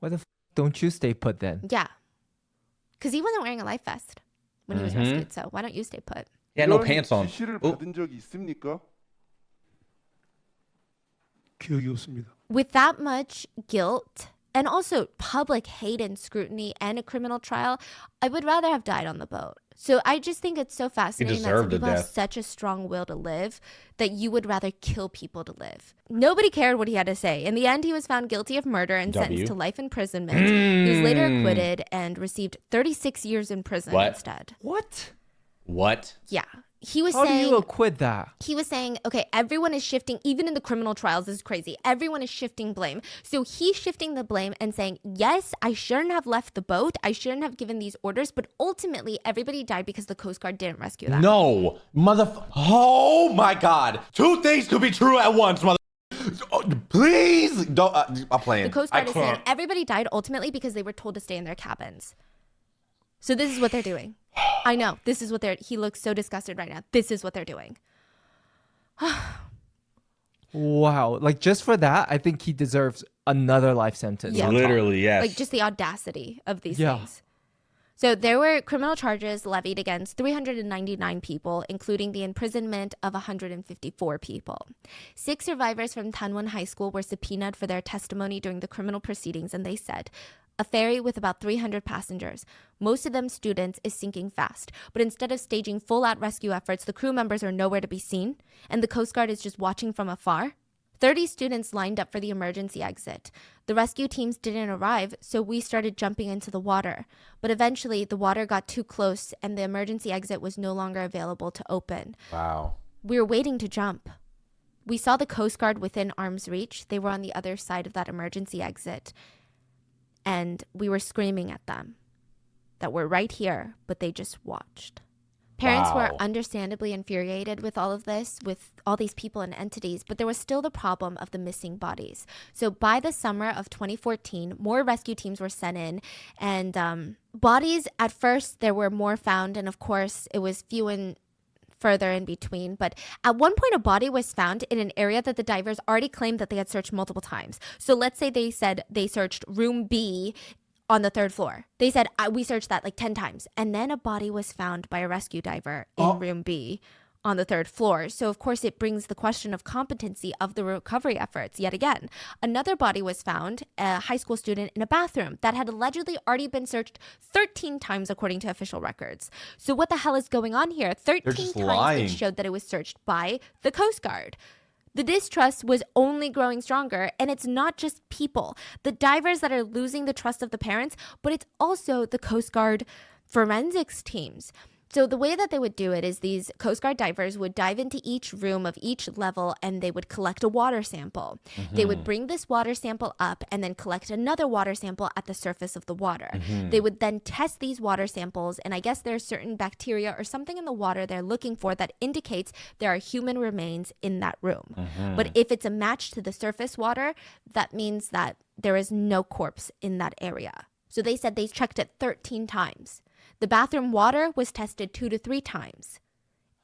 Why the don't you stay put then? Yeah. Because he wasn't wearing a life vest when he was rescued. So why don't you stay put? He had no pants on. 지시를 받은 적이 있습니까? 기억이 없습니다. With that much guilt and also public hate and scrutiny and a criminal trial, I would rather have died on the boat. So I just think it's so fascinating that some people have such a strong will to live that you would rather kill people to live. Nobody cared what he had to say. In the end, he was found guilty of murder and sentenced to life imprisonment. He was later acquitted and received 36 years in prison instead. What? Yeah. He was How saying, do you acquit that? He was saying, okay, everyone is shifting, even in the criminal trials, this is crazy. Everyone is shifting blame. So he's shifting the blame and saying, yes, I shouldn't have left the boat. I shouldn't have given these orders. But ultimately, everybody died because the Coast Guard didn't rescue them. No, oh my God. Two things could be true at once, Please don't. I'm playing. The Coast Guard is saying everybody died ultimately because they were told to stay in their cabins. So this is what they're doing. I know. This is what he looks so disgusted right now. This is what they're doing. Wow. Like just for that, I think he deserves another life sentence. Yeah. Literally, yes. Like just the audacity of these things. So there were criminal charges levied against 399 people, including the imprisonment of 154 people. 6 survivors from Tanwon High School were subpoenaed for their testimony during the criminal proceedings, and they said, a ferry with about 300 passengers, most of them students, is sinking fast. But instead of staging full-out rescue efforts, the crew members are nowhere to be seen, and the Coast Guard is just watching from afar. 30 students lined up for the emergency exit. The rescue teams didn't arrive, so we started jumping into the water. But eventually, the water got too close, and the emergency exit was no longer available to open. Wow. We were waiting to jump. We saw the Coast Guard within arm's reach. They were on the other side of that emergency exit. And we were screaming at them that we're right here, but they just watched. Parents were understandably infuriated with all of this, with all these people and entities, but there was still the problem of the missing bodies. So by the summer of 2014, more rescue teams were sent in, and bodies, at first, there were more found, and of course, it was few and further in between. But at one point, a body was found in an area that the divers already claimed that they had searched multiple times. So let's say they said they searched room B on the 3rd floor. They said, we searched that like 10 times. And then a body was found by a rescue diver in room B on the 3rd floor. So of course it brings the question of competency of the recovery efforts yet again. Another body was found, a high school student, in a bathroom that had allegedly already been searched 13 times according to official records. So what the hell is going on here? 13 times lying. It showed that it was searched by the Coast Guard. The distrust was only growing stronger, and it's not just people, the divers that are losing the trust of the parents, but it's also the Coast Guard forensics teams. So the way that they would do it is these Coast Guard divers would dive into each room of each level and they would collect a water sample. They would bring this water sample up and then collect another water sample at the surface of the water. They would then test these water samples, and I guess there's certain bacteria or something in the water they're looking for that indicates there are human remains in that room. But if it's a match to the surface water, that means that there is no corpse in that area. So they said they checked it 13 times. The bathroom water was tested 2 to 3 times.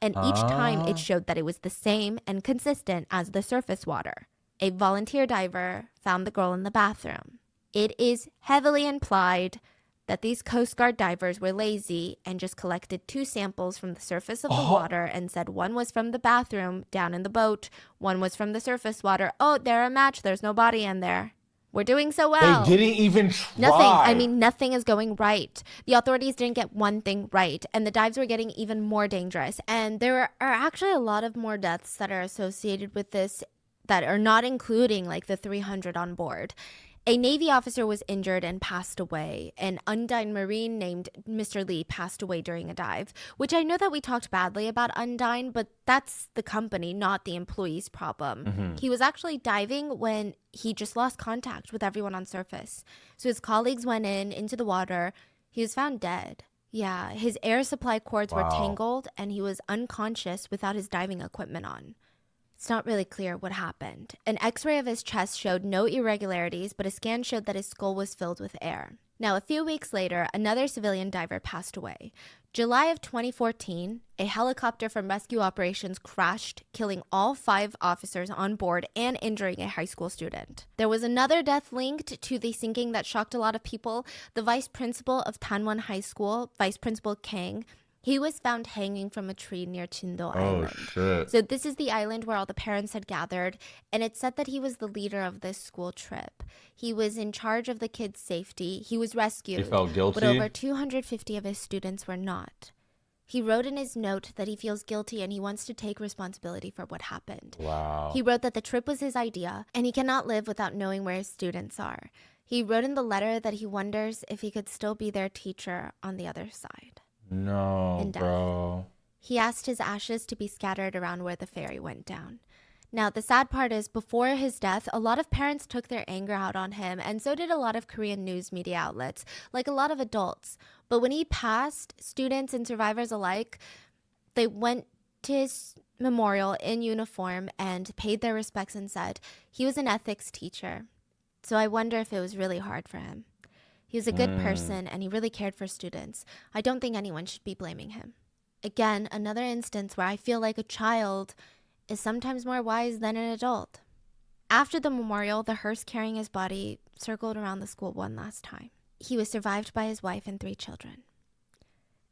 And each time it showed that it was the same and consistent as the surface water. A volunteer diver found the girl in the bathroom. It is heavily implied that these Coast Guard divers were lazy and just collected 2 samples from the surface of the water and said one was from the bathroom down in the boat, one was from the surface water. Oh, they're a match. There's no body in there. We're doing so well. They didn't even try. Nothing is going right. The authorities didn't get one thing right, and the dives were getting even more dangerous. And there are actually a lot of more deaths that are associated with this that are not including like the 300 on board. A Navy officer was injured and passed away. An Undine Marine named Mr. Lee passed away during a dive, which I know that we talked badly about Undine, but that's the company, not the employee's problem. He was actually diving when he just lost contact with everyone on surface. So his colleagues went into the water. He was found dead. Yeah, his air supply cords were tangled and he was unconscious without his diving equipment on. It's not really clear what happened. An x-ray of his chest showed no irregularities, but a scan showed that his skull was filled with air. Now, a few weeks later, another civilian diver passed away. July of 2014, a helicopter from rescue operations crashed, killing all 5 officers on board and injuring a high school student. There was another death linked to the sinking that shocked a lot of people. The vice principal of Tanwon High School, Vice Principal Kang, he was found hanging from a tree near Chindo Island. Shit. So this is the island where all the parents had gathered, and it said that he was the leader of this school trip. He was in charge of the kids' safety. He was rescued. He felt guilty? But over 250 of his students were not. He wrote in his note that he feels guilty and he wants to take responsibility for what happened. Wow. He wrote that the trip was his idea, and he cannot live without knowing where his students are. He wrote in the letter that he wonders if he could still be their teacher on the other side. No, bro. He asked his ashes to be scattered around where the ferry went down. Now, the sad part is, before his death, a lot of parents took their anger out on him, and so did a lot of Korean news media outlets, like a lot of adults. But when he passed, students and survivors alike, they went to his memorial in uniform and paid their respects and said he was an ethics teacher. So I wonder if it was really hard for him. He was a good person, and he really cared for students. I don't think anyone should be blaming him. Again, another instance where I feel like a child is sometimes more wise than an adult. After the memorial, the hearse carrying his body circled around the school one last time. He was survived by his wife and 3 children.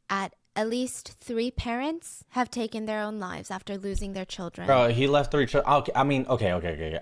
At least 3 parents have taken their own lives after losing their children. Bro, he left 3 children. Okay, I mean, okay.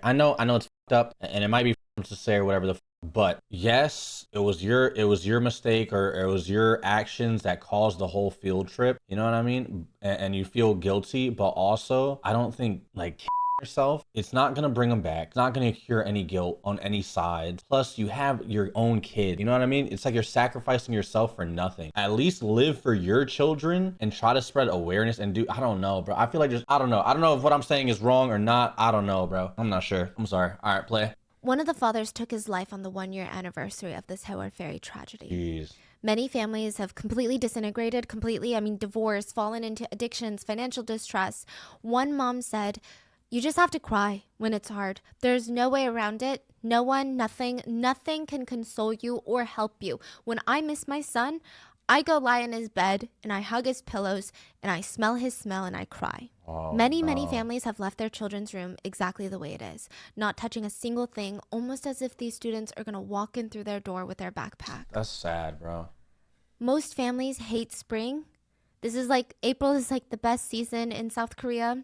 I know it's fucked up, and it might be to say or whatever but yes, it was your mistake, or it was your actions that caused the whole field trip. You know what I mean? And you feel guilty, but also I don't think like yourself. It's not gonna bring them back. It's not gonna cure any guilt on any side. Plus, you have your own kid. You know what I mean? It's like you're sacrificing yourself for nothing. At least live for your children and try to spread awareness and do. I don't know, bro. I feel like I don't know. I don't know if what I'm saying is wrong or not. I don't know, bro. I'm not sure. I'm sorry. All right, play. One of the fathers took his life on the 1-year anniversary of the Sewol ferry tragedy. Jeez. Many families have completely disintegrated, divorced, fallen into addictions, financial distress. One mom said, "You just have to cry when it's hard. There's no way around it. No one, nothing can console you or help you. When I miss my son, I go lie in his bed and I hug his pillows and I smell his smell and I cry." Many families have left their children's room exactly the way it is, not touching a single thing, almost as if these students are going to walk in through their door with their backpack. That's sad, bro. Most families hate spring. April is like the best season in South Korea.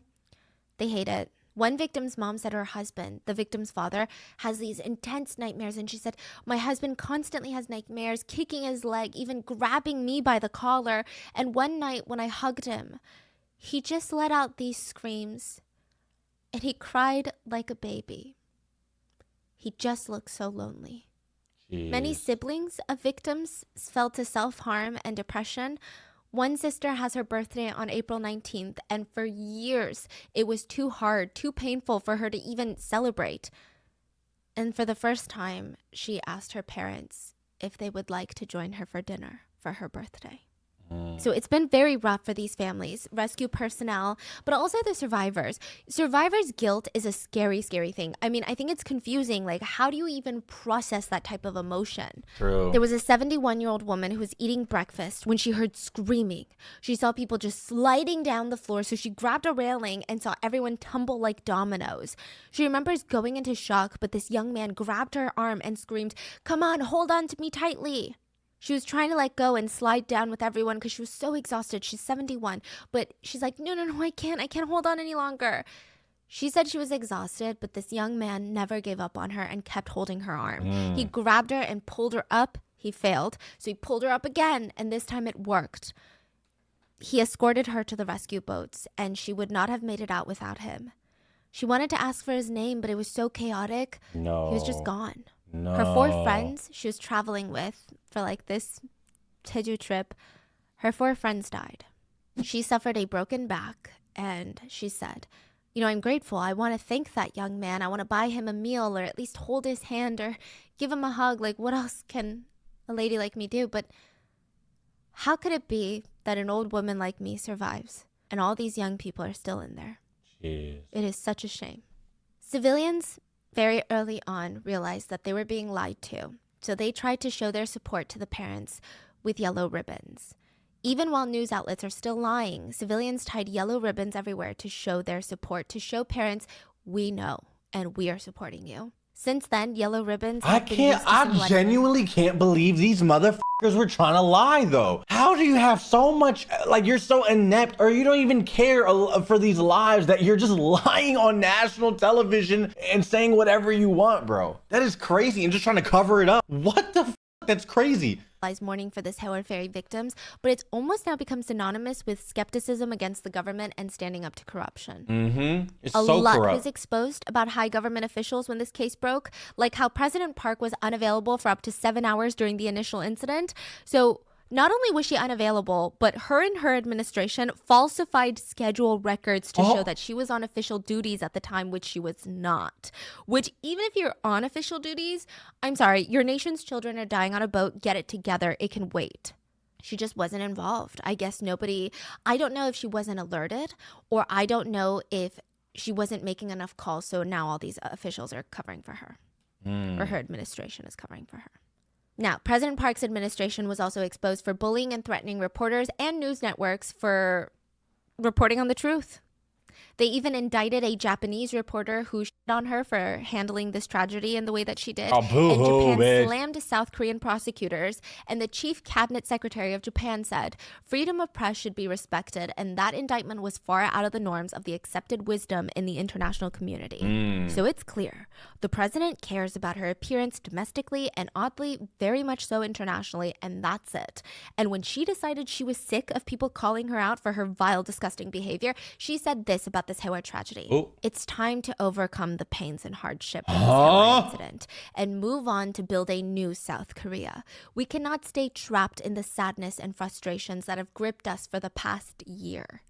They hate it. One victim's mom said her husband, the victim's father, has these intense nightmares. And she said, "My husband constantly has nightmares, kicking his leg, even grabbing me by the collar. And one night when I hugged him, he just let out these screams. And he cried like a baby. He just looked so lonely." Jeez. Many siblings of victims fell to self-harm and depression. One sister has her birthday on April 19th, and for years, it was too hard, too painful for her to even celebrate. And for the first time, she asked her parents if they would like to join her for dinner for her birthday. So it's been very rough for these families, rescue personnel, but also the survivors. Survivors' guilt is a scary, scary thing. I mean, I think it's confusing. Like, how do you even process that type of emotion? True. There was a 71-year-old woman who was eating breakfast when she heard screaming. She saw people just sliding down the floor, so she grabbed a railing and saw everyone tumble like dominoes. She remembers going into shock, but this young man grabbed her arm and screamed, "Come on, hold on to me tightly." She was trying to let go and slide down with everyone because she was so exhausted. She's 71, but she's like, no, I can't hold on any longer. She said she was exhausted, but this young man never gave up on her and kept holding her arm. He grabbed her and pulled her up. He failed, so he pulled her up again, and this time it worked. He escorted her to the rescue boats, and she would not have made it out without him. She wanted to ask for his name, but it was so chaotic. No. He was just gone. No. Her 4 friends she was traveling with for like this Jeju trip, her 4 friends died. She suffered a broken back, and she said, you know, I'm grateful. I want to thank that young man. I want to buy him a meal or at least hold his hand or give him a hug. Like, what else can a lady like me do? But how could it be that an old woman like me survives and all these young people are still in there? Jeez. It is such a shame. Civilians very early on realized that they were being lied to. So they tried to show their support to the parents with yellow ribbons. Even while news outlets are still lying, civilians tied yellow ribbons everywhere to show their support, to show parents, we know and we are supporting you. Since then, yellow ribbons have been used to I genuinely can't believe these motherfuckers were trying to lie though. How do you have so much, like you're so inept or you don't even care for these lives that you're just lying on national television and saying whatever you want, bro? That is crazy, and just trying to cover it up. What the f? That's crazy. Mourning for the Sewol Ferry victims, but it's almost now become synonymous with skepticism against the government and standing up to corruption. It's a so lot corrupt. was exposed about high government officials when this case broke, like how President Park was unavailable for up to 7 hours during the initial incident. So not only was she unavailable, but her and her administration falsified schedule records to show that she was on official duties at the time, which she was not. Which, even if you're on official duties, I'm sorry, your nation's children are dying on a boat, get it together, it can wait. She just wasn't involved. I guess I don't know if she wasn't alerted, or I don't know if she wasn't making enough calls, so now all these officials are covering for her, or her administration is covering for her. Now, President Park's administration was also exposed for bullying and threatening reporters and news networks for reporting on the truth. They even indicted a Japanese reporter who shit on her for handling this tragedy in the way that she did. And Japan slammed South Korean prosecutors, and the chief cabinet secretary of Japan said, freedom of press should be respected, and that indictment was far out of the norms of the accepted wisdom in the international community. So it's clear. The president cares about her appearance domestically and oddly, very much so internationally, and that's it. And when she decided she was sick of people calling her out for her vile, disgusting behavior, she said this about this Sewol tragedy. It's time to overcome the pains and hardship of this Sewol incident and move on to build a new South Korea. We cannot stay trapped in the sadness and frustrations that have gripped us for the past year.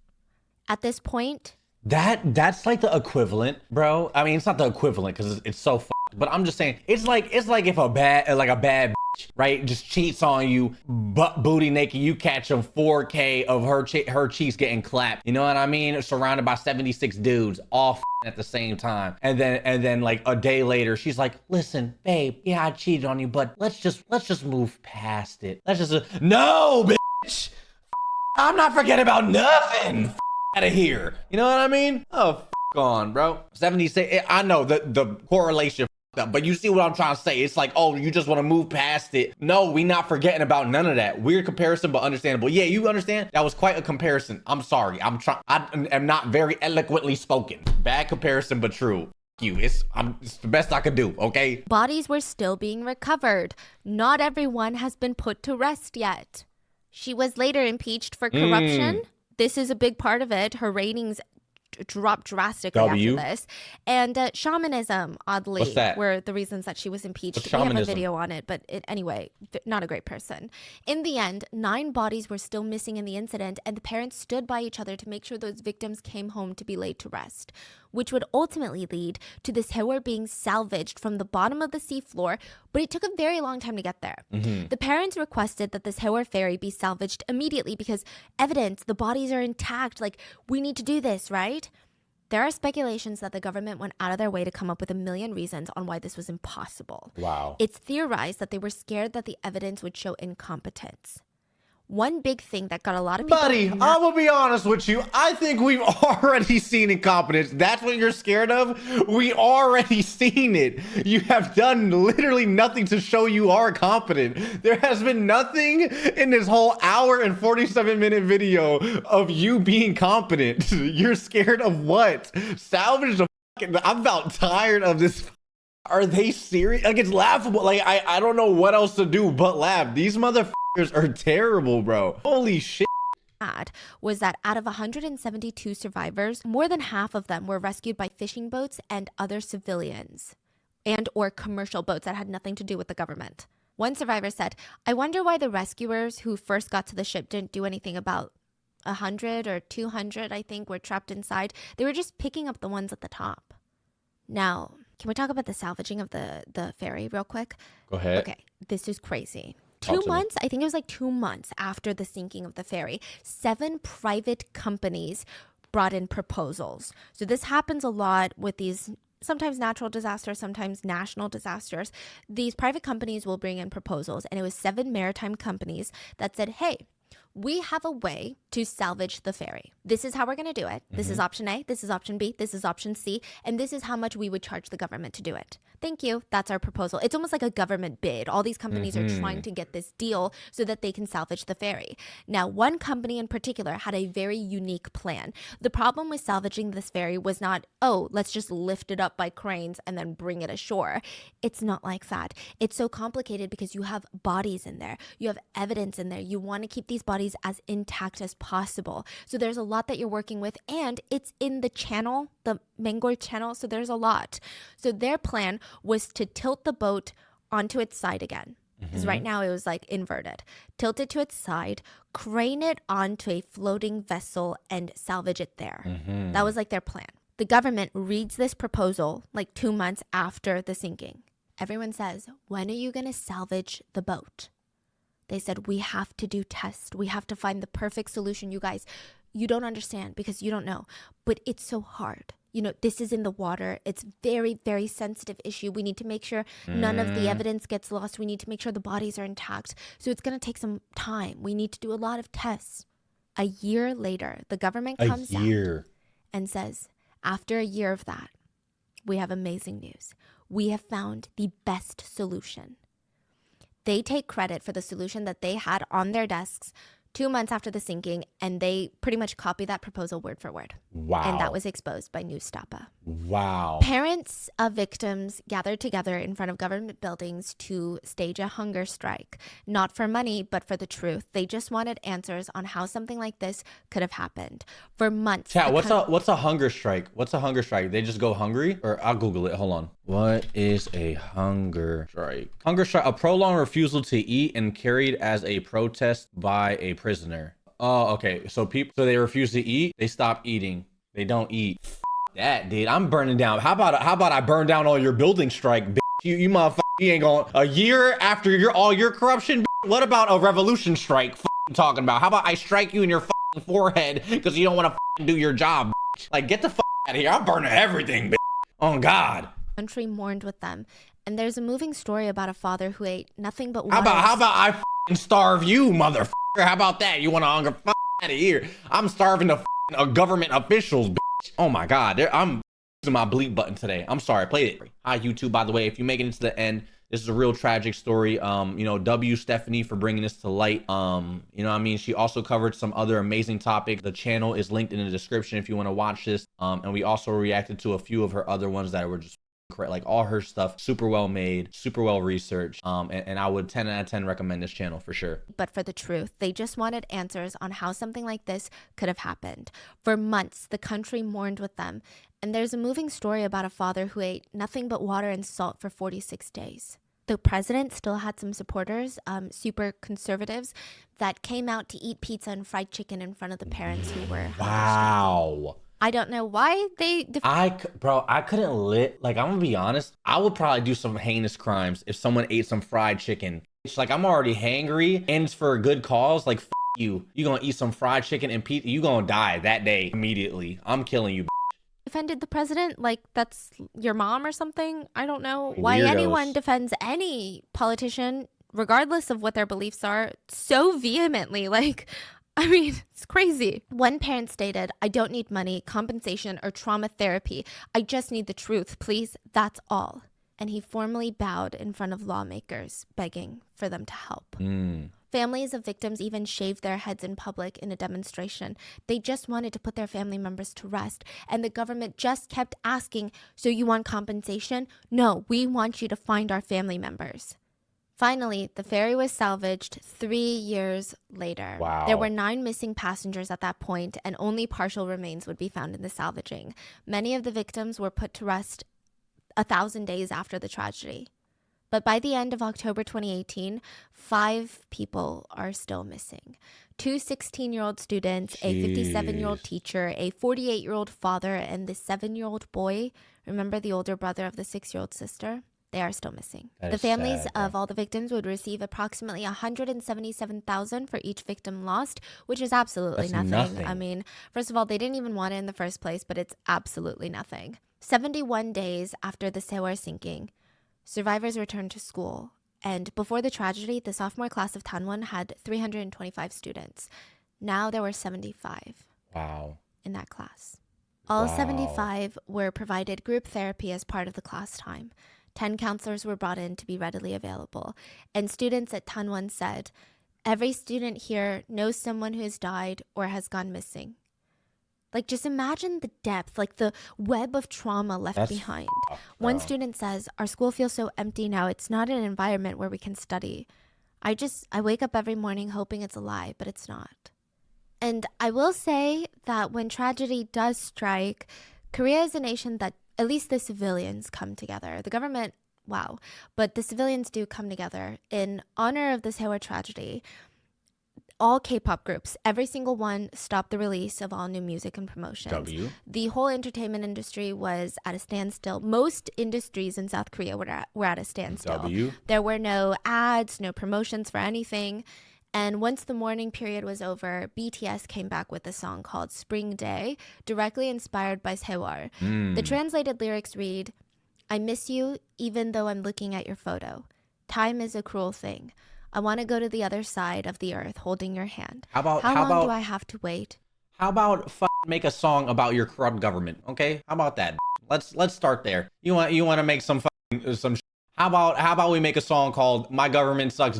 At this point, that's like the equivalent, bro. I mean, it's not the equivalent because it's so fucked, but I'm just saying it's like if a bad bitch, right, just cheats on you, butt booty naked, you catch them 4K of her cheeks getting clapped. You know what I mean? Surrounded by 76 dudes, all at the same time, and then like a day later, she's like, "Listen, babe, yeah, I cheated on you, but let's just move past it. Let's just no, bitch. I'm not forgetting about nothing. Out of here." You know what I mean? Oh, on, bro. 76. I know the correlation up, but you see what I'm trying to say. It's like, oh, you just want to move past it. No, we not forgetting about none of that. Weird comparison, but understandable. Yeah, you understand? That was quite a comparison. I'm sorry. I am not very eloquently spoken. Bad comparison, but true. You. It's the best I could do, okay? Bodies were still being recovered. Not everyone has been put to rest yet. She was later impeached for corruption. This is a big part of it. Her ratings dropped drastically after this. And shamanism, oddly, were the reasons that she was impeached. We have a video on it, but anyway, not a great person. In the end, 9 bodies were still missing in the incident, and the parents stood by each other to make sure those victims came home to be laid to rest, which would ultimately lead to the Sewol being salvaged from the bottom of the seafloor, but it took a very long time to get there. The parents requested that the Sewol ferry be salvaged immediately because evidence, the bodies are intact, like, we need to do this, right? There are speculations that the government went out of their way to come up with a million reasons on why this was impossible. Wow. It's theorized that they were scared that the evidence would show incompetence. One big thing that got a lot of people... Buddy, I'm gonna be honest with you. I think we've already seen incompetence. That's what you're scared of? We already seen it. You have done literally nothing to show you are competent. There has been nothing in this whole hour and 47-minute video of you being competent. You're scared of what? Salvage the fucking... I'm about tired of this. Are they serious? Like, it's laughable. Like, I don't know what else to do but laugh. These motherfuckers are terrible, bro. Holy shit. Was that out of 172 survivors, more than half of them were rescued by fishing boats and other civilians. and or commercial boats that had nothing to do with the government. One survivor said, I wonder why the rescuers who first got to the ship didn't do anything about 100 or 200, I think, were trapped inside. They were just picking up the ones at the top. Now, can we talk about the salvaging of the ferry real quick? Go ahead. Okay, this is crazy. Talk 2 to me. months, I think it was like 2 months after the sinking of the ferry, 7 private companies brought in proposals. So this happens a lot with these sometimes natural disasters, sometimes national disasters. These private companies will bring in proposals, and it was 7 maritime companies that said, hey, we have a way to salvage the ferry. This is how we're going to do it. This is option A, this is option B, this is option C, and this is how much we would charge the government to do it. Thank you. That's our proposal. It's almost like a government bid. All these companies are trying to get this deal so that they can salvage the ferry. Now, one company in particular had a very unique plan. The problem with salvaging this ferry was not, oh, let's just lift it up by cranes and then bring it ashore. It's not like that. It's so complicated because you have bodies in there. You have evidence in there. You want to keep these bodies as intact as possible. So there's a lot that you're working with, and it's in the channel, the Mangor channel, so there's a lot. So their plan was to tilt the boat onto its side again. Because right now it was like inverted. Tilt it to its side, crane it onto a floating vessel, and salvage it there. That was like their plan. The government reads this proposal like 2 months after the sinking. Everyone says, when are you going to salvage the boat? They said, we have to do tests. We have to find the perfect solution. You guys, you don't understand because you don't know, but it's so hard. You know, this is in the water. It's very, very sensitive issue. We need to make sure none of the evidence gets lost. We need to make sure the bodies are intact. So it's going to take some time. We need to do a lot of tests. A year later, the government comes out and says, after a year of that, we have amazing news. We have found the best solution. They take credit for the solution that they had on their desks 2 months after the sinking, and they pretty much copy that proposal word for word. Wow. And that was exposed by Newstapa. Wow. Parents of victims gathered together in front of government buildings to stage a hunger strike, not for money, but for the truth. They just wanted answers on how something like this could have happened. For months. Chat, what's a hunger strike? What's a hunger strike? They just go hungry? Or I'll Google it. Hold on. What is a hunger strike? Hunger strike, a prolonged refusal to eat and carried as a protest by a prisoner. Oh, okay. So they refuse to eat. They stop eating. They don't eat. F that, dude. I'm burning down. How about I burn down all your buildings, strike, bitch? You motherfucker. You ain't going a year after all your corruption. Bitch. What about a revolution strike? You talking about? How about I strike you in your forehead because you don't want to do your job? Bitch. Like, get the out of here. I'm burning everything, bitch. Oh God. Country mourned with them, and there's a moving story about a father who ate nothing but water. How about I starve you, motherfucker? How about that? You want to hunger out of here? I'm starving the government officials, bitch. Oh my God, I'm using my bleep button today. I'm sorry, I played it. Hi YouTube, by the way, if you make it to the end, this is a real tragic story. You know, W Stephanie for bringing this to light. You know what I mean? She also covered some other amazing topics. The channel is linked in the description if you want to watch this. And we also reacted to a few of her other ones that were just correct. Like all her stuff, super well made, super well researched. And I would 10 out of 10 recommend this channel for sure. But for the truth, they just wanted answers on how something like this could have happened. For months, the country mourned with them. And there's a moving story about a father who ate nothing but water and salt for 46 days. The president still had some supporters, super conservatives, that came out to eat pizza and fried chicken in front of the parents who were wow. I don't know why they... I couldn't like, I'm gonna be honest. I would probably do some heinous crimes if someone ate some fried chicken. It's like, I'm already hangry and it's for a good cause. Like, you gonna eat some fried chicken and pizza. You gonna die that day immediately. I'm killing you. Defended the president like that's your mom or something. I don't know why anyone defends any politician, regardless of what their beliefs are, so vehemently. Like, I mean, it's crazy. One parent stated, I don't need money, compensation, or trauma therapy. I just need the truth, please. That's all. And he formally bowed in front of lawmakers, begging for them to help. Families of victims even shaved their heads in public in a demonstration. They just wanted to put their family members to rest. And the government just kept asking, so you want compensation? No, we want you to find our family members. Finally, the ferry was salvaged 3 years later. Wow. There were 9 missing passengers at that point, and only partial remains would be found in the salvaging. Many of the victims were put to rest 1,000 days after the tragedy. But by the end of October 2018, 5 people are still missing. 2 16-year-old students, a 57-year-old teacher, a 48-year-old father, and the 7-year-old boy. Remember the older brother of the 6-year-old sister? They are still missing. The families of all the victims would receive approximately $177,000 for each victim lost, which is absolutely nothing. I mean, first of all, they didn't even want it in the first place, but it's absolutely nothing. 71 days after the Sewol sinking, survivors returned to school. And before the tragedy, the sophomore class of Tanwon had 325 students. Now there were 75. Wow. In that class. All 75 were provided group therapy as part of the class time. 10 counselors were brought in to be readily available. And students at Tanwon said, every student here knows someone who has died or has gone missing. Like, just imagine the depth, like the web of trauma left behind. One student says, our school feels so empty now. It's not an environment where we can study. I wake up every morning hoping it's a lie, but it's not. And I will say that when tragedy does strike, Korea is a nation that at least the civilians come together. The government, wow. But the civilians do come together in honor of the Sewol tragedy. All K-pop groups, every single one, stopped the release of all new music and promotions. The whole entertainment industry was at a standstill. Most industries in South Korea were at a standstill. There were no ads, no promotions for anything. And once the mourning period was over, BTS came back with a song called Spring Day, directly inspired by Sewol. The translated lyrics read, I miss you even though I'm looking at your photo. Time is a cruel thing. I want to go to the other side of the earth holding your hand. How long do I have to wait? How about make a song about your corrupt government? Okay, how about that? Let's start there. You want to make some how about we make a song called My Government Sucks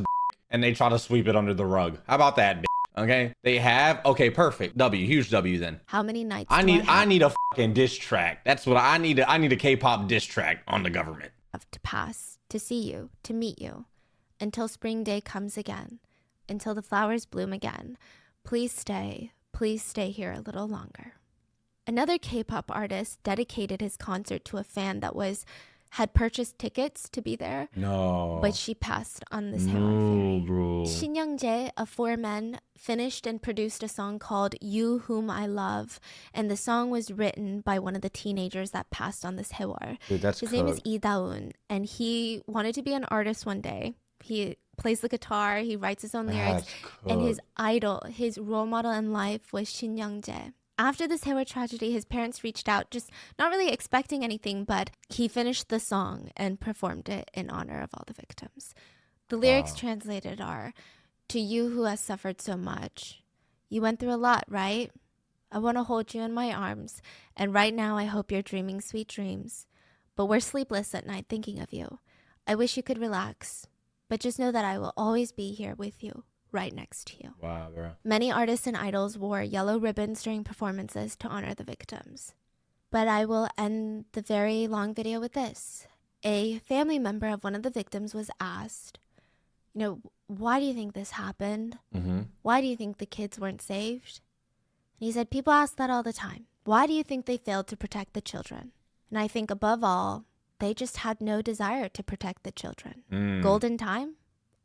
and they try to sweep it under the rug? How about that? Okay, they have. Okay, perfect. Huge W then. How many nights? I need a fucking diss track. That's what I need. I need a K-pop diss track on the government. Have to pass to see you, to meet you. Until spring day comes again, until the flowers bloom again. Please stay here a little longer. Another K-pop artist dedicated his concert to a fan that had purchased tickets to be there. No. But she passed on the Sewol ferry. Shin Young-jae of 4Men finished and produced a song called You Whom I Love, and the song was written by one of the teenagers that passed on the Sewol. His name is Lee Da-eun, and he wanted to be an artist one day. He plays the guitar, he writes his own lyrics, and his idol, his role model in life was Shin Young-jae. After the Sewol tragedy, his parents reached out, just not really expecting anything, but he finished the song and performed it in honor of all the victims. The lyrics translated are, to you who has suffered so much, you went through a lot, right? I want to hold you in my arms, and right now I hope you're dreaming sweet dreams. But we're sleepless at night thinking of you. I wish you could relax. But just know that I will always be here with you, right next to you. Wow, bro. Many artists and idols wore yellow ribbons during performances to honor the victims. But I will end the very long video with this. A family member of one of the victims was asked, why do you think this happened? Why do you think the kids weren't saved? And he said, people ask that all the time. Why do you think they failed to protect the children? And I think above all, they just had no desire to protect the children. Golden time,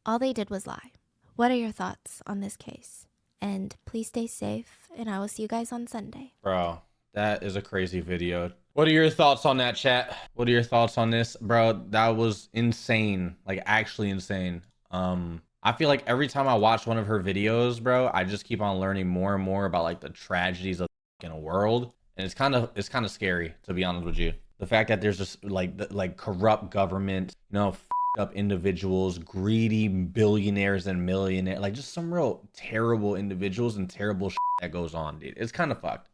all they did was lie. What are your thoughts on this case? And please stay safe, and I will see you guys on Sunday. Bro, that is a crazy video. What are your thoughts on that, chat? What are your thoughts on this? Bro, that was insane. Like, actually insane. I feel like every time I watch one of her videos, bro, I just keep on learning more and more about like the tragedies of the world. And it's kind of scary, to be honest with you. The fact that there's just like corrupt government, up individuals, greedy billionaires and millionaires, like just some real terrible individuals and terrible shit that goes on, dude. It's kind of fucked.